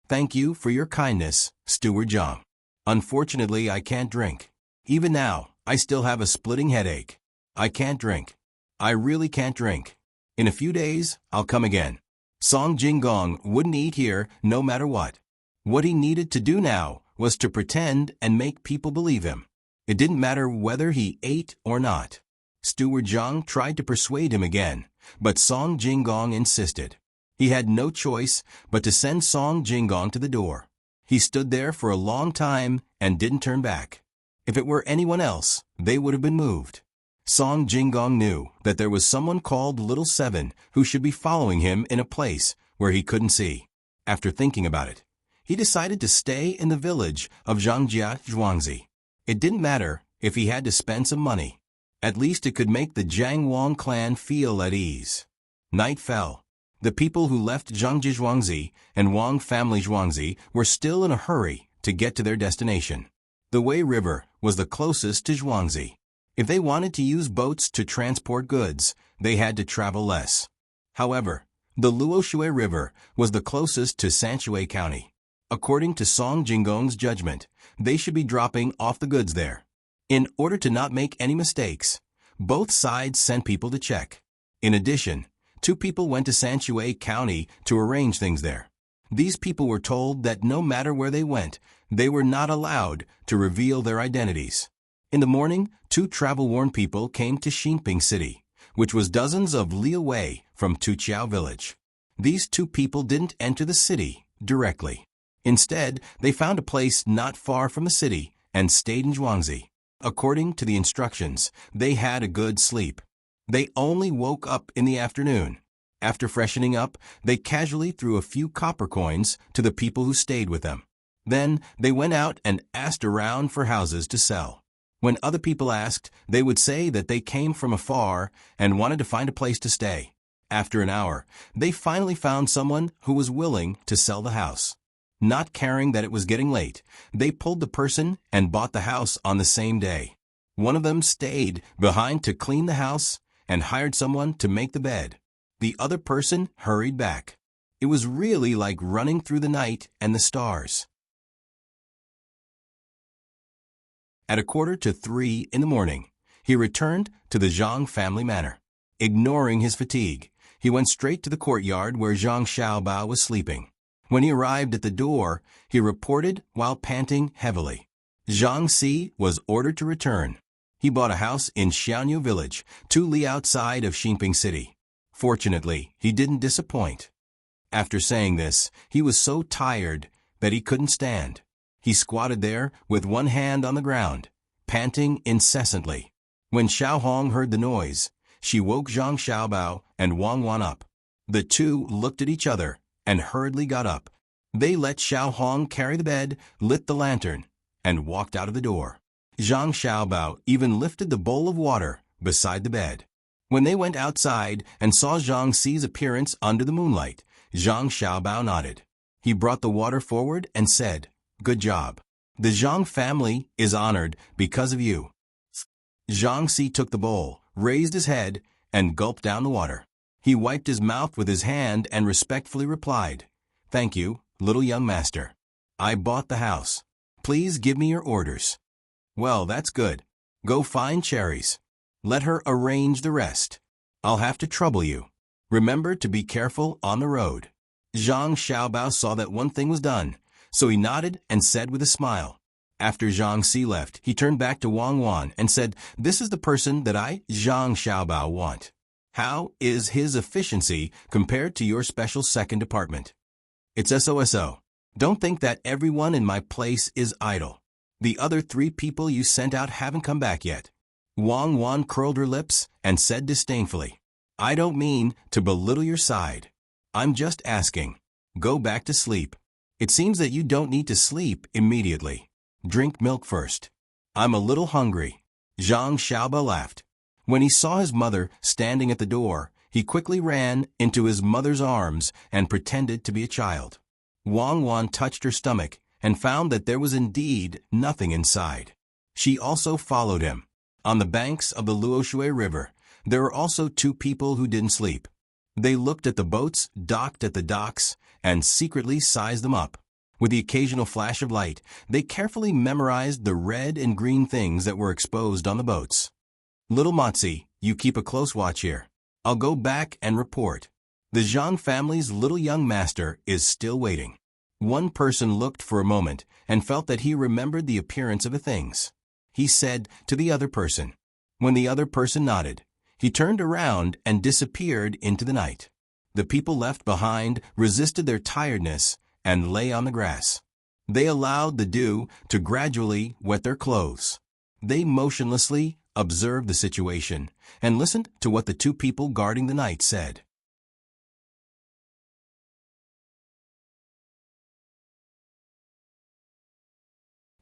Thank you for your kindness, Steward Zhang. Unfortunately, I can't drink. Even now, I still have a splitting headache. I can't drink. I really can't drink. In a few days, I'll come again. Song Jinggong wouldn't eat here no matter what. What he needed to do now was to pretend and make people believe him. It didn't matter whether he ate or not. Steward Zhang tried to persuade him again, but Song Jinggong insisted. He had no choice but to send Song Jinggong to the door. He stood there for a long time and didn't turn back. If it were anyone else, they would have been moved. Song Jinggong knew that there was someone called Little Seven who should be following him in a place where he couldn't see. After thinking about it, he decided to stay in the village of Zhangjia Zhuangzi. It didn't matter if he had to spend some money. At least it could make the Jiang Wang clan feel at ease. Night fell. The people who left Zhangjia Zhuangzi and Wang family Zhuangzi were still in a hurry to get to their destination. The Wei River was the closest to Zhuangzi. If they wanted to use boats to transport goods, they had to travel less. However, the Luoshui River was the closest to Sanshui County. According to Song Jinggong's judgment, they should be dropping off the goods there. In order to not make any mistakes, both sides sent people to check. In addition, 2 people went to Sanshui County to arrange things there. These people were told that no matter where they went, they were not allowed to reveal their identities. In the morning, 2 travel-worn people came to Xinping City, which was dozens of li away from Tuqiao village. These 2 people didn't enter the city directly. Instead, they found a place not far from the city and stayed in Zhuangzi. According to the instructions, they had a good sleep. They only woke up in the afternoon. After freshening up, they casually threw a few copper coins to the people who stayed with them. Then they went out and asked around for houses to sell. When other people asked, they would say that they came from afar and wanted to find a place to stay. After an hour, they finally found someone who was willing to sell the house. Not caring that it was getting late, they pulled the person and bought the house on the same day. One of them stayed behind to clean the house and hired someone to make the bed. The other person hurried back. It was really like running through the night and the stars. At 2:45 in the morning, he returned to the Zhang family manor. Ignoring his fatigue, he went straight to the courtyard where Zhang Xiaobao was sleeping. When he arrived at the door, he reported while panting heavily. Zhang Si was ordered to return. He bought a house in Xianyu village, 2 li outside of Xinping City. Fortunately, he didn't disappoint. After saying this, he was so tired that he couldn't stand. He squatted there with one hand on the ground, panting incessantly. When Xiao Hong heard the noise, she woke Zhang Xiaobao and Wang Wan up. The 2 looked at each other and hurriedly got up. They let Xiao Hong carry the bed, lit the lantern, and walked out of the door. Zhang Xiaobao even lifted the bowl of water beside the bed. When they went outside and saw Zhang Si's appearance under the moonlight, Zhang Xiaobao nodded. He brought the water forward and said, "Good job. The Zhang family is honored because of you." Zhang Si took the bowl, raised his head, and gulped down the water. He wiped his mouth with his hand and respectfully replied, "Thank you, little young master. I bought the house. Please give me your orders." "Well, that's good. Go find cherries. Let her arrange the rest. I'll have to trouble you. Remember to be careful on the road." Zhang Xiaobao saw that one thing was done, so he nodded and said with a smile. After Zhang Si left, he turned back to Wang Wan and said, "This is the person that I, Zhang Xiaobao, want. How is his efficiency compared to your special second department?" "It's SOSO. Don't think that everyone in my place is idle. The other 3 people you sent out haven't come back yet." Wang Wan curled her lips and said disdainfully, "I don't mean to belittle your side. I'm just asking. Go back to sleep. It seems that you don't need to sleep immediately. Drink milk first. I'm a little hungry." Zhang Xiaobao laughed. When he saw his mother standing at the door, he quickly ran into his mother's arms and pretended to be a child. Wang Wan touched her stomach and found that there was indeed nothing inside. She also followed him. On the banks of the Luoshui River, there were also 2 people who didn't sleep. They looked at the boats docked at the docks and secretly sized them up. With the occasional flash of light, they carefully memorized the red and green things that were exposed on the boats. Little Motsi, you keep a close watch here. I'll go back and report. The Zhang family's little young master is still waiting. One person looked for a moment and felt that he remembered the appearance of the things. He said to the other person. When the other person nodded, he turned around and disappeared into the night. The people left behind resisted their tiredness and lay on the grass. They allowed the dew to gradually wet their clothes. They motionlessly observed the situation and listened to what the two people guarding the night said.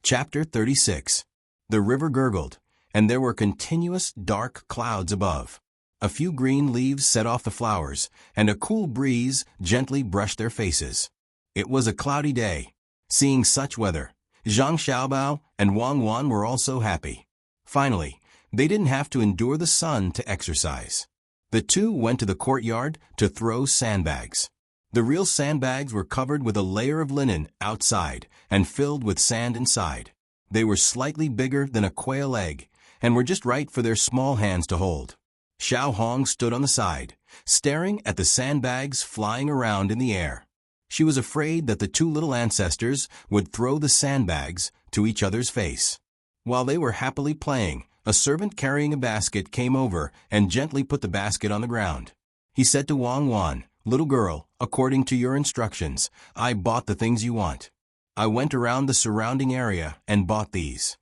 Chapter 36. The river gurgled, and there were continuous dark clouds above. A few green leaves set off the flowers, and a cool breeze gently brushed their faces. It was a cloudy day. Seeing such weather, Zhang Xiaobao and Wang Wan were also happy. Finally, they didn't have to endure the sun to exercise. The two went to the courtyard to throw sandbags. The real sandbags were covered with a layer of linen outside and filled with sand inside. They were slightly bigger than a quail egg and were just right for their small hands to hold. Xiao Hong stood on the side, staring at the sandbags flying around in the air. She was afraid that the two little ancestors would throw the sandbags to each other's face. While they were happily playing, a servant carrying a basket came over and gently put the basket on the ground. He said to Wang Wan, "Little girl, according to your instructions, I bought the things you want. I went around the surrounding area and bought these."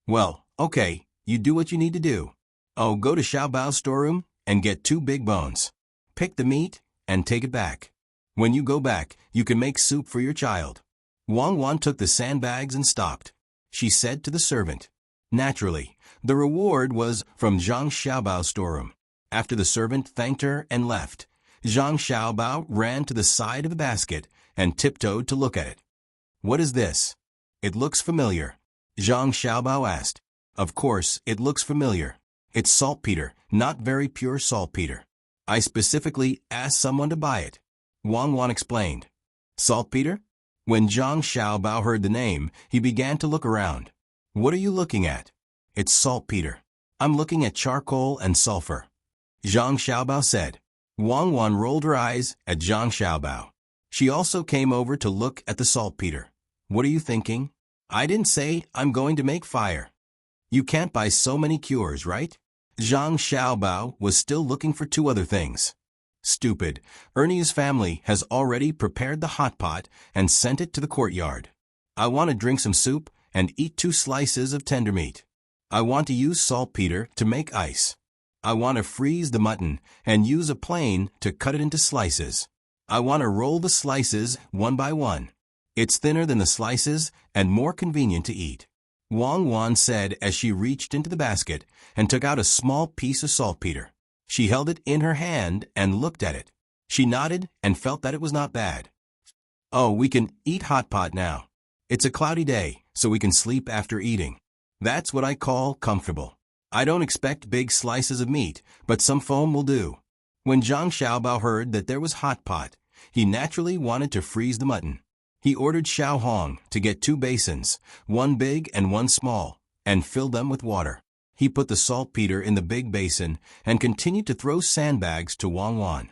"Well, okay, you do what you need to do. Oh, go to Xiaobao's storeroom and get 2 big bones. Pick the meat and take it back. When you go back, you can make soup for your child." Wang Wan took the sandbags and stopped. She said to the servant. Naturally, the reward was from Zhang Xiaobao's storeroom. After the servant thanked her and left, Zhang Xiaobao ran to the side of the basket and tiptoed to look at it. "What is this? It looks familiar," Zhang Xiaobao asked. "Of course, it looks familiar. It's saltpeter, not very pure saltpeter. I specifically asked someone to buy it," Wang Wan explained. "Saltpeter?" When Zhang Xiaobao heard the name, he began to look around. "What are you looking at?" "It's saltpeter. I'm looking at charcoal and sulfur," Zhang Xiaobao said. Wang Wan rolled her eyes at Zhang Xiaobao. She also came over to look at the saltpeter. "What are you thinking?" "I didn't say I'm going to make fire." "You can't buy so many cures, right?" Zhang Xiaobao was still looking for 2 other things. "Stupid. Ernie's family has already prepared the hot pot and sent it to the courtyard. I want to drink some soup and eat 2 slices of tender meat. I want to use saltpeter to make ice. I want to freeze the mutton and use a plane to cut it into slices. I want to roll the slices one by one. It's thinner than the slices and more convenient to eat," Wang Wan said as she reached into the basket and took out a small piece of saltpeter. She held it in her hand and looked at it. She nodded and felt that it was not bad. "Oh, we can eat hot pot now. It's a cloudy day, so we can sleep after eating. That's what I call comfortable. I don't expect big slices of meat, but some foam will do." When Zhang Xiaobao heard that there was hot pot, he naturally wanted to freeze the mutton. He ordered Xiao Hong to get 2 basins, 1 big and 1 small, and fill them with water. He put the saltpeter in the big basin and continued to throw sandbags to Wang Wan.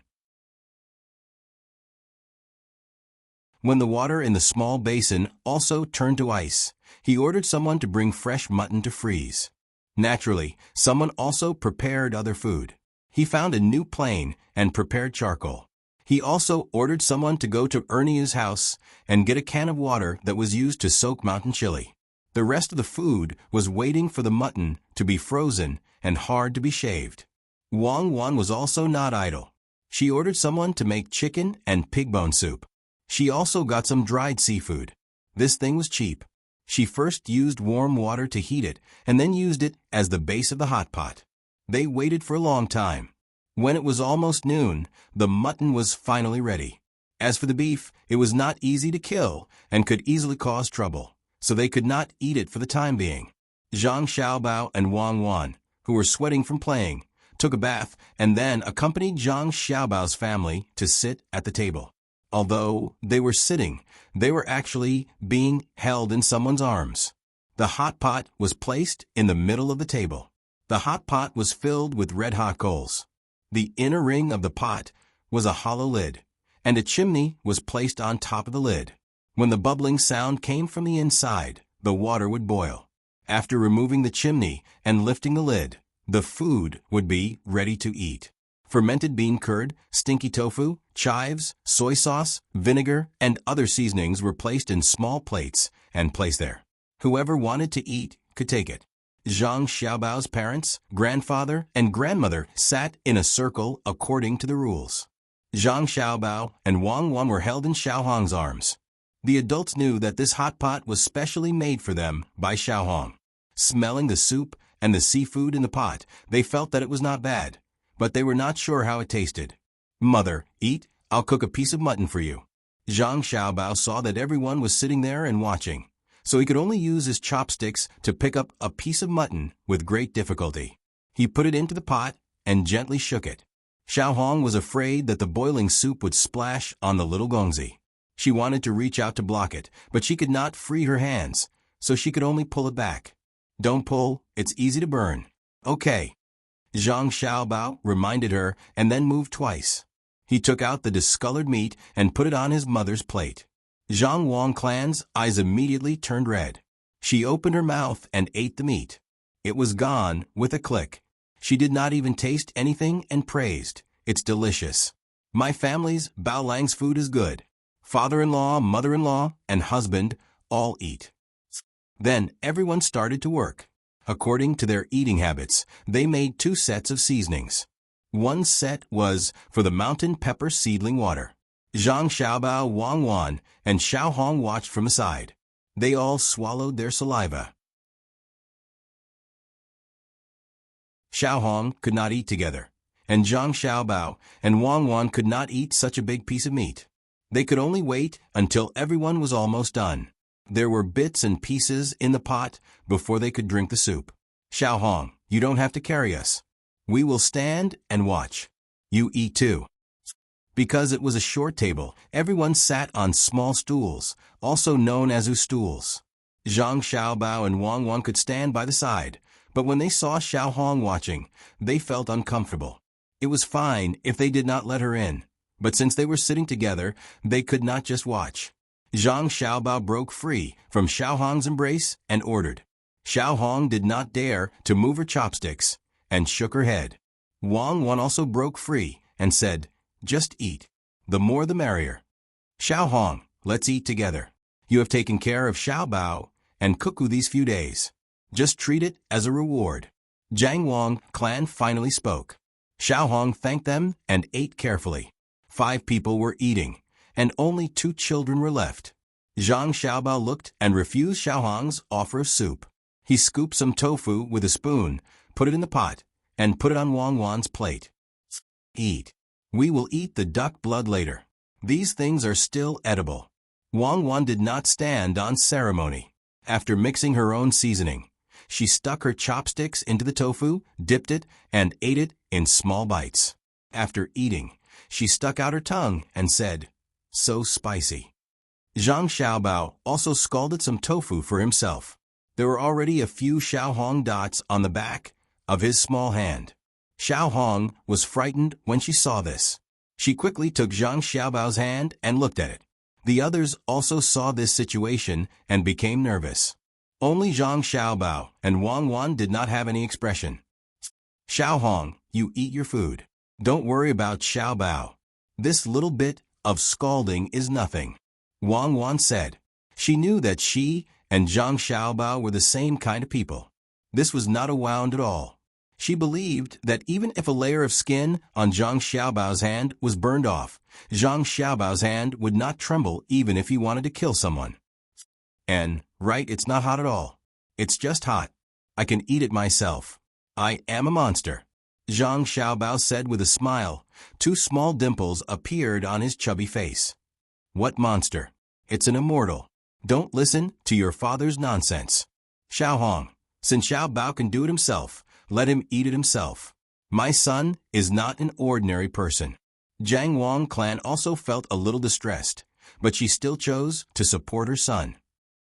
When the water in the small basin also turned to ice, he ordered someone to bring fresh mutton to freeze. Naturally, someone also prepared other food. He found a new plane and prepared charcoal. He also ordered someone to go to Ernie's house and get a can of water that was used to soak mountain chili. The rest of the food was waiting for the mutton to be frozen and hard to be shaved. Wang Wan was also not idle. She ordered someone to make chicken and pig bone soup. She also got some dried seafood. This thing was cheap. She first used warm water to heat it and then used it as the base of the hot pot. They waited for a long time. When it was almost noon, the mutton was finally ready. As for the beef, it was not easy to kill and could easily cause trouble, so they could not eat it for the time being. Zhang Xiaobao and Wang Wan, who were sweating from playing, took a bath and then accompanied Zhang Xiaobao's family to sit at the table. Although they were sitting, they were actually being held in someone's arms. The hot pot was placed in the middle of the table. The hot pot was filled with red-hot coals. The inner ring of the pot was a hollow lid, and a chimney was placed on top of the lid. When the bubbling sound came from the inside, the water would boil. After removing the chimney and lifting the lid, the food would be ready to eat. Fermented bean curd, stinky tofu, chives, soy sauce, vinegar, and other seasonings were placed in small plates and placed there. Whoever wanted to eat could take it. Zhang Xiaobao's parents, grandfather, and grandmother sat in a circle according to the rules. Zhang Xiaobao and Wang Wan were held in Xiaohong's arms. The adults knew that this hot pot was specially made for them by Xiaohong. Smelling the soup and the seafood in the pot, they felt that it was not bad, but they were not sure how it tasted. "Mother, eat, I'll cook a piece of mutton for you." Zhang Xiaobao saw that everyone was sitting there and watching, so he could only use his chopsticks to pick up a piece of mutton with great difficulty. He put it into the pot and gently shook it. Xiaohong was afraid that the boiling soup would splash on the little gongzi. She wanted to reach out to block it, but she could not free her hands, so she could only pull it back. "Don't pull, it's easy to burn." "Okay." Zhang Xiaobao reminded her and then moved twice. He took out the discolored meat and put it on his mother's plate. Zhang Wang Clan's eyes immediately turned red. She opened her mouth and ate the meat. It was gone with a click. She did not even taste anything and praised, "It's delicious. My family's Bao Lang's food is good. Father-in-law, mother-in-law, and husband all eat." Then everyone started to work. According to their eating habits, they made 2 sets of seasonings. One set was for the mountain pepper seedling water. Zhang Xiaobao, Wang Wan, and Xiaohong watched from the side. They all swallowed their saliva. Xiaohong could not eat together, and Zhang Xiaobao and Wang Wan could not eat such a big piece of meat. They could only wait until everyone was almost done. There were bits and pieces in the pot before they could drink the soup. "Xiaohong, you don't have to carry us. We will stand and watch. You eat too." Because it was a short table, everyone sat on small stools, also known as stools. Zhang Xiaobao and Wang Wan could stand by the side, but when they saw Xiaohong watching, they felt uncomfortable. It was fine if they did not let her in, but since they were sitting together, they could not just watch. Zhang Xiaobao broke free from Xiaohong's embrace and ordered. Xiaohong did not dare to move her chopsticks and shook her head. Wang Wan also broke free and said, "Just eat. The more the merrier." "Xiaohong, let's eat together. You have taken care of Xiaobao and Cuckoo these few days. Just treat it as a reward." Jiang Wang clan finally spoke. Xiaohong thanked them and ate carefully. 5 people were eating, and only 2 children were left. Zhang Xiaobao looked and refused Xiaohong's offer of soup. He scooped some tofu with a spoon, put it in the pot, and put it on Wang Wan's plate. "Eat. We will eat the duck blood later. These things are still edible." Wang Wan did not stand on ceremony. After mixing her own seasoning, she stuck her chopsticks into the tofu, dipped it, and ate it in small bites. After eating, she stuck out her tongue and said, "So spicy." Zhang Xiaobao also scalded some tofu for himself. There were already a few Xiaohong dots on the back of his small hand. Xiaohong was frightened when she saw this. She quickly took Zhang Xiaobao's hand and looked at it. The others also saw this situation and became nervous. Only Zhang Xiaobao and Wang Wan did not have any expression. "Xiaohong, you eat your food. Don't worry about Xiaobao. This little bit of scalding is nothing," Wang Wan said. She knew that she and Zhang Xiaobao were the same kind of people. This was not a wound at all. She believed that even if a layer of skin on Zhang Xiaobao's hand was burned off, Zhang Xiaobao's hand would not tremble even if he wanted to kill someone. "And, right, it's not hot at all. It's just hot. I can eat it myself. I am a monster," Zhang Xiaobao said with a smile. 2 small dimples appeared on his chubby face. "What monster? It's an immortal. Don't listen to your father's nonsense. Xiaohong, since Xiaobao can do it himself, let him eat it himself. My son is not an ordinary person." Jiang Wang clan also felt a little distressed, but she still chose to support her son.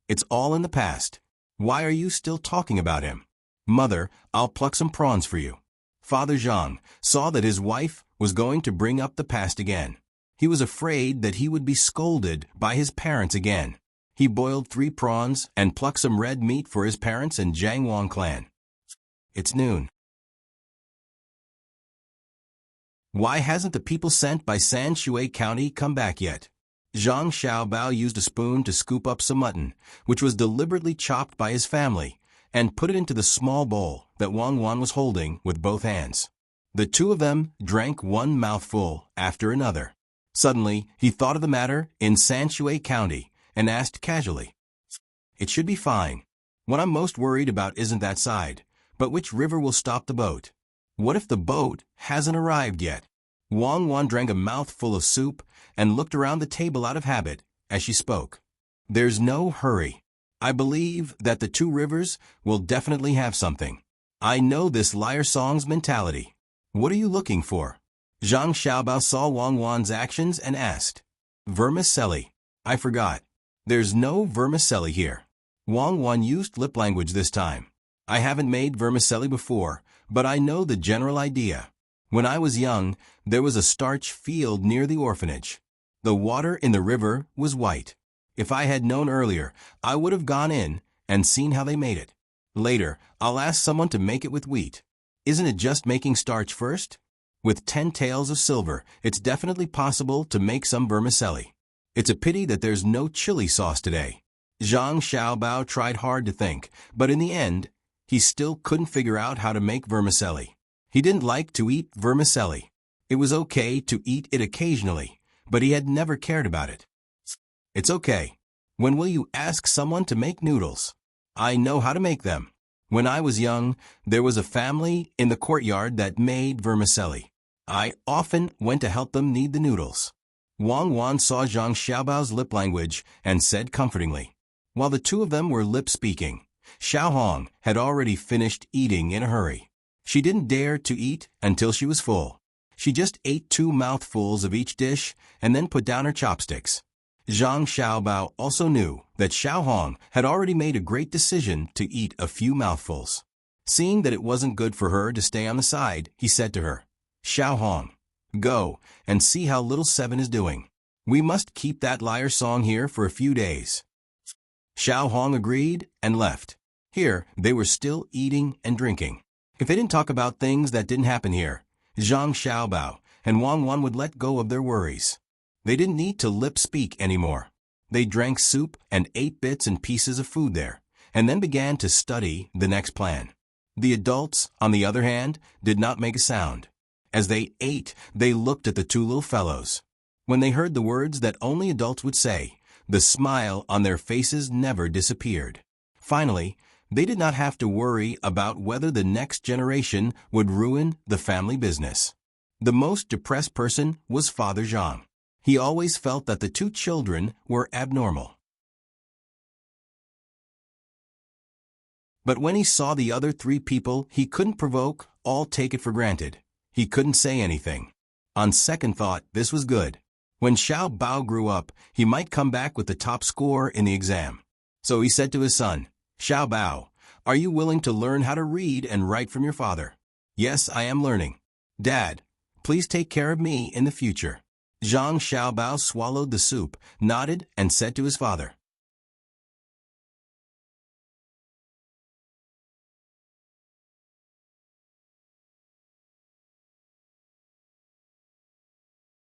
It's all in the past. Why are you still talking about him? Mother, I'll pluck some prawns for you. Father Zhang saw that his wife was going to bring up the past again. He was afraid that he would be scolded by his parents again. He boiled 3 prawns and plucked some red meat for his parents and Jiang Wang clan. It's noon. Why hasn't the people sent by San Shui County come back yet? Zhang Xiaobao used a spoon to scoop up some mutton, which was deliberately chopped by his family, and put it into the small bowl that Wang Wan was holding with both hands. The two of them drank one mouthful after another. Suddenly, he thought of the matter in San Shui County and asked casually, "It should be fine. What I'm most worried about isn't that side, but which river will stop the boat? What if the boat hasn't arrived yet?" Wang Wan drank a mouthful of soup and looked around the table out of habit as she spoke. "There's no hurry. I believe that the 2 rivers will definitely have something. I know this liar song's mentality. What are you looking for?" Zhang Xiaobao saw Wang Wan's actions and asked, "Vermicelli. I forgot. There's no vermicelli here." Wang Wan used lip language this time. "I haven't made vermicelli before, but I know the general idea. When I was young, there was a starch field near the orphanage. The water in the river was white. If I had known earlier, I would have gone in and seen how they made it. Later, I'll ask someone to make it with wheat. Isn't it just making starch first? With 10 taels of silver, it's definitely possible to make some vermicelli. It's a pity that there's no chili sauce today." Zhang Xiaobao tried hard to think, but in the end, he still couldn't figure out how to make vermicelli. He didn't like to eat vermicelli. It was okay to eat it occasionally, but he had never cared about it. "It's okay. When will you ask someone to make noodles? I know how to make them. When I was young, there was a family in the courtyard that made vermicelli. I often went to help them knead the noodles." Wang Wan saw Zhang Xiaobao's lip language and said comfortingly. While the two of them were lip-speaking, Xiao Hong had already finished eating in a hurry. She didn't dare to eat until she was full. She just ate 2 mouthfuls of each dish and then put down her chopsticks. Zhang Xiaobao also knew that Xiao Hong had already made a great decision to eat a few mouthfuls. Seeing that it wasn't good for her to stay on the side, he said to her, "Xiao Hong, go and see how little Seven is doing. We must keep that liar song here for a few days." Xiao Hong agreed and left. Here, they were still eating and drinking. If they didn't talk about things that didn't happen here, Zhang Xiaobao and Wang Wan would let go of their worries. They didn't need to lip-speak anymore. They drank soup and ate bits and pieces of food there, and then began to study the next plan. The adults, on the other hand, did not make a sound. As they ate, they looked at the 2 little fellows. When they heard the words that only adults would say, the smile on their faces never disappeared. Finally, they did not have to worry about whether the next generation would ruin the family business. The most depressed person was Father Zhang. He always felt that the 2 children were abnormal. But when he saw the other 3 people he couldn't provoke, all take it for granted. He couldn't say anything. On second thought, this was good. When Xiao Bao grew up, he might come back with the top score in the exam. So he said to his son, "Xiao Bao, are you willing to learn how to read and write from your father?" "Yes, I am learning." "Dad, please take care of me in the future." Zhang Xiaobao swallowed the soup, nodded, and said to his father.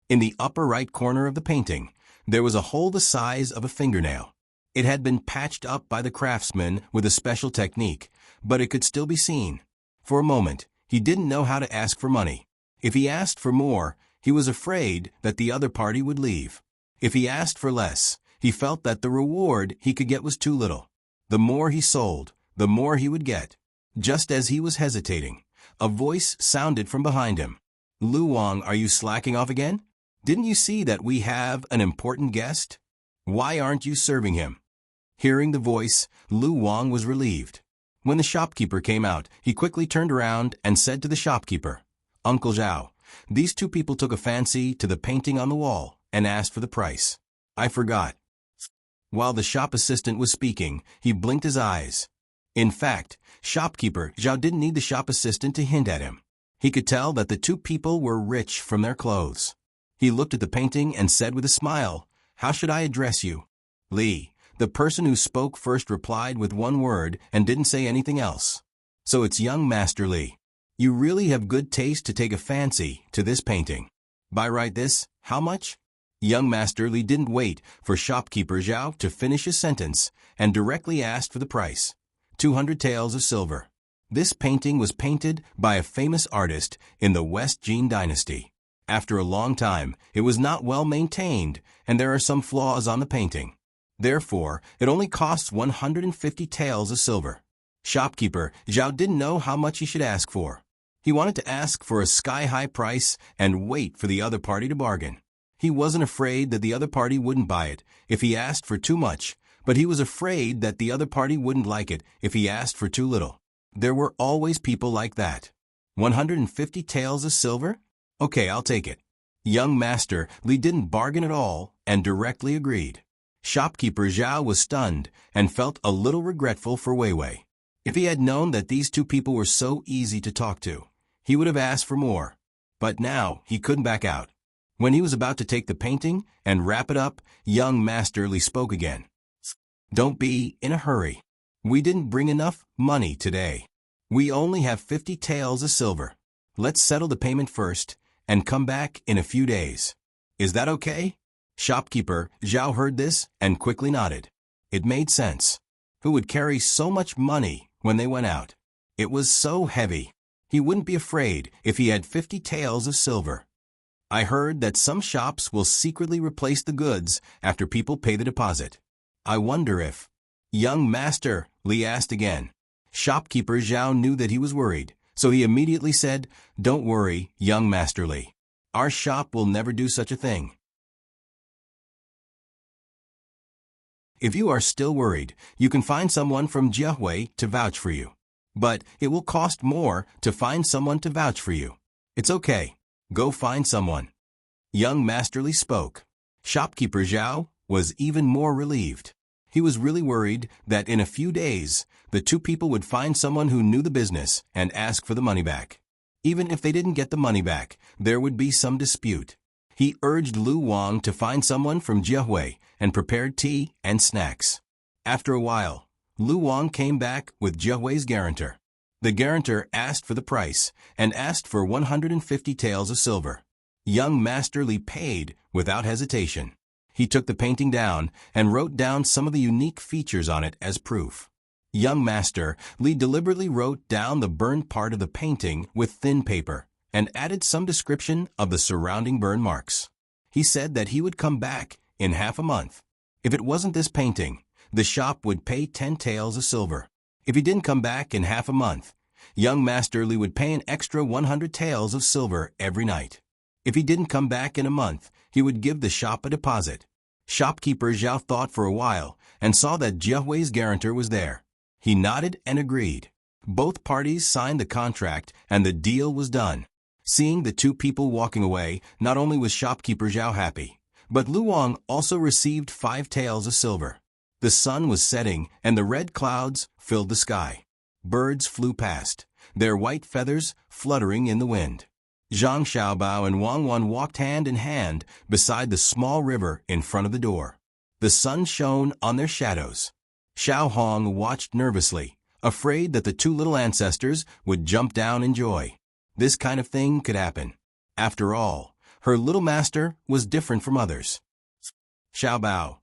In the upper right corner of the painting, there was a hole the size of a fingernail. It had been patched up by the craftsman with a special technique, but it could still be seen. For a moment, he didn't know how to ask for money. If he asked for more, he was afraid that the other party would leave. If he asked for less, he felt that the reward he could get was too little. The more he sold, the more he would get. Just as he was hesitating, a voice sounded from behind him. "Lu Wang, are you slacking off again? Didn't you see that we have an important guest? Why aren't you serving him?" Hearing the voice, Lu Wang was relieved. When the shopkeeper came out, he quickly turned around and said to the shopkeeper, "Uncle Zhao, These two people took a fancy to the painting on the wall and asked for the price. I forgot. While the shop assistant was speaking, he blinked his eyes. In fact, shopkeeper Zhao didn't need the shop assistant to hint at him. He could tell that the two people were rich from their clothes. He looked at the painting and said with a smile, "How should I address you?" "Li." The person who spoke first replied with one word and didn't say anything else. "So it's young Master Li. You really have good taste to take a fancy to this painting. Buy right this, how much?" Young Master Li didn't wait for shopkeeper Zhao to finish his sentence and directly asked for the price. 200 taels of silver. This painting was painted by a famous artist in the West Jin Dynasty. After a long time, it was not well maintained, and there are some flaws on the painting. Therefore, it only costs 150 taels of silver. Shopkeeper Zhao didn't know how much he should ask for. He wanted to ask for a sky-high price and wait for the other party to bargain. He wasn't afraid that the other party wouldn't buy it if he asked for too much, but he was afraid that the other party wouldn't like it if he asked for too little. There were always people like that. 150 taels of silver? Okay, I'll take it. Young Master Li didn't bargain at all and directly agreed. Shopkeeper Zhao was stunned and felt a little regretful for Wei Wei. If he had known that these two people were so easy to talk to, he would have asked for more. But now he couldn't back out. When he was about to take the painting and wrap it up, young Master Li spoke again. "Don't be in a hurry. We didn't bring enough money today. We only have 50 taels of silver. Let's settle the payment first and come back in a few days. Is that okay?" Shopkeeper Zhao heard this and quickly nodded. It made sense. Who would carry so much money when they went out? It was so heavy. He wouldn't be afraid if he had 50 taels of silver. "I heard that some shops will secretly replace the goods after people pay the deposit. I wonder if—" "Young Master," Li asked again. Shopkeeper Zhao knew that he was worried, so he immediately said, "Don't worry, young Master Li. Our shop will never do such a thing." If you are still worried, you can find someone from Jiahui to vouch for you. But it will cost more to find someone to vouch for you. It's okay. Go find someone. Young Master Li spoke. Shopkeeper Zhao was even more relieved. He was really worried that in a few days, the two people would find someone who knew the business and ask for the money back. Even if they didn't get the money back, there would be some dispute. He urged Lu Wang to find someone from Jiahui and prepared tea and snacks. After a while, Lu Wang came back with Jiahui's guarantor. The guarantor asked for the price and asked for 150 taels of silver. Young Master Li paid without hesitation. He took the painting down and wrote down some of the unique features on it as proof. Young Master Li deliberately wrote down the burned part of the painting with thin paper and added some description of the surrounding burn marks. He said that he would come back in half a month. If it wasn't this painting, the shop would pay 10 taels of silver. If he didn't come back in half a month, young Master Li would pay an extra 100 taels of silver every night. If he didn't come back in a month, he would give the shop a deposit. Shopkeeper Zhao thought for a while and saw that Jiahui's guarantor was there. He nodded and agreed. Both parties signed the contract and the deal was done. Seeing the two people walking away, not only was Shopkeeper Zhao happy, but Lu Wang also received 5 taels of silver. The sun was setting and the red clouds filled the sky. Birds flew past, their white feathers fluttering in the wind. Zhang Xiaobao and Wang Wan walked hand in hand beside the small river in front of the door. The sun shone on their shadows. Xiao Hong watched nervously, afraid that the two little ancestors would jump down in joy. This kind of thing could happen. After all, her little master was different from others. "Xiaobao,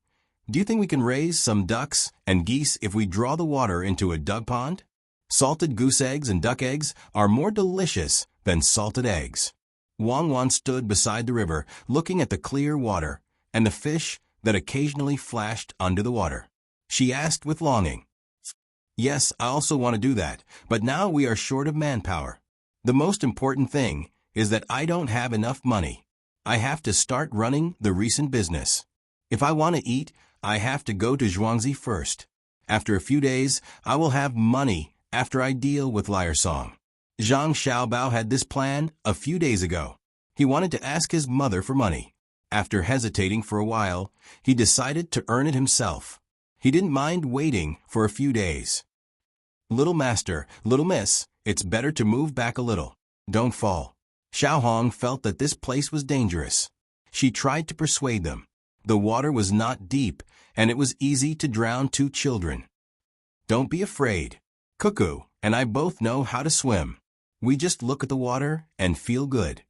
do you think we can raise some ducks and geese if we draw the water into a duck pond? Salted goose eggs and duck eggs are more delicious than salted eggs." Wang Wan stood beside the river, looking at the clear water and the fish that occasionally flashed under the water. She asked with longing. "Yes, I also want to do that, but now we are short of manpower. The most important thing is that I don't have enough money. I have to start running the recent business. If I want to eat, I have to go to Zhuangzi first. After a few days, I will have money after I deal with Liar Song." Zhang Xiaobao had this plan a few days ago. He wanted to ask his mother for money. After hesitating for a while, he decided to earn it himself. He didn't mind waiting for a few days. Little master, little miss, it's better to move back a little. Don't fall. Xiao Hong felt that this place was dangerous. She tried to persuade them. The water was not deep, and it was easy to drown 2 children. Don't be afraid. Cuckoo and I both know how to swim. We just look at the water and feel good.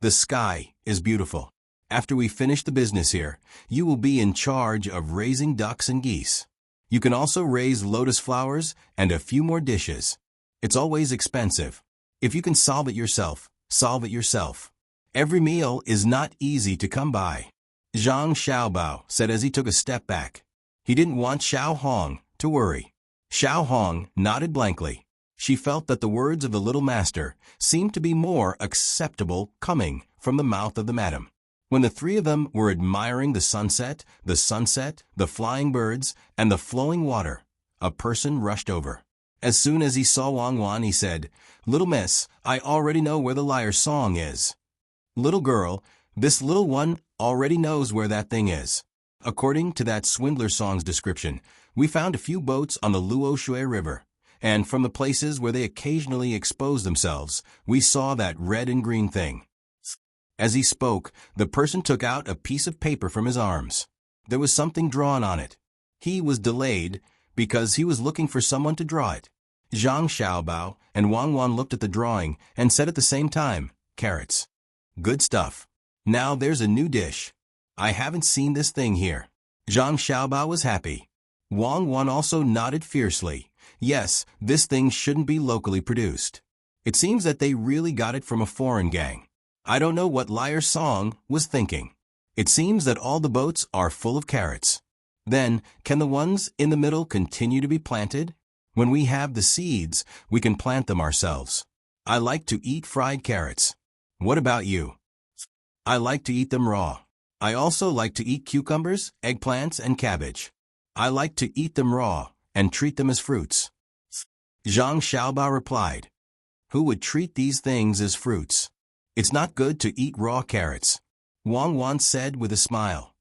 The sky is beautiful. After we finish the business here, you will be in charge of raising ducks and geese. You can also raise lotus flowers and a few more dishes. It's always expensive. If you can solve it yourself, solve it yourself. Every meal is not easy to come by. Zhang Xiaobao said as he took a step back. He didn't want Xiao Hong to worry. Xiao Hong nodded blankly. She felt that the words of the little master seemed to be more acceptable coming from the mouth of the madam. When the 3 of them were admiring the sunset, the flying birds, and the flowing water, a person rushed over. As soon as he saw Wang Wan, he said, "Little miss, I already know where the liar's song is." "Little girl, this little one already knows where that thing is." According to that swindler song's description, we found a few boats on the Luoshui River, and from the places where they occasionally expose themselves, we saw that red and green thing. As he spoke, the person took out a piece of paper from his arms. There was something drawn on it. He was delayed because he was looking for someone to draw it. Zhang Xiaobao and Wang Wan looked at the drawing and said at the same time, "Carrots. Good stuff. Now there's a new dish. I haven't seen this thing here." Zhang Xiaobao was happy. Wang Wan also nodded fiercely. Yes, this thing shouldn't be locally produced. It seems that they really got it from a foreign gang. I don't know what Liar Song was thinking. It seems that all the boats are full of carrots. Then, can the ones in the middle continue to be planted? When we have the seeds, we can plant them ourselves. I like to eat fried carrots. What about you? I like to eat them raw. I also like to eat cucumbers, eggplants, and cabbage. I like to eat them raw and treat them as fruits. Zhang Xiaobao replied, "Who would treat these things as fruits? It's not good to eat raw carrots." Wang Wan said with a smile.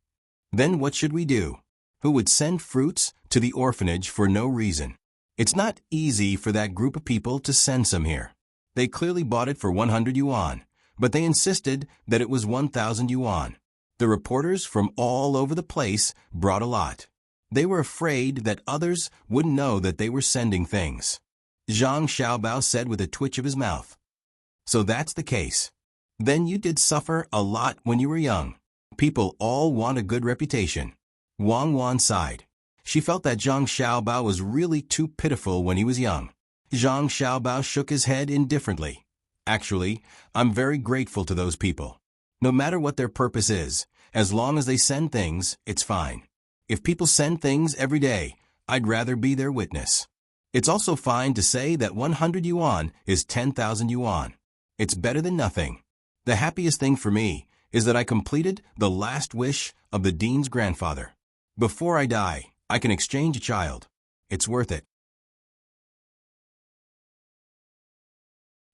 "Then what should we do? Who would send fruits to the orphanage for no reason? It's not easy for that group of people to send some here. They clearly bought it for 100 yuan, but they insisted that it was 1,000 yuan. The reporters from all over the place brought a lot. They were afraid that others wouldn't know that they were sending things." Zhang Xiaobao said with a twitch of his mouth. "So that's the case. Then you did suffer a lot when you were young. People all want a good reputation." Wang Wan sighed. She felt that Zhang Xiaobao was really too pitiful when he was young. Zhang Xiaobao shook his head indifferently. "Actually, I'm very grateful to those people. No matter what their purpose is, as long as they send things, it's fine. If people send things every day, I'd rather be their witness. It's also fine to say that 100 yuan is 10,000 yuan. It's better than nothing. The happiest thing for me is that I completed the last wish of the dean's grandfather. Before I die, I can exchange a child. It's worth it.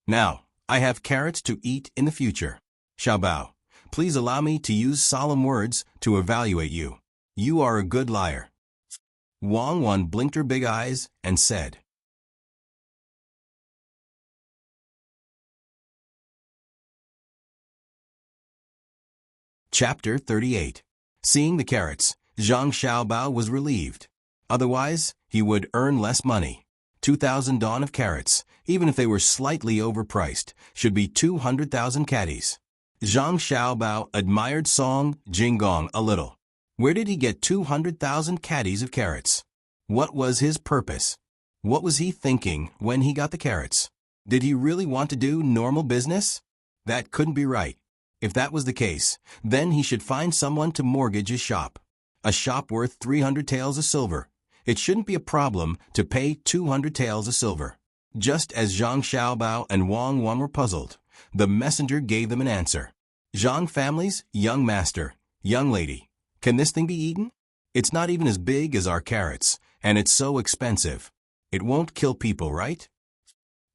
Now, I have carrots to eat in the future. Xiaobao, please allow me to use solemn words to evaluate you. You are a good liar." Wang Wan blinked her big eyes and said, Chapter 38. Seeing the carrots, Zhang Xiaobao was relieved. Otherwise, he would earn less money. 2,000 dawn of carrots, even if they were slightly overpriced, should be 200,000 caddies. Zhang Xiaobao admired Song Jinggong a little. Where did he get 200,000 caddies of carrots? What was his purpose? What was he thinking when he got the carrots? Did he really want to do normal business? That couldn't be right. If that was the case, then he should find someone to mortgage his shop. A shop worth 300 taels of silver. It shouldn't be a problem to pay 200 taels of silver. Just as Zhang Xiaobao and Wang Wan were puzzled, the messenger gave them an answer. Zhang family's young master, young lady, can this thing be eaten? It's not even as big as our carrots, and it's so expensive. It won't kill people, right?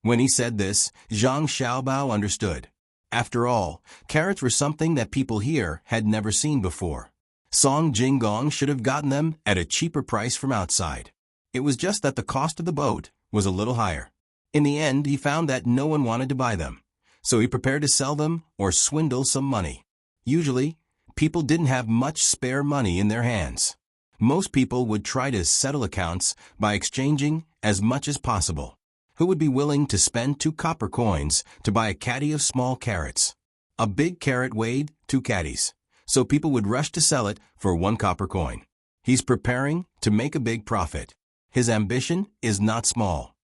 When he said this, Zhang Xiaobao understood. After all, carrots were something that people here had never seen before. Song Jinggong should have gotten them at a cheaper price from outside. It was just that the cost of the boat was a little higher. In the end, he found that no one wanted to buy them, so he prepared to sell them or swindle some money. Usually, people didn't have much spare money in their hands. Most people would try to settle accounts by exchanging as much as possible. Who would be willing to spend 2 copper coins to buy a caddy of small carrots? A big carrot weighed 2 caddies, so people would rush to sell it for 1 copper coin. He's preparing to make a big profit. His ambition is not small.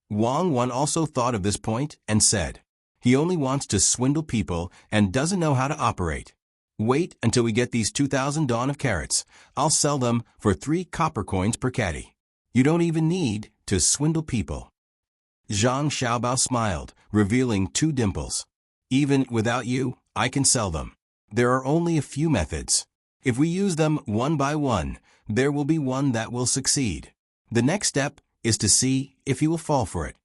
Wang Wan also thought of this point and said, he only wants to swindle people and doesn't know how to operate. Wait until we get these 2,000 dawn of carrots. I'll sell them for 3 copper coins per caddy. You don't even need to swindle people. Zhang Xiaobao smiled, revealing 2 dimples. Even without you, I can sell them. There are only a few methods. If we use them one by one, there will be one that will succeed. The next step is to see if he will fall for it.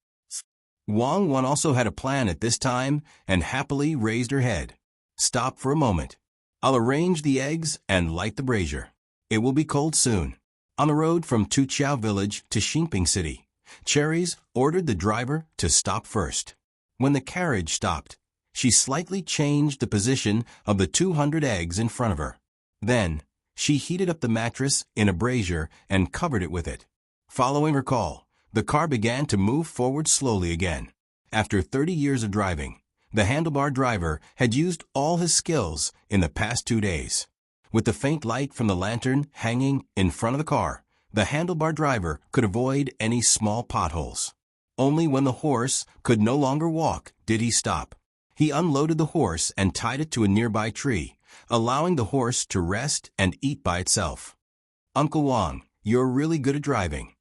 Wang Wan also had a plan at this time and happily raised her head. Stop for a moment. I'll arrange the eggs and light the brazier. It will be cold soon. On the road from Tuqiao village to Xinping city, Cherries ordered the driver to stop first. When the carriage stopped, she slightly changed the position of the 200 eggs in front of her. Then, she heated up the mattress in a brazier and covered it with it. Following her call, the car began to move forward slowly again. After 30 years of driving, the handlebar driver had used all his skills in the past 2 days. With the faint light from the lantern hanging in front of the car, the handlebar driver could avoid any small potholes. Only when the horse could no longer walk did he stop. He unloaded the horse and tied it to a nearby tree, allowing the horse to rest and eat by itself. Uncle Wang, you're really good at driving.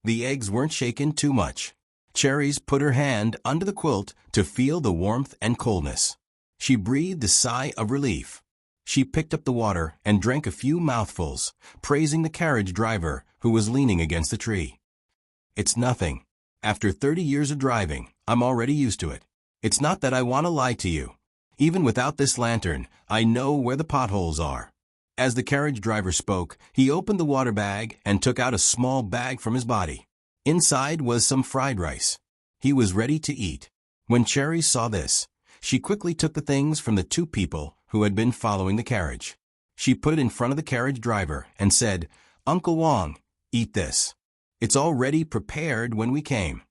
The eggs weren't shaken too much. Cherries put her hand under the quilt to feel the warmth and coldness. She breathed a sigh of relief. She picked up the water and drank a few mouthfuls, praising the carriage driver who was leaning against the tree. It's nothing. After 30 years of driving, I'm already used to it. It's not that I want to lie to you. Even without this lantern, I know where the potholes are. As the carriage driver spoke, he opened the water bag and took out a small bag from his body. Inside was some fried rice. He was ready to eat. When Cherry saw this, she quickly took the things from the 2 people who had been following the carriage. She put it in front of the carriage driver and said, Uncle Wang, eat this. It's already prepared when we came.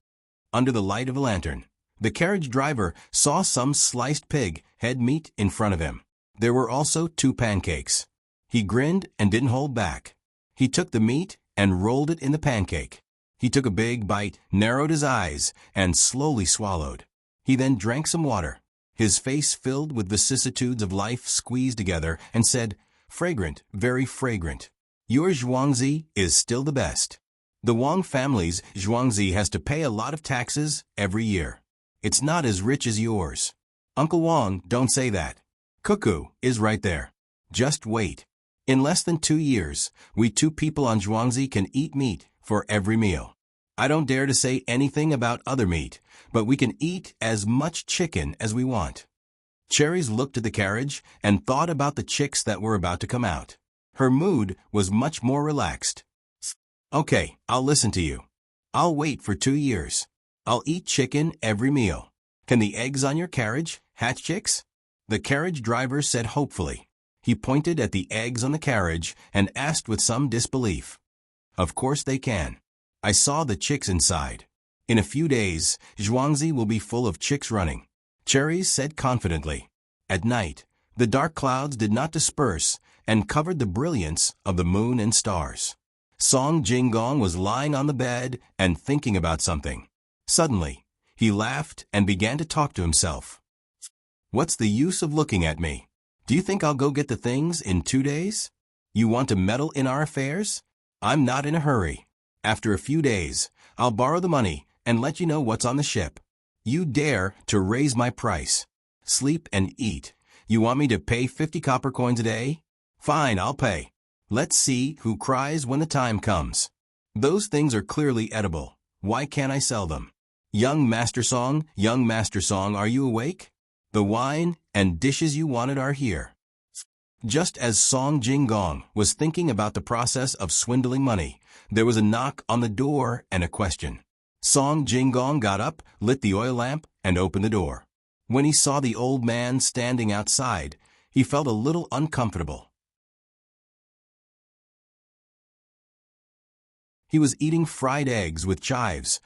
Under the light of a lantern, the carriage driver saw some sliced pig head meat in front of him. There were also 2 pancakes. He grinned and didn't hold back. He took the meat and rolled it in the pancake. He took a big bite, narrowed his eyes, and slowly swallowed. He then drank some water. His face filled with vicissitudes of life squeezed together, and said, Fragrant, very fragrant. Your zhuangzi is still the best. The Wang family's zhuangzi has to pay a lot of taxes every year. It's not as rich as yours. Uncle Wang, don't say that. Cuckoo is right there. Just wait. In less than 2 years, we 2 people on zhuangzi can eat meat for every meal. I don't dare to say anything about other meat, but we can eat as much chicken as we want. Cherries looked at the carriage and thought about the chicks that were about to come out. Her mood was much more relaxed. Okay, I'll listen to you. I'll wait for 2 years. I'll eat chicken every meal. Can the eggs on your carriage hatch chicks? The carriage driver said hopefully. He pointed at the eggs on the carriage and asked with some disbelief. Of course they can. I saw the chicks inside. In a few days, Zhuangzi will be full of chicks running. Cherries said confidently. At night, the dark clouds did not disperse and covered the brilliance of the moon and stars. Song Jinggong was lying on the bed and thinking about something. Suddenly, he laughed and began to talk to himself. What's the use of looking at me? Do you think I'll go get the things in 2 days? You want to meddle in our affairs? I'm not in a hurry. After a few days, I'll borrow the money and let you know what's on the ship. You dare to raise my price. Sleep and eat. You want me to pay 50 copper coins a day? Fine, I'll pay. Let's see who cries when the time comes. Those things are clearly edible. Why can't I sell them? Young Master Song, are you awake? The wine and dishes you wanted are here. Just as Song Jinggong was thinking about the process of swindling money, there was a knock on the door and a question. Song Jinggong got up, lit the oil lamp, and opened the door. When he saw the old man standing outside, he felt a little uncomfortable. He was eating fried eggs with chives,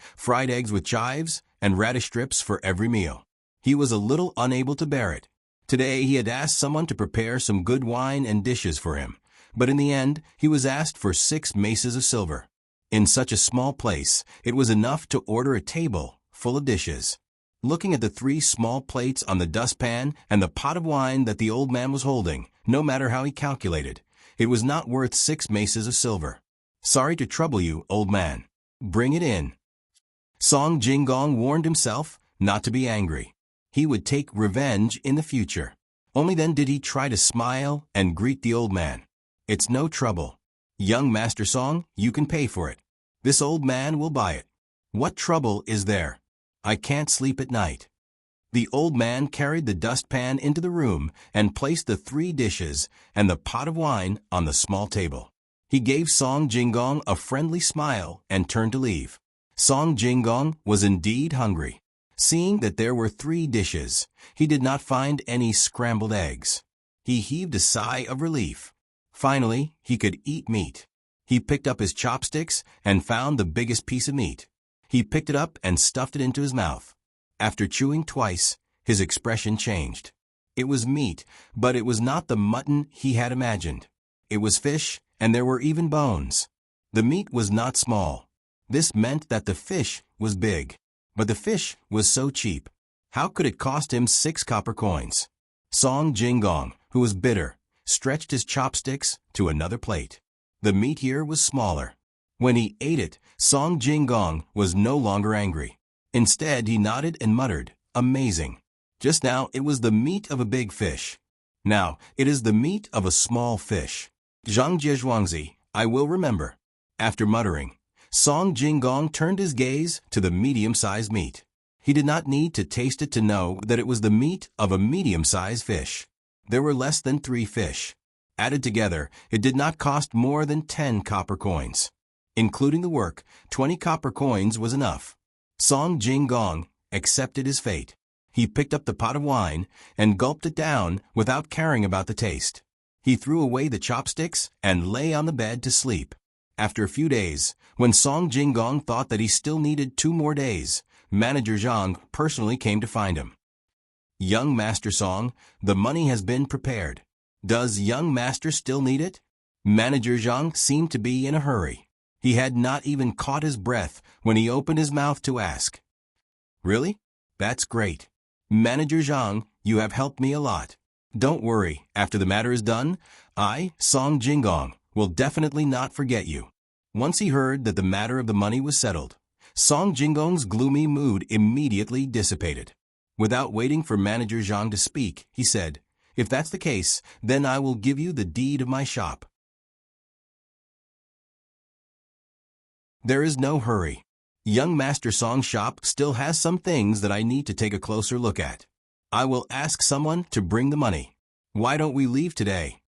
and radish strips for every meal. He was a little unable to bear it. Today he had asked someone to prepare some good wine and dishes for him, but in the end he was asked for 6 maces of silver. In such a small place, it was enough to order a table full of dishes. Looking at the 3 small plates on the dustpan and the pot of wine that the old man was holding, no matter how he calculated, it was not worth 6 maces of silver. Sorry to trouble you, old man. Bring it in. Song Jinggong warned himself not to be angry. He would take revenge in the future. Only then did he try to smile and greet the old man. It's no trouble. Young Master Song, you can pay for it. This old man will buy it. What trouble is there? I can't sleep at night. The old man carried the dustpan into the room and placed the 3 dishes and the pot of wine on the small table. He gave Song Jinggong a friendly smile and turned to leave. Song Jinggong was indeed hungry. Seeing that there were 3 dishes, he did not find any scrambled eggs. He heaved a sigh of relief. Finally, he could eat meat. He picked up his chopsticks and found the biggest piece of meat. He picked it up and stuffed it into his mouth. After chewing twice, his expression changed. It was meat, but it was not the mutton he had imagined. It was fish, and there were even bones. The meat was not small. This meant that the fish was big. But the fish was so cheap. How could it cost him 6 copper coins? Song Jinggong, who was bitter, stretched his chopsticks to another plate. The meat here was smaller. When he ate it, Song Jinggong was no longer angry. Instead, he nodded and muttered, "Amazing. Just now it was the meat of a big fish. Now it is the meat of a small fish. Zhang Jiezhuangzi, I will remember." After muttering, Song Jinggong turned his gaze to the medium-sized meat. He did not need to taste it to know that it was the meat of a medium-sized fish. There were less than 3 fish. Added together, it did not cost more than 10 copper coins. Including the work, 20 copper coins was enough. Song Jinggong accepted his fate. He picked up the pot of wine and gulped it down without caring about the taste. He threw away the chopsticks and lay on the bed to sleep. After a few days, when Song Jinggong thought that he still needed 2 more days, Manager Zhang personally came to find him. Young Master Song, the money has been prepared. Does young master still need it? Manager Zhang seemed to be in a hurry. He had not even caught his breath when he opened his mouth to ask. Really? That's great. Manager Zhang, you have helped me a lot. Don't worry, after the matter is done, I, Song Jinggong, will definitely not forget you. Once he heard that the matter of the money was settled, Song Jinggong's gloomy mood immediately dissipated. Without waiting for Manager Zhang to speak, he said, "If that's the case, then I will give you the deed of my shop." There is no hurry. Young Master Song's shop still has some things that I need to take a closer look at. I will ask someone to bring the money. Why don't we leave today?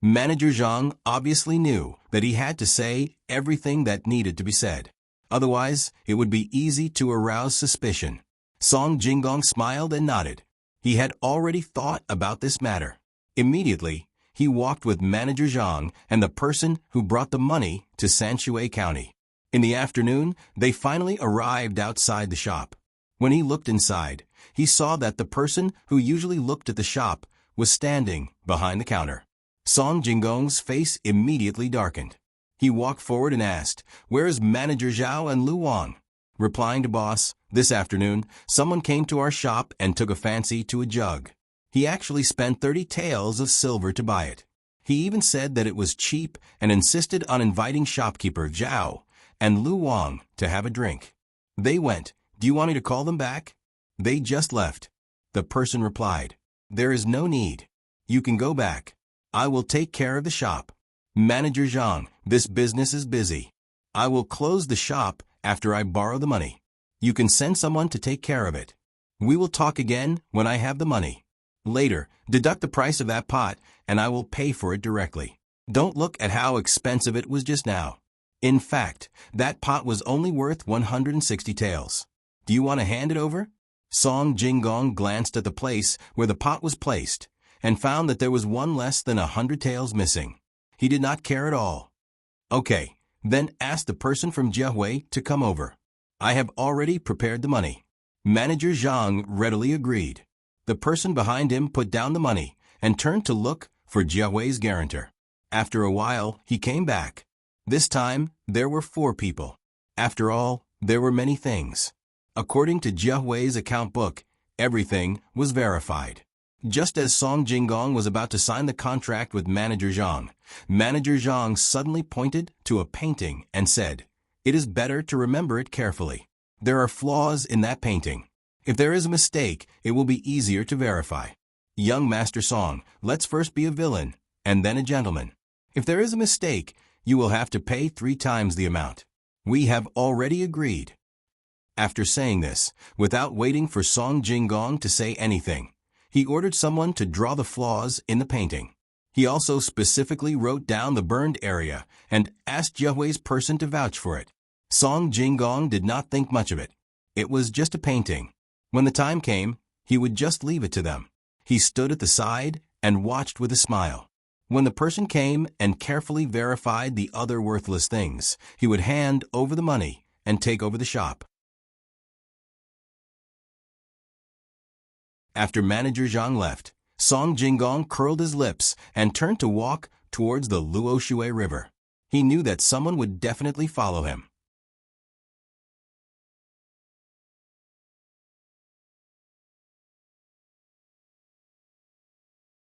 Manager Zhang obviously knew that he had to say everything that needed to be said. Otherwise, it would be easy to arouse suspicion. Song Jinggong smiled and nodded. He had already thought about this matter. Immediately, he walked with Manager Zhang and the person who brought the money to Sanshui County. In the afternoon, they finally arrived outside the shop. When he looked inside, he saw that the person who usually looked at the shop was standing behind the counter. Song Jinggong's face immediately darkened. He walked forward and asked, "Where's Manager Zhao and Lu Wang?" Replying to boss, "This afternoon, someone came to our shop and took a fancy to a jug. He actually spent 30 taels of silver to buy it. He even said that it was cheap and insisted on inviting shopkeeper Zhao and Lu Wang to have a drink. They went. Do you want me to call them back?" "They just left." The person replied, "There is no need. You can go back. I will take care of the shop. Manager Zhang, this business is busy." I will close the shop after I borrow the money. You can send someone to take care of it. We will talk again when I have the money. Later, deduct the price of that pot, and I will pay for it directly. Don't look at how expensive it was just now. In fact, that pot was only worth 160 taels. Do you want to hand it over? Song Jinggong glanced at the place where the pot was placed and found that there was one less than 100 taels missing. He did not care at all. Okay, then ask the person from Jiahui to come over. I have already prepared the money. Manager Zhang readily agreed. The person behind him put down the money and turned to look for Jiahui's guarantor. After a while, he came back. This time, there were 4 people. After all, there were many things. According to Jiahui's account book, everything was verified. Just as Song Jinggong was about to sign the contract with Manager Zhang, Manager Zhang suddenly pointed to a painting and said, "It is better to remember it carefully. There are flaws in that painting. If there is a mistake, it will be easier to verify. Young Master Song, let's first be a villain, and then a gentleman. If there is a mistake, you will have to pay 3 times the amount. We have already agreed." After saying this, without waiting for Song Jinggong to say anything, he ordered someone to draw the flaws in the painting. He also specifically wrote down the burned area and asked Jiahui's person to vouch for it. Song Jinggong did not think much of it. It was just a painting. When the time came, he would just leave it to them. He stood at the side and watched with a smile. When the person came and carefully verified the other worthless things, he would hand over the money and take over the shop. After Manager Zhang left, Song Jinggong curled his lips and turned to walk towards the Luoshui River. He knew that someone would definitely follow him.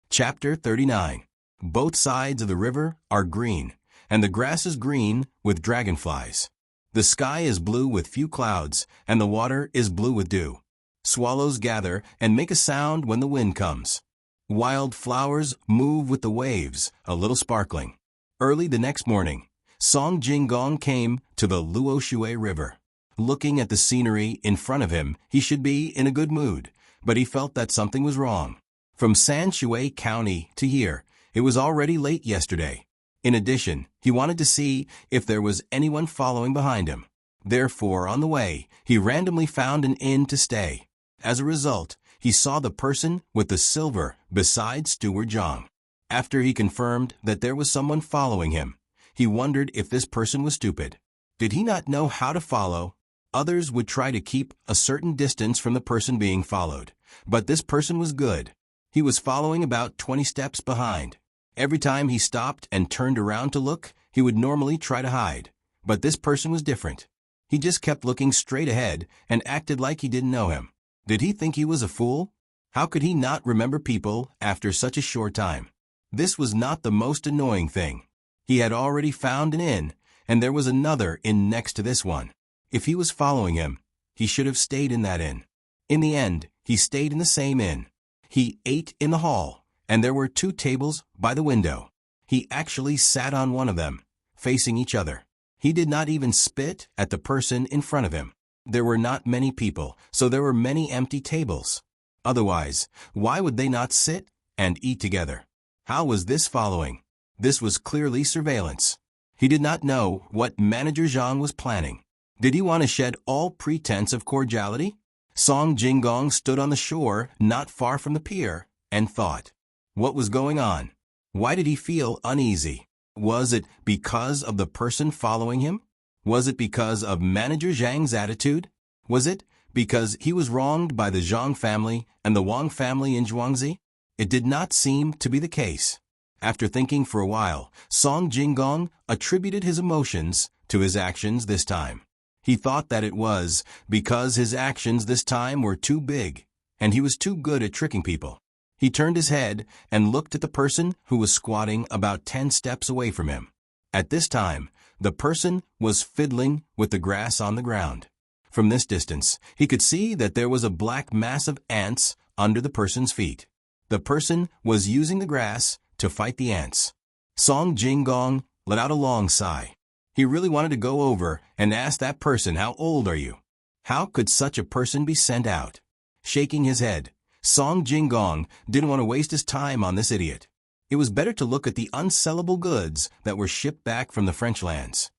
Chapter 39. Both sides of the river are green, and the grass is green with dragonflies. The sky is blue with few clouds, and the water is blue with dew. Swallows gather and make a sound when the wind comes. Wild flowers move with the waves, a little sparkling. Early the next morning, Song Jinggong came to the Luoshui River. Looking at the scenery in front of him, he should be in a good mood, but he felt that something was wrong. From Sanshui County to here, it was already late yesterday. In addition, he wanted to see if there was anyone following behind him. Therefore, on the way, he randomly found an inn to stay. As a result, he saw the person with the silver beside Steward Zhang. After he confirmed that there was someone following him, he wondered if this person was stupid. Did he not know how to follow? Others would try to keep a certain distance from the person being followed, but this person was good. He was following about 20 steps behind. Every time he stopped and turned around to look, he would normally try to hide. But this person was different. He just kept looking straight ahead and acted like he didn't know him. Did he think he was a fool? How could he not remember people after such a short time? This was not the most annoying thing. He had already found an inn, and there was another inn next to this one. If he was following him, he should have stayed in that inn. In the end, he stayed in the same inn. He ate in the hall, and there were 2 tables by the window. He actually sat on one of them, facing each other. He did not even spit at the person in front of him. There were not many people, so there were many empty tables. Otherwise, why would they not sit and eat together? How was this following? This was clearly surveillance. He did not know what Manager Zhang was planning. Did he want to shed all pretense of cordiality? Song Jinggong stood on the shore not far from the pier and thought. What was going on? Why did he feel uneasy? Was it because of the person following him? Was it because of Manager Zhang's attitude? Was it because he was wronged by the Zhang family and the Wang family in Zhuangzi? It did not seem to be the case. After thinking for a while, Song Jinggong attributed his emotions to his actions this time. He thought that it was because his actions this time were too big, and he was too good at tricking people. He turned his head and looked at the person who was squatting about 10 steps away from him. At this time, the person was fiddling with the grass on the ground. From this distance, he could see that there was a black mass of ants under the person's feet. The person was using the grass to fight the ants. Song Jinggong let out a long sigh. He really wanted to go over and ask that person, "How old are you?" How could such a person be sent out? Shaking his head, Song Jinggong didn't want to waste his time on this idiot. It was better to look at the unsellable goods that were shipped back from the French lands.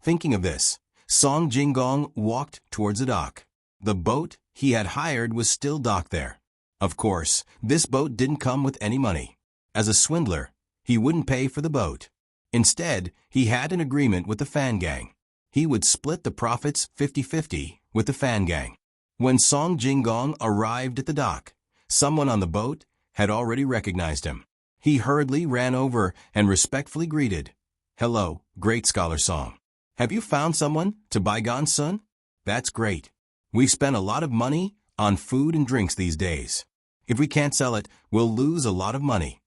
Thinking of this, Song Jinggong walked towards the dock. The boat he had hired was still docked there. Of course, this boat didn't come with any money. As a swindler, he wouldn't pay for the boat. Instead, he had an agreement with the fan gang. He would split the profits 50-50 with the fan gang. When Song Jinggong arrived at the dock, someone on the boat had already recognized him. He hurriedly ran over and respectfully greeted, "Hello, great scholar Song. Have you found someone to buy Gonsun? That's great. We've spent a lot of money on food and drinks these days. If we can't sell it, we'll lose a lot of money."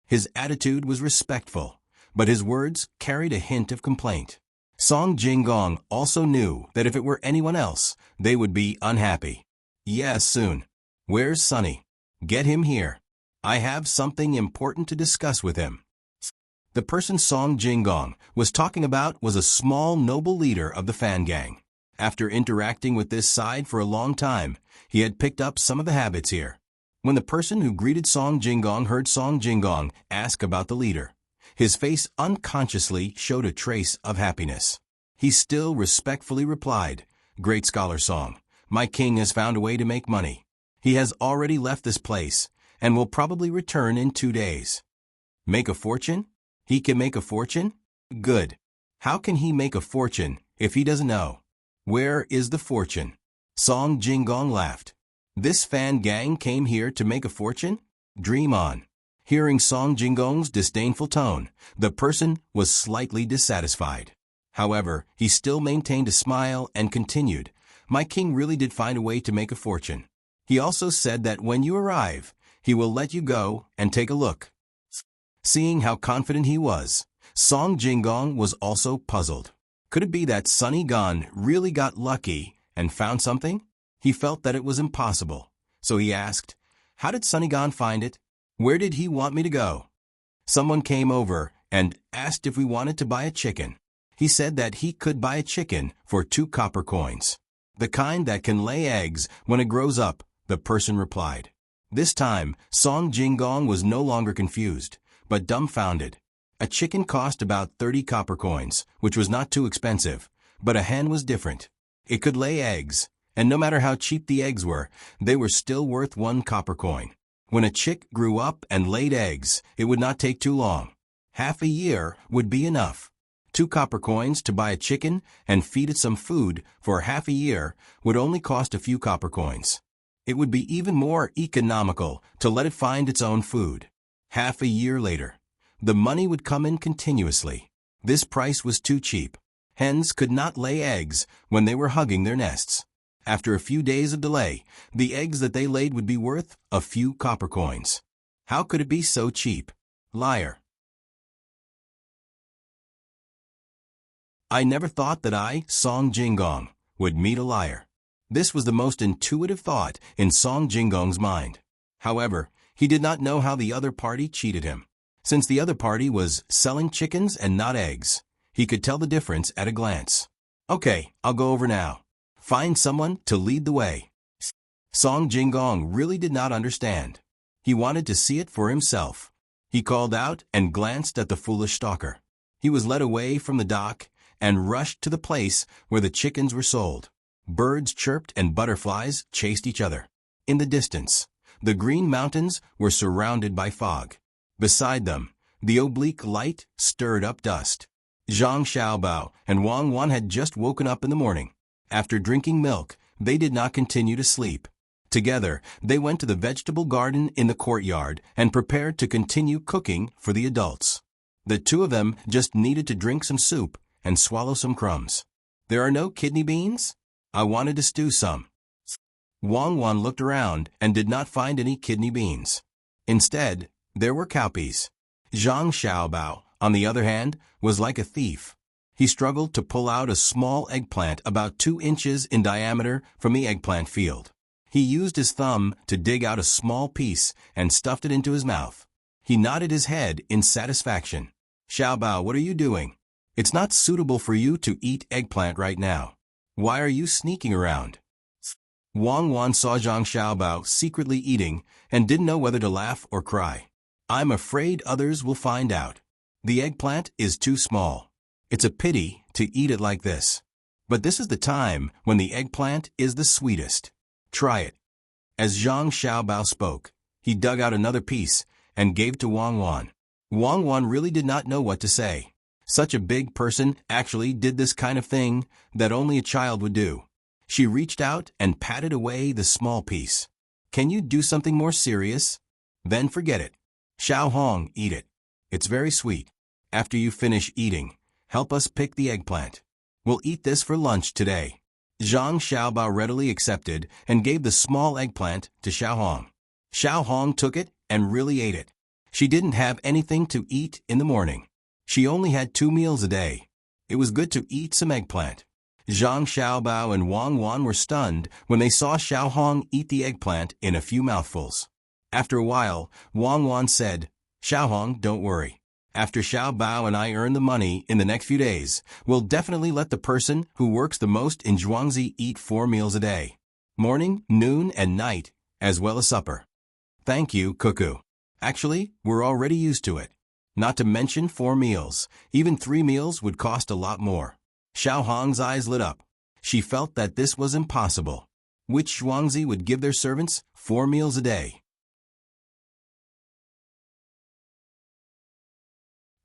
His attitude was respectful, but his words carried a hint of complaint. Song Jinggong also knew that if it were anyone else, they would be unhappy. "Yes, soon. Where's Sonny? Get him here. I have something important to discuss with him." The person Song Jinggong was talking about was a small, noble leader of the fan gang. After interacting with this side for a long time, he had picked up some of the habits here. When the person who greeted Song Jinggong heard Song Jinggong ask about the leader, his face unconsciously showed a trace of happiness. He still respectfully replied, "Great scholar Song, my king has found a way to make money. He has already left this place and will probably return in 2 days. Make a fortune? He can make a fortune? Good. How can he make a fortune if he doesn't know? Where is the fortune?" Song Jinggong laughed. "This fan gang came here to make a fortune? Dream on." Hearing Song Jinggong's disdainful tone, the person was slightly dissatisfied. However, he still maintained a smile and continued, "My king really did find a way to make a fortune. He also said that when you arrive, he will let you go and take a look." Seeing how confident he was, Song Jinggong was also puzzled. Could it be that Sunny Gon really got lucky and found something? He felt that it was impossible, so he asked, "How did Sunny Gon find it? Where did he want me to go?" Someone came over and asked if we wanted to buy a chicken. He said that he could buy a chicken for 2 copper coins. "The kind that can lay eggs when it grows up," the person replied. This time, Song Jinggong was no longer confused, but dumbfounded. A chicken cost about 30 copper coins, which was not too expensive, but a hen was different. It could lay eggs, and no matter how cheap the eggs were, they were still worth 1 copper coin. When a chick grew up and laid eggs, it would not take too long. Half a year would be enough. 2 copper coins to buy a chicken and feed it some food for half a year would only cost a few copper coins. It would be even more economical to let it find its own food. Half a year later, the money would come in continuously. This price was too cheap. Hens could not lay eggs when they were hugging their nests. After a few days of delay, the eggs that they laid would be worth a few copper coins. How could it be so cheap? Liar. I never thought that I, Song Jinggong, would meet a liar. This was the most intuitive thought in Song Jinggong's mind. However, he did not know how the other party cheated him. Since the other party was selling chickens and not eggs, he could tell the difference at a glance. "Okay, I'll go over now. Find someone to lead the way." Song Jinggong really did not understand. He wanted to see it for himself. He called out and glanced at the foolish stalker. He was led away from the dock and rushed to the place where the chickens were sold. Birds chirped and butterflies chased each other. In the distance, the green mountains were surrounded by fog. Beside them, the oblique light stirred up dust. Zhang Xiaobao and Wang Wan had just woken up in the morning. After drinking milk, they did not continue to sleep. Together, they went to the vegetable garden in the courtyard and prepared to continue cooking for the adults. The 2 of them just needed to drink some soup and swallow some crumbs. "There are no kidney beans? I wanted to stew some." Wang Wan looked around and did not find any kidney beans. Instead, there were cowpeas. Zhang Xiaobao, on the other hand, was like a thief. He struggled to pull out a small eggplant about 2 inches in diameter from the eggplant field. He used his thumb to dig out a small piece and stuffed it into his mouth. He nodded his head in satisfaction. Xiaobao, what are you doing? It's not suitable for you to eat eggplant right now. Why are you sneaking around? Wang Wan saw Zhang Xiaobao secretly eating and didn't know whether to laugh or cry. I'm afraid others will find out. The eggplant is too small. It's a pity to eat it like this. But this is the time when the eggplant is the sweetest. Try it. As Zhang Xiaobao spoke, he dug out another piece and gave to Wang Wan. Wang Wan really did not know what to say. Such a big person actually did this kind of thing that only a child would do. She reached out and patted away the small piece. Can you do something more serious? Then forget it. Xiao Hong, eat it. It's very sweet. After you finish eating, help us pick the eggplant. We'll eat this for lunch today. Zhang Xiaobao readily accepted and gave the small eggplant to Xiao Hong. Xiao Hong took it and really ate it. She didn't have anything to eat in the morning. She only had 2 meals a day. It was good to eat some eggplant. Zhang Xiaobao and Wang Wan were stunned when they saw Xiao Hong eat the eggplant in a few mouthfuls. After a while, Wang Wan said, Xiao Hong, don't worry. After Xiaobao and I earn the money in the next few days, we'll definitely let the person who works the most in Zhuangzi eat 4 meals a day. Morning, noon, and night, as well as supper. Thank you, Cuckoo. Actually, we're already used to it. Not to mention 4 meals. Even 3 meals would cost a lot more. Xiao Hong's eyes lit up. She felt that this was impossible. Which Zhuangzi would give their servants 4 meals a day?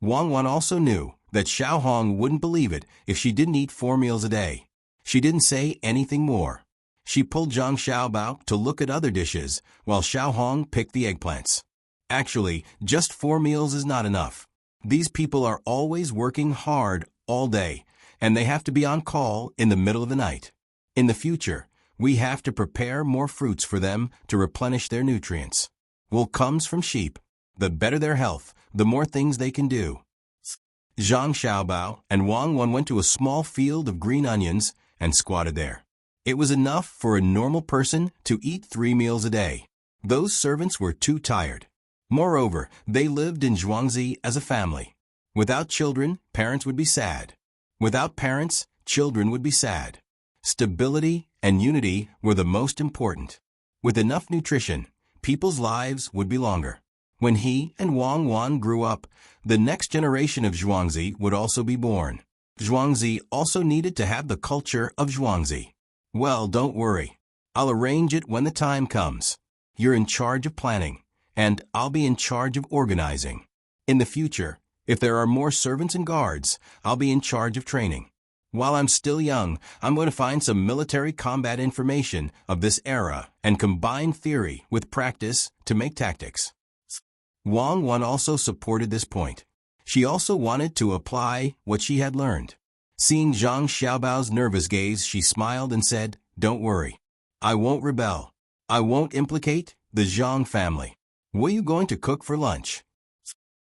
Wang Wan also knew that Xiao Hong wouldn't believe it if she didn't eat 4 meals a day. She didn't say anything more. She pulled Zhang Xiaobao to look at other dishes while Xiao Hong picked the eggplants. Actually, just 4 meals is not enough. These people are always working hard all day, and they have to be on call in the middle of the night. In the future, we have to prepare more fruits for them to replenish their nutrients. Wool comes from sheep. The better their health, the more things they can do. Zhang Xiaobao and Wang Wan went to a small field of green onions and squatted there. It was enough for a normal person to eat 3 meals a day. Those servants were too tired. Moreover, they lived in Zhuangzi as a family. Without children, parents would be sad. Without parents, children would be sad. Stability and unity were the most important. With enough nutrition, people's lives would be longer. When he and Wang Wan grew up, the next generation of Zhuangzi would also be born. Zhuangzi also needed to have the culture of Zhuangzi. Well, don't worry. I'll arrange it when the time comes. You're in charge of planning, and I'll be in charge of organizing. In the future, if there are more servants and guards, I'll be in charge of training. While I'm still young, I'm going to find some military combat information of this era and combine theory with practice to make tactics. Wang Wan also supported this point. She also wanted to apply what she had learned. Seeing Zhang Xiaobao's nervous gaze, she smiled and said, Don't worry. I won't rebel. I won't implicate the Zhang family. What are you going to cook for lunch?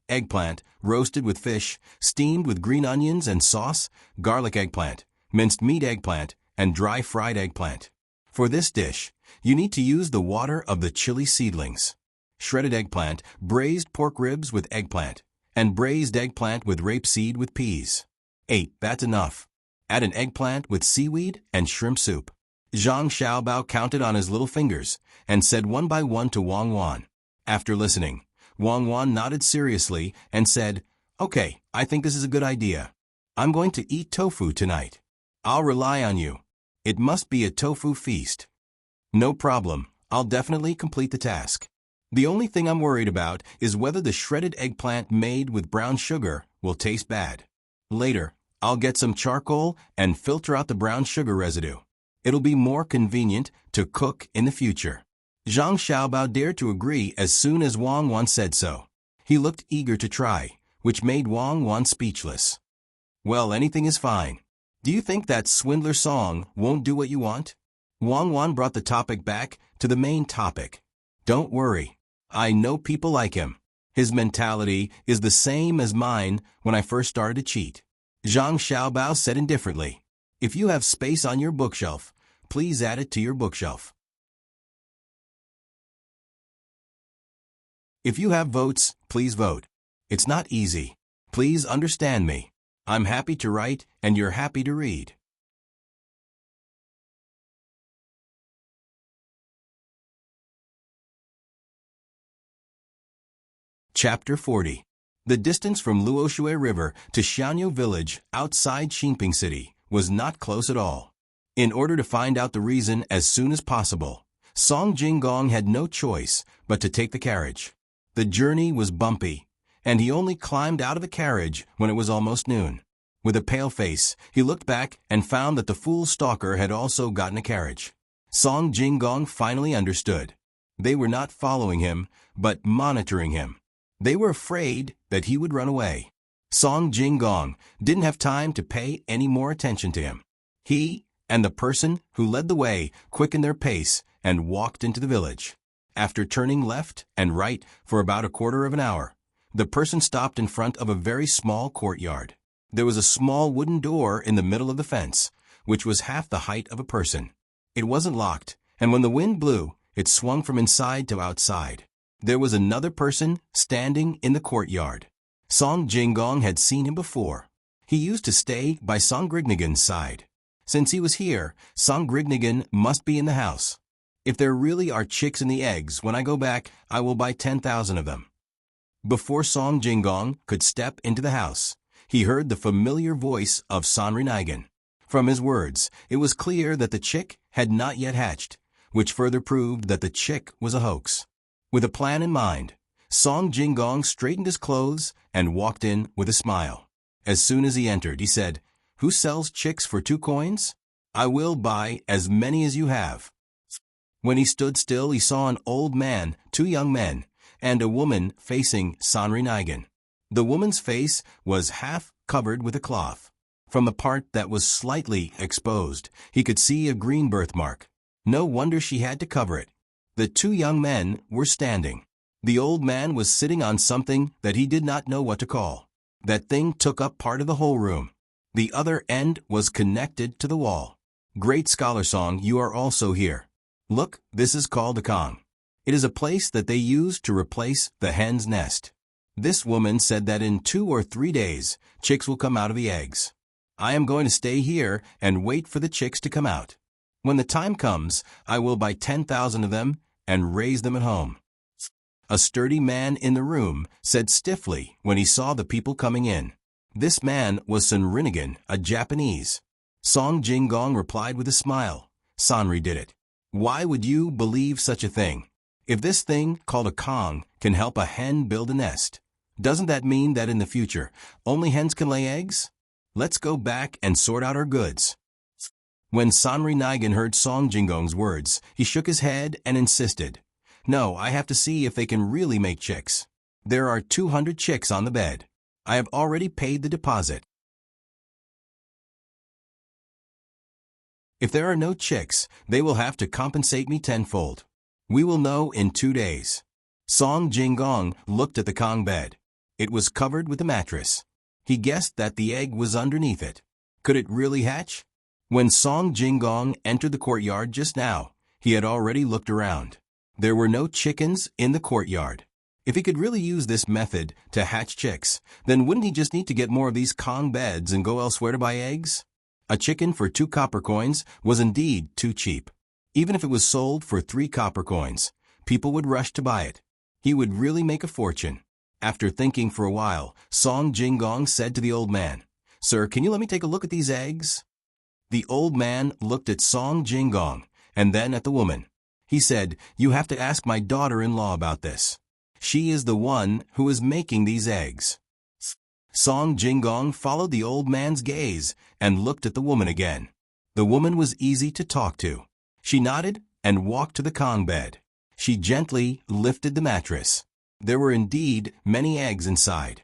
Eggplant, roasted with fish, steamed with green onions and sauce, garlic eggplant, minced meat eggplant, and dry fried eggplant. For this dish, you need to use the water of the chili seedlings. Shredded eggplant, braised pork ribs with eggplant, and braised eggplant with rapeseed with peas. 8. That's enough. Add an eggplant with seaweed and shrimp soup. Zhang Xiaobao counted on his little fingers and said one by one to Wang Wan. After listening, Wang Wan nodded seriously and said, Okay, I think this is a good idea. I'm going to eat tofu tonight. I'll rely on you. It must be a tofu feast. No problem. I'll definitely complete the task. The only thing I'm worried about is whether the shredded eggplant made with brown sugar will taste bad. Later, I'll get some charcoal and filter out the brown sugar residue. It'll be more convenient to cook in the future. Zhang Xiaobao dared to agree as soon as Wang Wan said so. He looked eager to try, which made Wang Wan speechless. Well, anything is fine. Do you think that swindler song won't do what you want? Wang Wan brought the topic back to the main topic. Don't worry. I know people like him. His mentality is the same as mine when I first started to cheat. Zhang Xiaobao said indifferently, If you have space on your bookshelf, please add it to your bookshelf. If you have votes, please vote. It's not easy. Please understand me. I'm happy to write, and you're happy to read. Chapter 40. The distance from Luoshui River to Xianyu village outside Xinping City was not close at all. In order to find out the reason as soon as possible, Song Jinggong had no choice but to take the carriage. The journey was bumpy, and he only climbed out of the carriage when it was almost noon. With a pale face, he looked back and found that the fool stalker had also gotten a carriage. Song Jinggong finally understood. They were not following him, but monitoring him. They were afraid that he would run away. Song Jinggong didn't have time to pay any more attention to him. He and the person who led the way quickened their pace and walked into the village. After turning left and right for about a quarter of an hour, the person stopped in front of a very small courtyard. There was a small wooden door in the middle of the fence, which was half the height of a person. It wasn't locked, and when the wind blew, it swung from inside to outside. There was another person standing in the courtyard. Song Jinggong had seen him before. He used to stay by Song Grignigan's side. Since he was here, Song Grignigan must be in the house. If there really are chicks in the eggs, when I go back, I will buy 10,000 of them. Before Song Jinggong could step into the house, he heard the familiar voice of Serenade. From his words, it was clear that the chick had not yet hatched, which further proved that the chick was a hoax. With a plan in mind, Song Jinggong straightened his clothes and walked in with a smile. As soon as he entered, he said, "Who sells chicks for 2 coins? I will buy as many as you have." When he stood still, he saw an old man, 2 young men, and a woman facing Serenade. The woman's face was half covered with a cloth. From the part that was slightly exposed, he could see a green birthmark. No wonder she had to cover it. The 2 young men were standing. The old man was sitting on something that he did not know what to call. That thing took up part of the whole room. The other end was connected to the wall. Great Scholar Song, you are also here. Look, this is called a Kong. It is a place that they use to replace the hen's nest. This woman said that in 2 or 3 days, chicks will come out of the eggs. I am going to stay here and wait for the chicks to come out. When the time comes, I will buy 10,000 of them and raise them at home. A sturdy man in the room said stiffly when he saw the people coming in. This man was Serenade, a Japanese. Song Jinggong replied with a smile. Sanri did it. Why would you believe such a thing? If this thing called a Kong can help a hen build a nest, doesn't that mean that in the future only hens can lay eggs? Let's go back and sort out our goods. When Serenade heard Song Jinggong's words, he shook his head and insisted, "No, I have to see if they can really make chicks. There are 200 chicks on the bed. I have already paid the deposit. If there are no chicks, they will have to compensate me tenfold. We will know in 2 days." Song Jinggong looked at the Kong bed. It was covered with a mattress. He guessed that the egg was underneath it. Could it really hatch? When Song Jinggong entered the courtyard just now, he had already looked around. There were no chickens in the courtyard. If he could really use this method to hatch chicks, then wouldn't he just need to get more of these Kong beds and go elsewhere to buy eggs? A chicken for 2 copper coins was indeed too cheap. Even if it was sold for 3 copper coins, people would rush to buy it. He would really make a fortune. After thinking for a while, Song Jinggong said to the old man, "Sir, can you let me take a look at these eggs?" The old man looked at Song Jinggong and then at the woman. He said, "You have to ask my daughter-in-law about this. She is the one who is making these eggs." Song Jinggong followed the old man's gaze and looked at the woman again. The woman was easy to talk to. She nodded and walked to the Kong bed. She gently lifted the mattress. There were indeed many eggs inside.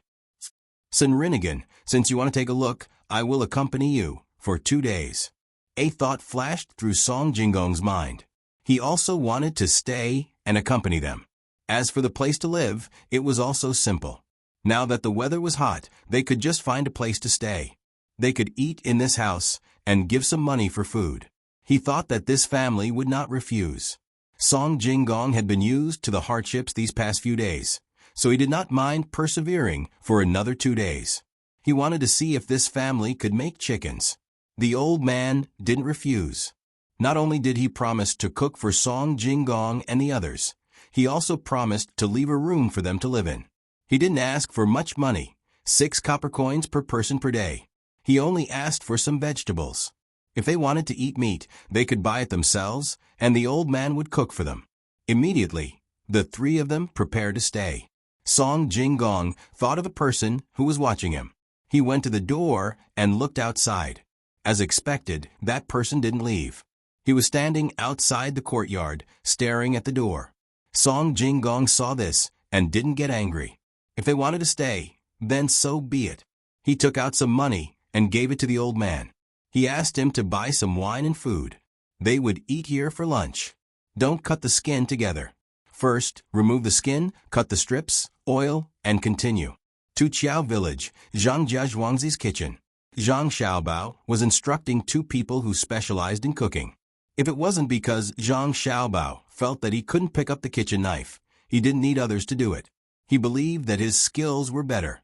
"Serenade, since you want to take a look, I will accompany you for 2 days. A thought flashed through Song Jinggong's mind. He also wanted to stay and accompany them. As for the place to live, it was also simple. Now that the weather was hot, they could just find a place to stay. They could eat in this house and give some money for food. He thought that this family would not refuse. Song Jinggong had been used to the hardships these past few days. so he did not mind persevering for another 2 days. He wanted to see if this family could make chickens. The old man didn't refuse. Not only did he promise to cook for Song Jinggong and the others, he also promised to leave a room for them to live in. He didn't ask for much money, 6 copper coins per person per day. He only asked for some vegetables. If they wanted to eat meat, they could buy it themselves, and the old man would cook for them. Immediately, the 3 of them prepared to stay. Song Jinggong thought of the person who was watching him. He went to the door and looked outside. As expected, that person didn't leave. He was standing outside the courtyard, staring at the door. Song Jinggong saw this and didn't get angry. If they wanted to stay, then so be it. He took out some money and gave it to the old man. He asked him to buy some wine and food. They would eat here for lunch. Don't cut the skin together. First, remove the skin, cut the strips, oil, and continue. To Qiao village, Zhang Jiazhuangzi's kitchen. Zhang Xiaobao was instructing 2 people who specialized in cooking. If it wasn't because Zhang Xiaobao felt that he couldn't pick up the kitchen knife, he didn't need others to do it. He believed that his skills were better.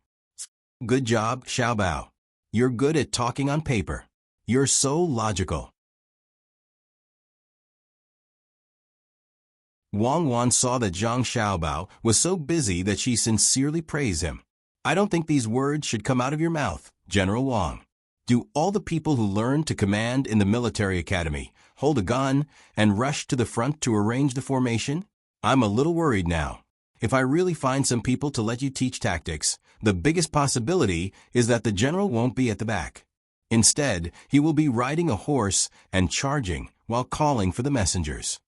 Good job, Xiaobao. You're good at talking on paper. You're so logical. Wang Wan saw that Zhang Xiaobao was so busy that she sincerely praised him. I don't think these words should come out of your mouth, General Wang. Do all the people who learn to command in the military academy hold a gun and rush to the front to arrange the formation? I'm a little worried now. If I really find some people to let you teach tactics, the biggest possibility is that the general won't be at the back. Instead, he will be riding a horse and charging while calling for the messengers.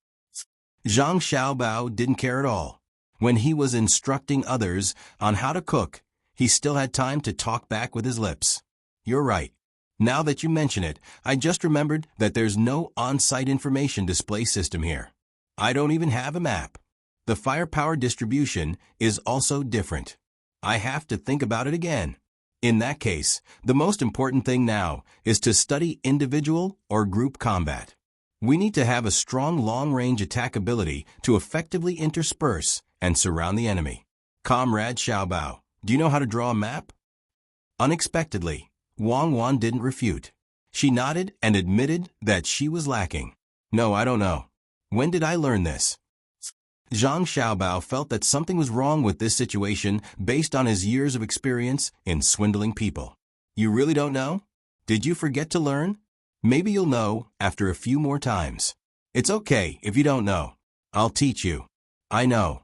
Zhang Xiaobao didn't care at all. When he was instructing others on how to cook, he still had time to talk back with his lips. You're right. Now that you mention it, I just remembered that there's no on-site information display system here. I don't even have a map. The firepower distribution is also different. I have to think about it again. In that case, the most important thing now is to study individual or group combat. We need to have a strong long-range attack ability to effectively intersperse and surround the enemy. Comrade Xiaobao, do you know how to draw a map? Unexpectedly, Wang Wan didn't refute. She nodded and admitted that she was lacking. No, I don't know. When did I learn this? Zhang Xiaobao felt that something was wrong with this situation based on his years of experience in swindling people. You really don't know? Did you forget to learn? Maybe you'll know after a few more times. It's okay if you don't know. I'll teach you. I know.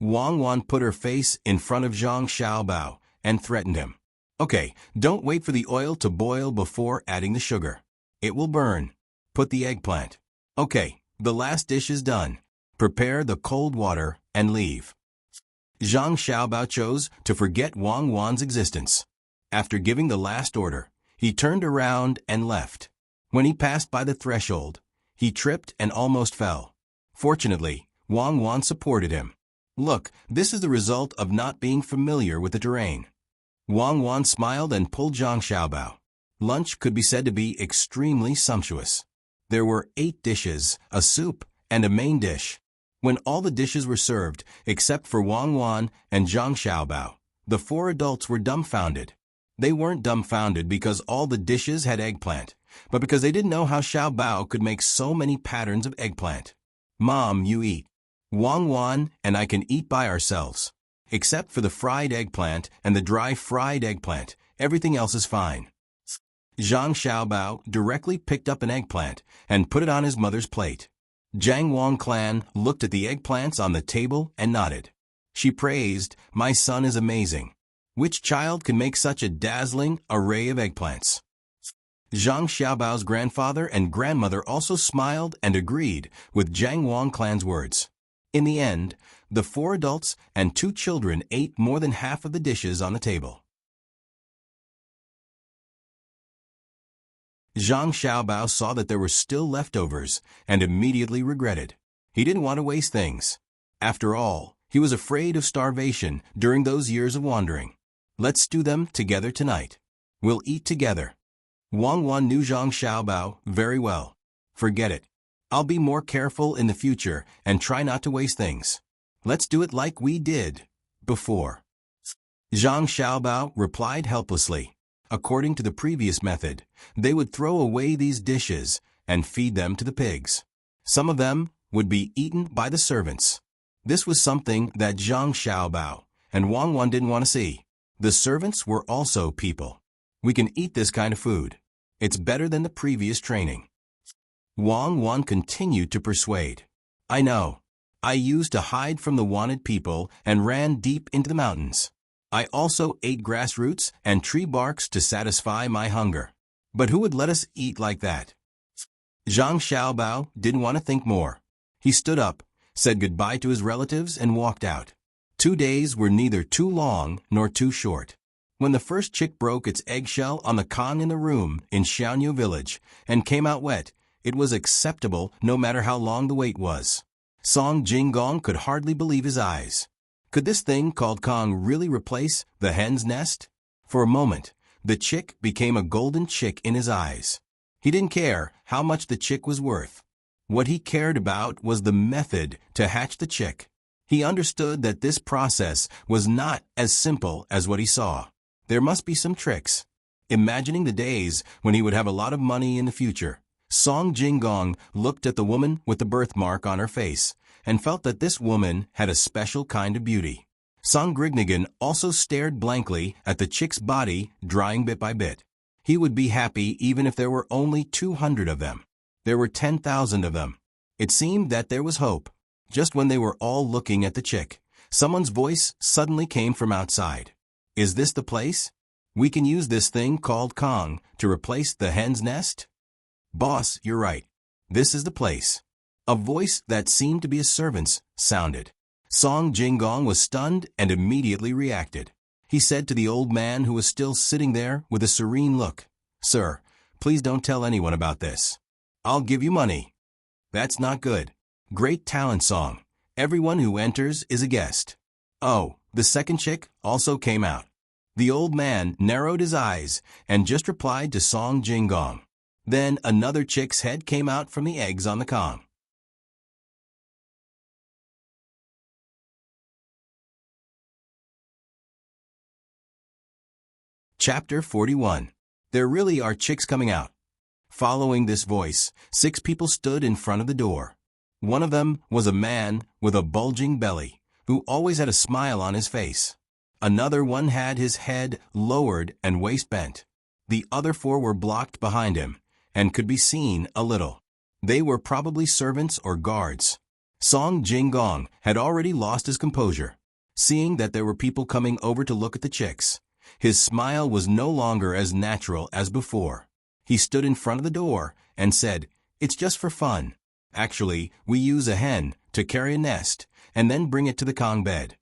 Wang Wan put her face in front of Zhang Xiaobao and threatened him. Okay, don't wait for the oil to boil before adding the sugar. It will burn. Put the eggplant. Okay, the last dish is done. Prepare the cold water and leave. Zhang Xiaobao chose to forget Wang Wan's existence. After giving the last order, he turned around and left. When he passed by the threshold, he tripped and almost fell. Fortunately, Wang Wan supported him. Look, this is the result of not being familiar with the terrain. Wang Wan smiled and pulled Zhang Xiaobao. Lunch could be said to be extremely sumptuous. There were 8 dishes, a soup, and a main dish. When all the dishes were served, except for Wang Wan and Zhang Xiaobao, the 4 adults were dumbfounded. They weren't dumbfounded because all the dishes had eggplant, but because they didn't know how Xiaobao could make so many patterns of eggplant. Mom, you eat. Wang Wan and I can eat by ourselves. Except for the fried eggplant and the dry fried eggplant, everything else is fine. Zhang Xiaobao directly picked up an eggplant and put it on his mother's plate. Jiang Wang clan looked at the eggplants on the table and nodded. She praised, "My son is amazing. Which child can make such a dazzling array of eggplants?" Zhang Xiaobao's grandfather and grandmother also smiled and agreed with Jiang Wang clan's words. In the end, the 4 adults and 2 children ate more than half of the dishes on the table. Zhang Xiaobao saw that there were still leftovers and immediately regretted. He didn't want to waste things. After all, he was afraid of starvation during those years of wandering. Let's do them together tonight. We'll eat together. Wang Wan knew Zhang Xiaobao very well. Forget it. I'll be more careful in the future and try not to waste things. Let's do it like we did. before. Zhang Xiaobao replied helplessly. According to the previous method, they would throw away these dishes and feed them to the pigs. Some of them would be eaten by the servants. This was something that Zhang Xiaobao and Wang Wan didn't want to see. The servants were also people. We can eat this kind of food. It's better than the previous training. Wang Wan continued to persuade. I know. I used to hide from the wanted people and ran deep into the mountains. I also ate grass roots and tree barks to satisfy my hunger. But who would let us eat like that? Zhang Xiaobao didn't want to think more. He stood up, said goodbye to his relatives, and walked out. 2 days were neither too long nor too short. When the first chick broke its eggshell on the Kong in the room in Xiaoyu village and came out wet, it was acceptable no matter how long the wait was. Song Jinggong could hardly believe his eyes. Could this thing called Kong really replace the hen's nest? For a moment, the chick became a golden chick in his eyes. He didn't care how much the chick was worth. What he cared about was the method to hatch the chick. He understood that this process was not as simple as what he saw. There must be some tricks. Imagining the days when he would have a lot of money in the future, Song Jinggong looked at the woman with the birthmark on her face and felt that this woman had a special kind of beauty. Song Grignigan also stared blankly at the chick's body drying bit by bit. He would be happy even if there were only 200 of them. There were 10,000 of them. It seemed that there was hope. Just when they were all looking at the chick, someone's voice suddenly came from outside. Is this the place? We can use this thing called Kong to replace the hen's nest? Boss, you're right. This is the place. A voice that seemed to be a servant's sounded. Song Jinggong was stunned and immediately reacted. He said to the old man who was still sitting there with a serene look, Sir, please don't tell anyone about this. I'll give you money. That's not good. Great talent, Song. Everyone who enters is a guest. Oh, the second chick also came out. The old man narrowed his eyes and just replied to Song Jinggong. Then another chick's head came out from the eggs on the Kong. Chapter 41. There really are chicks coming out. Following this voice, 6 people stood in front of the door. One of them was a man with a bulging belly, who always had a smile on his face. Another one had his head lowered and waist bent. The other 4 were blocked behind him and could be seen a little. They were probably servants or guards. Song Jinggong had already lost his composure. Seeing that there were people coming over to look at the chicks, his smile was no longer as natural as before. He stood in front of the door and said, It's just for fun. Actually, we use a hen to carry a nest and then bring it to the Kong bed.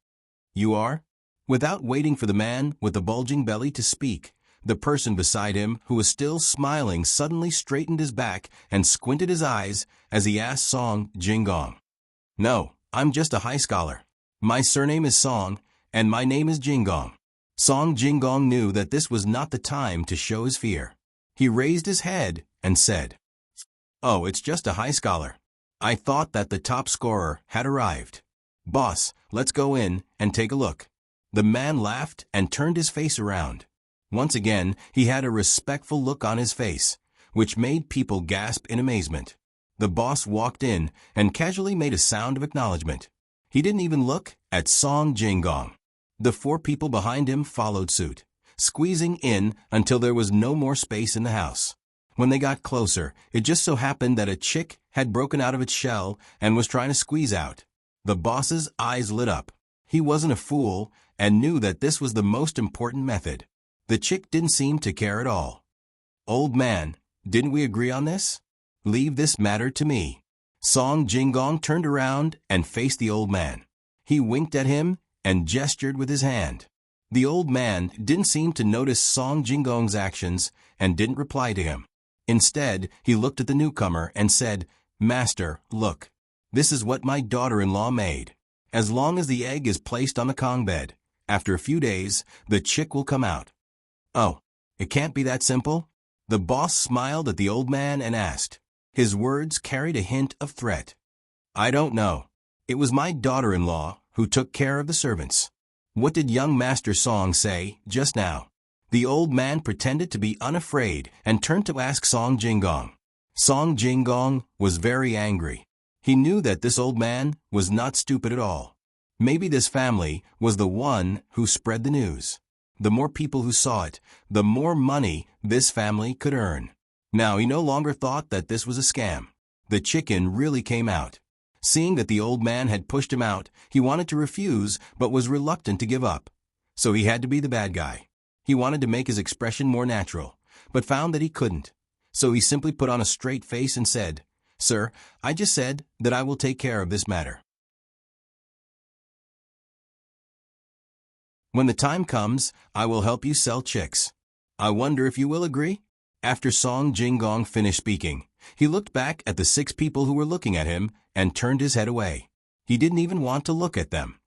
You are? Without waiting for the man with the bulging belly to speak, the person beside him, who was still smiling, suddenly straightened his back and squinted his eyes as he asked Song Jinggong. No, I'm just a high scholar. My surname is Song, and my name is Jinggong. Song Jinggong knew that this was not the time to show his fear. He raised his head and said, Oh, it's just a high scholar. I thought that the top scorer had arrived. Boss, let's go in and take a look. The man laughed and turned his face around. Once again, he had a respectful look on his face, which made people gasp in amazement. The boss walked in and casually made a sound of acknowledgement. He didn't even look at Song Jinggong. The 4 people behind him followed suit, squeezing in until there was no more space in the house. When they got closer, it just so happened that a chick had broken out of its shell and was trying to squeeze out. The boss's eyes lit up. He wasn't a fool and knew that this was the most important method. The chick didn't seem to care at all. Old man, didn't we agree on this? Leave this matter to me. Song Jinggong turned around and faced the old man. He winked at him and gestured with his hand. The old man didn't seem to notice Song Jinggong's actions and didn't reply to him. Instead, he looked at the newcomer and said, Master, look. This is what my daughter-in-law made. As long as the egg is placed on the Kong bed, after a few days, the chick will come out. Oh, it can't be that simple? The boss smiled at the old man and asked. His words carried a hint of threat. I don't know. It was my daughter-in-law who took care of the servants. What did young Master Song say just now? The old man pretended to be unafraid and turned to ask Song Jingong. Song Jingong was very angry. He knew that this old man was not stupid at all. Maybe this family was the one who spread the news. The more people who saw it, the more money this family could earn. Now he no longer thought that this was a scam. The chicken really came out. Seeing that the old man had pushed him out, he wanted to refuse but was reluctant to give up. So he had to be the bad guy. He wanted to make his expression more natural, but found that he couldn't. So he simply put on a straight face and said, "Sir, I just said that I will take care of this matter. When the time comes, I will help you sell chicks. I wonder if you will agree?" After Song Jingong finished speaking, he looked back at the 6 people who were looking at him and turned his head away. He didn't even want to look at them.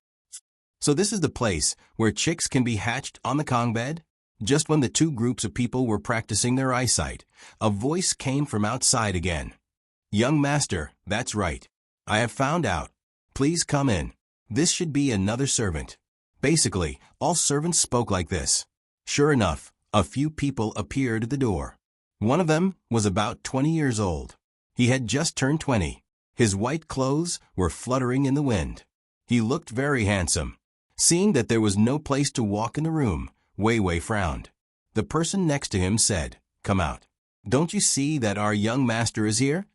So this is the place where chicks can be hatched on the Kong bed? Just when the 2 groups of people were practicing their eyesight, a voice came from outside again. "Young master, that's right. I have found out. Please come in. This should be another servant." Basically, all servants spoke like this. Sure enough, a few people appeared at the door. One of them was about 20 years old. He had just turned 20. His white clothes were fluttering in the wind. He looked very handsome. Seeing that there was no place to walk in the room, Wei Wei frowned. The person next to him said, "Come out. Don't you see that our young master is here?"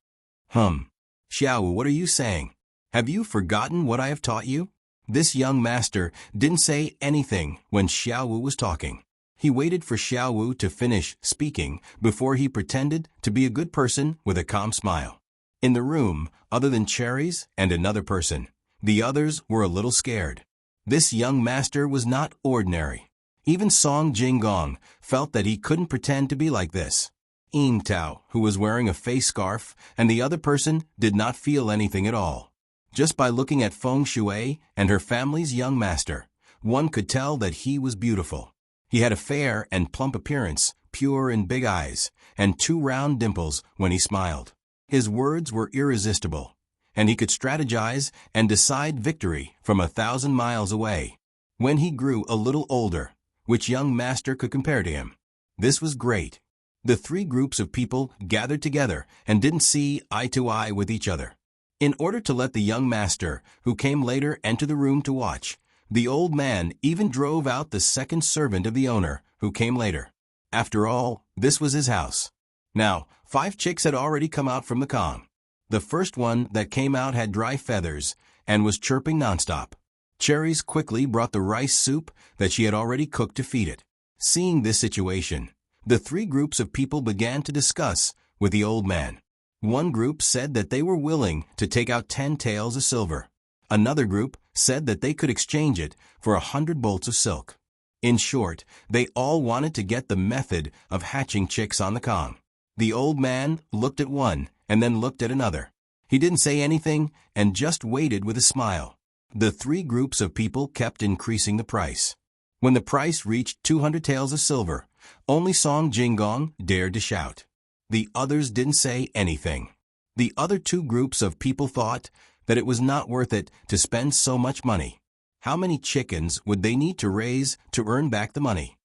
Xiao, what are you saying? Have you forgotten what I have taught you?" This young master didn't say anything when Xiao Wu was talking. He waited for Xiao Wu to finish speaking before he pretended to be a good person with a calm smile. In the room, other than Cherries and another person, the others were a little scared. This young master was not ordinary. Even Song Jingong felt that he couldn't pretend to be like this. Ying Tao, who was wearing a face scarf, and the other person did not feel anything at all. Just by looking at Feng Shui and her family's young master, one could tell that he was beautiful. He had a fair and plump appearance, pure and big eyes, and 2 round dimples when he smiled. His words were irresistible, and he could strategize and decide victory from 1,000 miles away. When he grew a little older, which young master could compare to him? This was great. The 3 groups of people gathered together and didn't see eye to eye with each other. In order to let the young master, who came later, enter the room to watch, the old man even drove out the second servant of the owner, who came later. After all, this was his house. Now, 5 chicks had already come out from the Kong. The first one that came out had dry feathers and was chirping nonstop. Cherries quickly brought the rice soup that she had already cooked to feed it. Seeing this situation, the 3 groups of people began to discuss with the old man. One group said that they were willing to take out 10 taels of silver. Another group said that they could exchange it for 100 bolts of silk. In short, they all wanted to get the method of hatching chicks on the Kong. The old man looked at one and then looked at another. He didn't say anything and just waited with a smile. The 3 groups of people kept increasing the price. When the price reached 200 taels of silver, only Song Jingong dared to shout. The others didn't say anything. The other 2 groups of people thought that it was not worth it to spend so much money. How many chickens would they need to raise to earn back the money?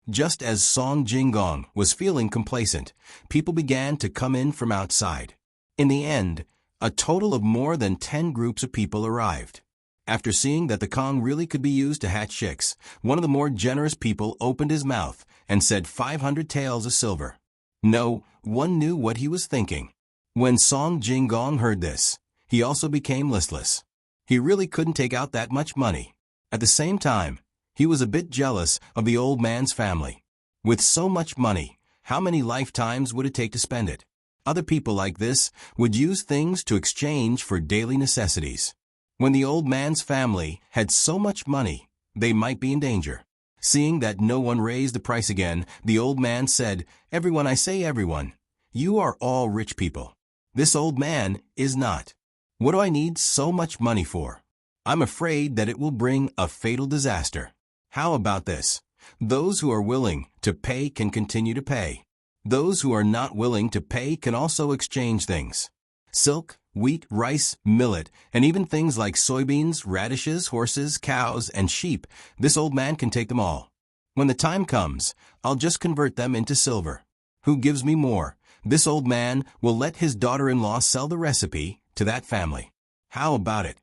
Just as Song Jingong was feeling complacent, people began to come in from outside. In the end, a total of more than 10 groups of people arrived. After seeing that the Kong really could be used to hatch chicks, one of the more generous people opened his mouth and said 500 taels of silver. No, one knew what he was thinking. When Song Jingong heard this, he also became listless. He really couldn't take out that much money. At the same time, he was a bit jealous of the old man's family. With so much money, how many lifetimes would it take to spend it? Other people like this would use things to exchange for daily necessities. When the old man's family had so much money, they might be in danger. Seeing that no one raised the price again, the old man said, "Everyone, I say everyone, you are all rich people. This old man is not. What do I need so much money for? I'm afraid that it will bring a fatal disaster. How about this? Those who are willing to pay can continue to pay. Those who are not willing to pay can also exchange things. Silk, wheat, rice, millet, and even things like soybeans, radishes, horses, cows, and sheep. This old man can take them all. When the time comes, I'll just convert them into silver. Who gives me more? This old man will let his daughter-in-law sell the recipe to that family. How about it?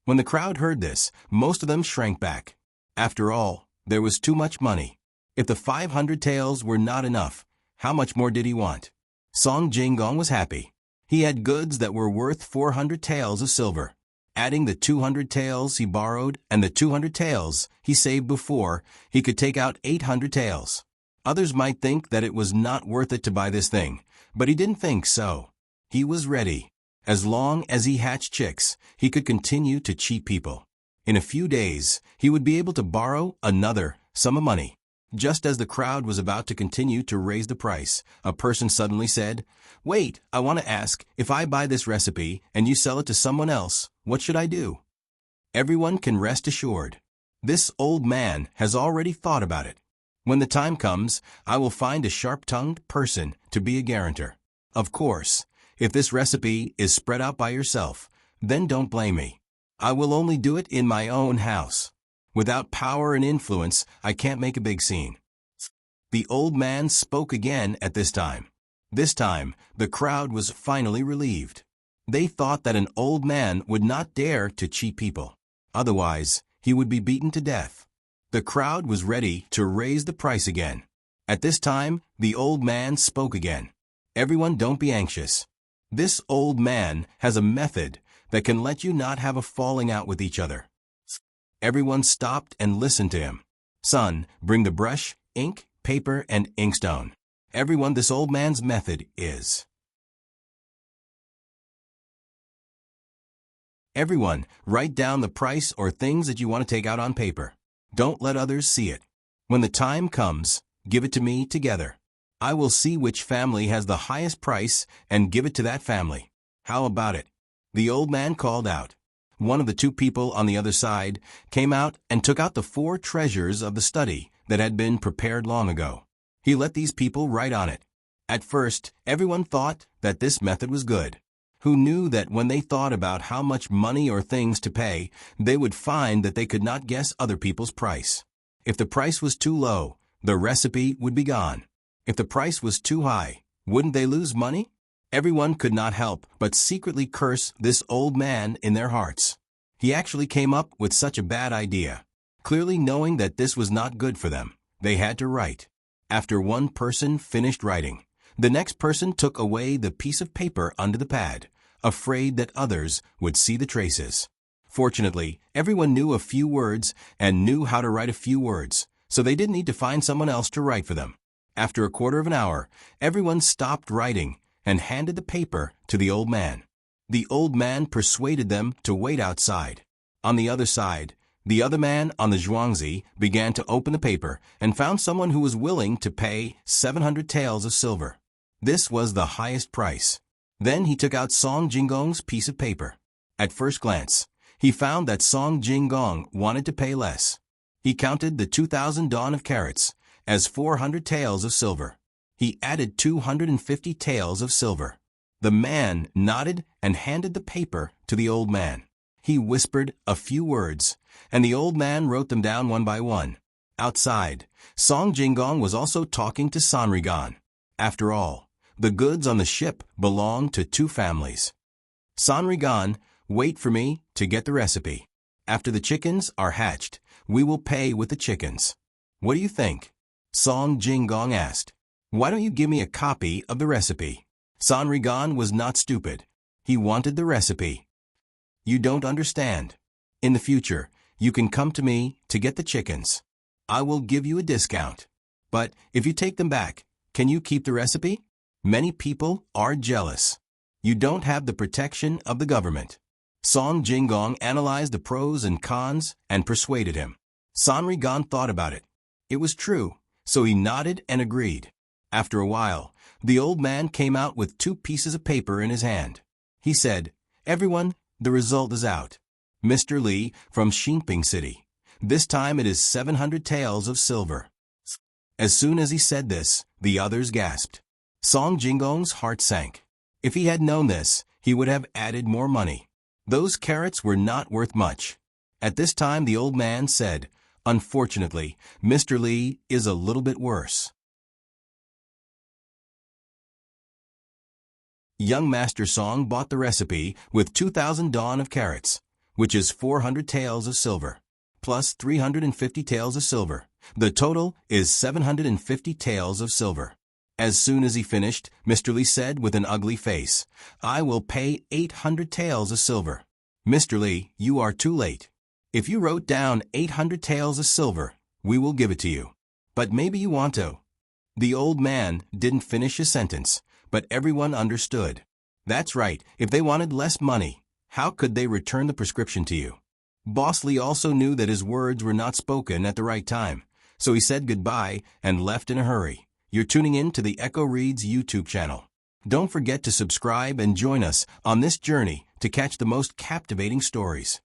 When the crowd heard this, most of them shrank back. After all, there was too much money. If the 500 taels were not enough, how much more did he want? Song Jinggong was happy. He had goods that were worth 400 taels of silver. Adding the 200 taels he borrowed and the 200 taels he saved before, he could take out 800 taels. Others might think that it was not worth it to buy this thing, but he didn't think so. He was ready. As long as he hatched chicks, he could continue to cheat people. In a few days, he would be able to borrow another sum of money. Just as the crowd was about to continue to raise the price, a person suddenly said, "Wait, I want to ask, if I buy this recipe and you sell it to someone else, what should I do?" Everyone can rest assured. This old man has already thought about it. When the time comes, I will find a sharp-tongued person to be a guarantor. Of course, if this recipe is spread out by yourself, then don't blame me. I will only do it in my own house. Without power and influence, I can't make a big scene. The old man spoke again at this time. This time, the crowd was finally relieved. They thought that an old man would not dare to cheat people. Otherwise, he would be beaten to death. The crowd was ready to raise the price again. At this time, the old man spoke again. Everyone, don't be anxious. This old man has a method that can let you not have a falling out with each other. Everyone stopped and listened to him. Son, bring the brush, ink, paper, and inkstone. Everyone, this old man's method is. Everyone, write down the price or things that you want to take out on paper. Don't let others see it. When the time comes, give it to me together. I will see which family has the highest price and give it to that family. How about it? The old man called out. One of the two people on the other side came out and took out the 4 treasures of the study that had been prepared long ago. He let these people write on it. At first, everyone thought that this method was good. Who knew that when they thought about how much money or things to pay, they would find that they could not guess other people's price. If the price was too low, the recipe would be gone. If the price was too high, wouldn't they lose money? Everyone could not help but secretly curse this old man in their hearts. He actually came up with such a bad idea. Clearly knowing that this was not good for them, they had to write. After one person finished writing, the next person took away the piece of paper under the pad, afraid that others would see the traces. Fortunately, everyone knew a few words and knew how to write a few words, so they didn't need to find someone else to write for them. After a quarter of an hour, everyone stopped writing and handed the paper to the old man. The old man persuaded them to wait outside. On the other side, the other man on the zhuangzi began to open the paper and found someone who was willing to pay 700 taels of silver. This was the highest price. Then he took out Song Jinggong's piece of paper. At first glance, he found that Song Jinggong wanted to pay less. He counted the 2,000 dawn of carats as 400 taels of silver. He added 250 taels of silver. The man nodded and handed the paper to the old man. He whispered a few words, and the old man wrote them down one by one. Outside, Song Jinggong was also talking to Sanrigan. After all, the goods on the ship belonged to 2 families. Sanrigan, wait for me to get the recipe. After the chickens are hatched, we will pay with the chickens. What do you think? Song Jinggong asked. Why don't you give me a copy of the recipe? Sanrigan was not stupid. He wanted the recipe. You don't understand. In the future, you can come to me to get the chickens. I will give you a discount. But if you take them back, can you keep the recipe? Many people are jealous. You don't have the protection of the government. Song Jinggong analyzed the pros and cons and persuaded him. Sanrigan thought about it. It was true, so he nodded and agreed. After a while, the old man came out with 2 pieces of paper in his hand. He said, Everyone, the result is out. Mr. Li from Xinping City. This time it is 700 taels of silver. As soon as he said this, the others gasped. Song Jinggong's heart sank. If he had known this, he would have added more money. Those carrots were not worth much. At this time the old man said, "Unfortunately, Mr. Li is a little bit worse." Young Master Song bought the recipe with 2,000 dawn of carrots, which is 400 taels of silver, plus 350 taels of silver. The total is 750 taels of silver. As soon as he finished, Mr. Li said with an ugly face, "I will pay 800 taels of silver." "Mr. Li, you are too late. If you wrote down 800 taels of silver, we will give it to you. But maybe you want to." The old man didn't finish his sentence, but everyone understood. That's right, if they wanted less money, how could they return the prescription to you? Boss Lee also knew that his words were not spoken at the right time, so he said goodbye and left in a hurry. You're tuning in to the Echo Reads YouTube channel. Don't forget to subscribe and join us on this journey to catch the most captivating stories.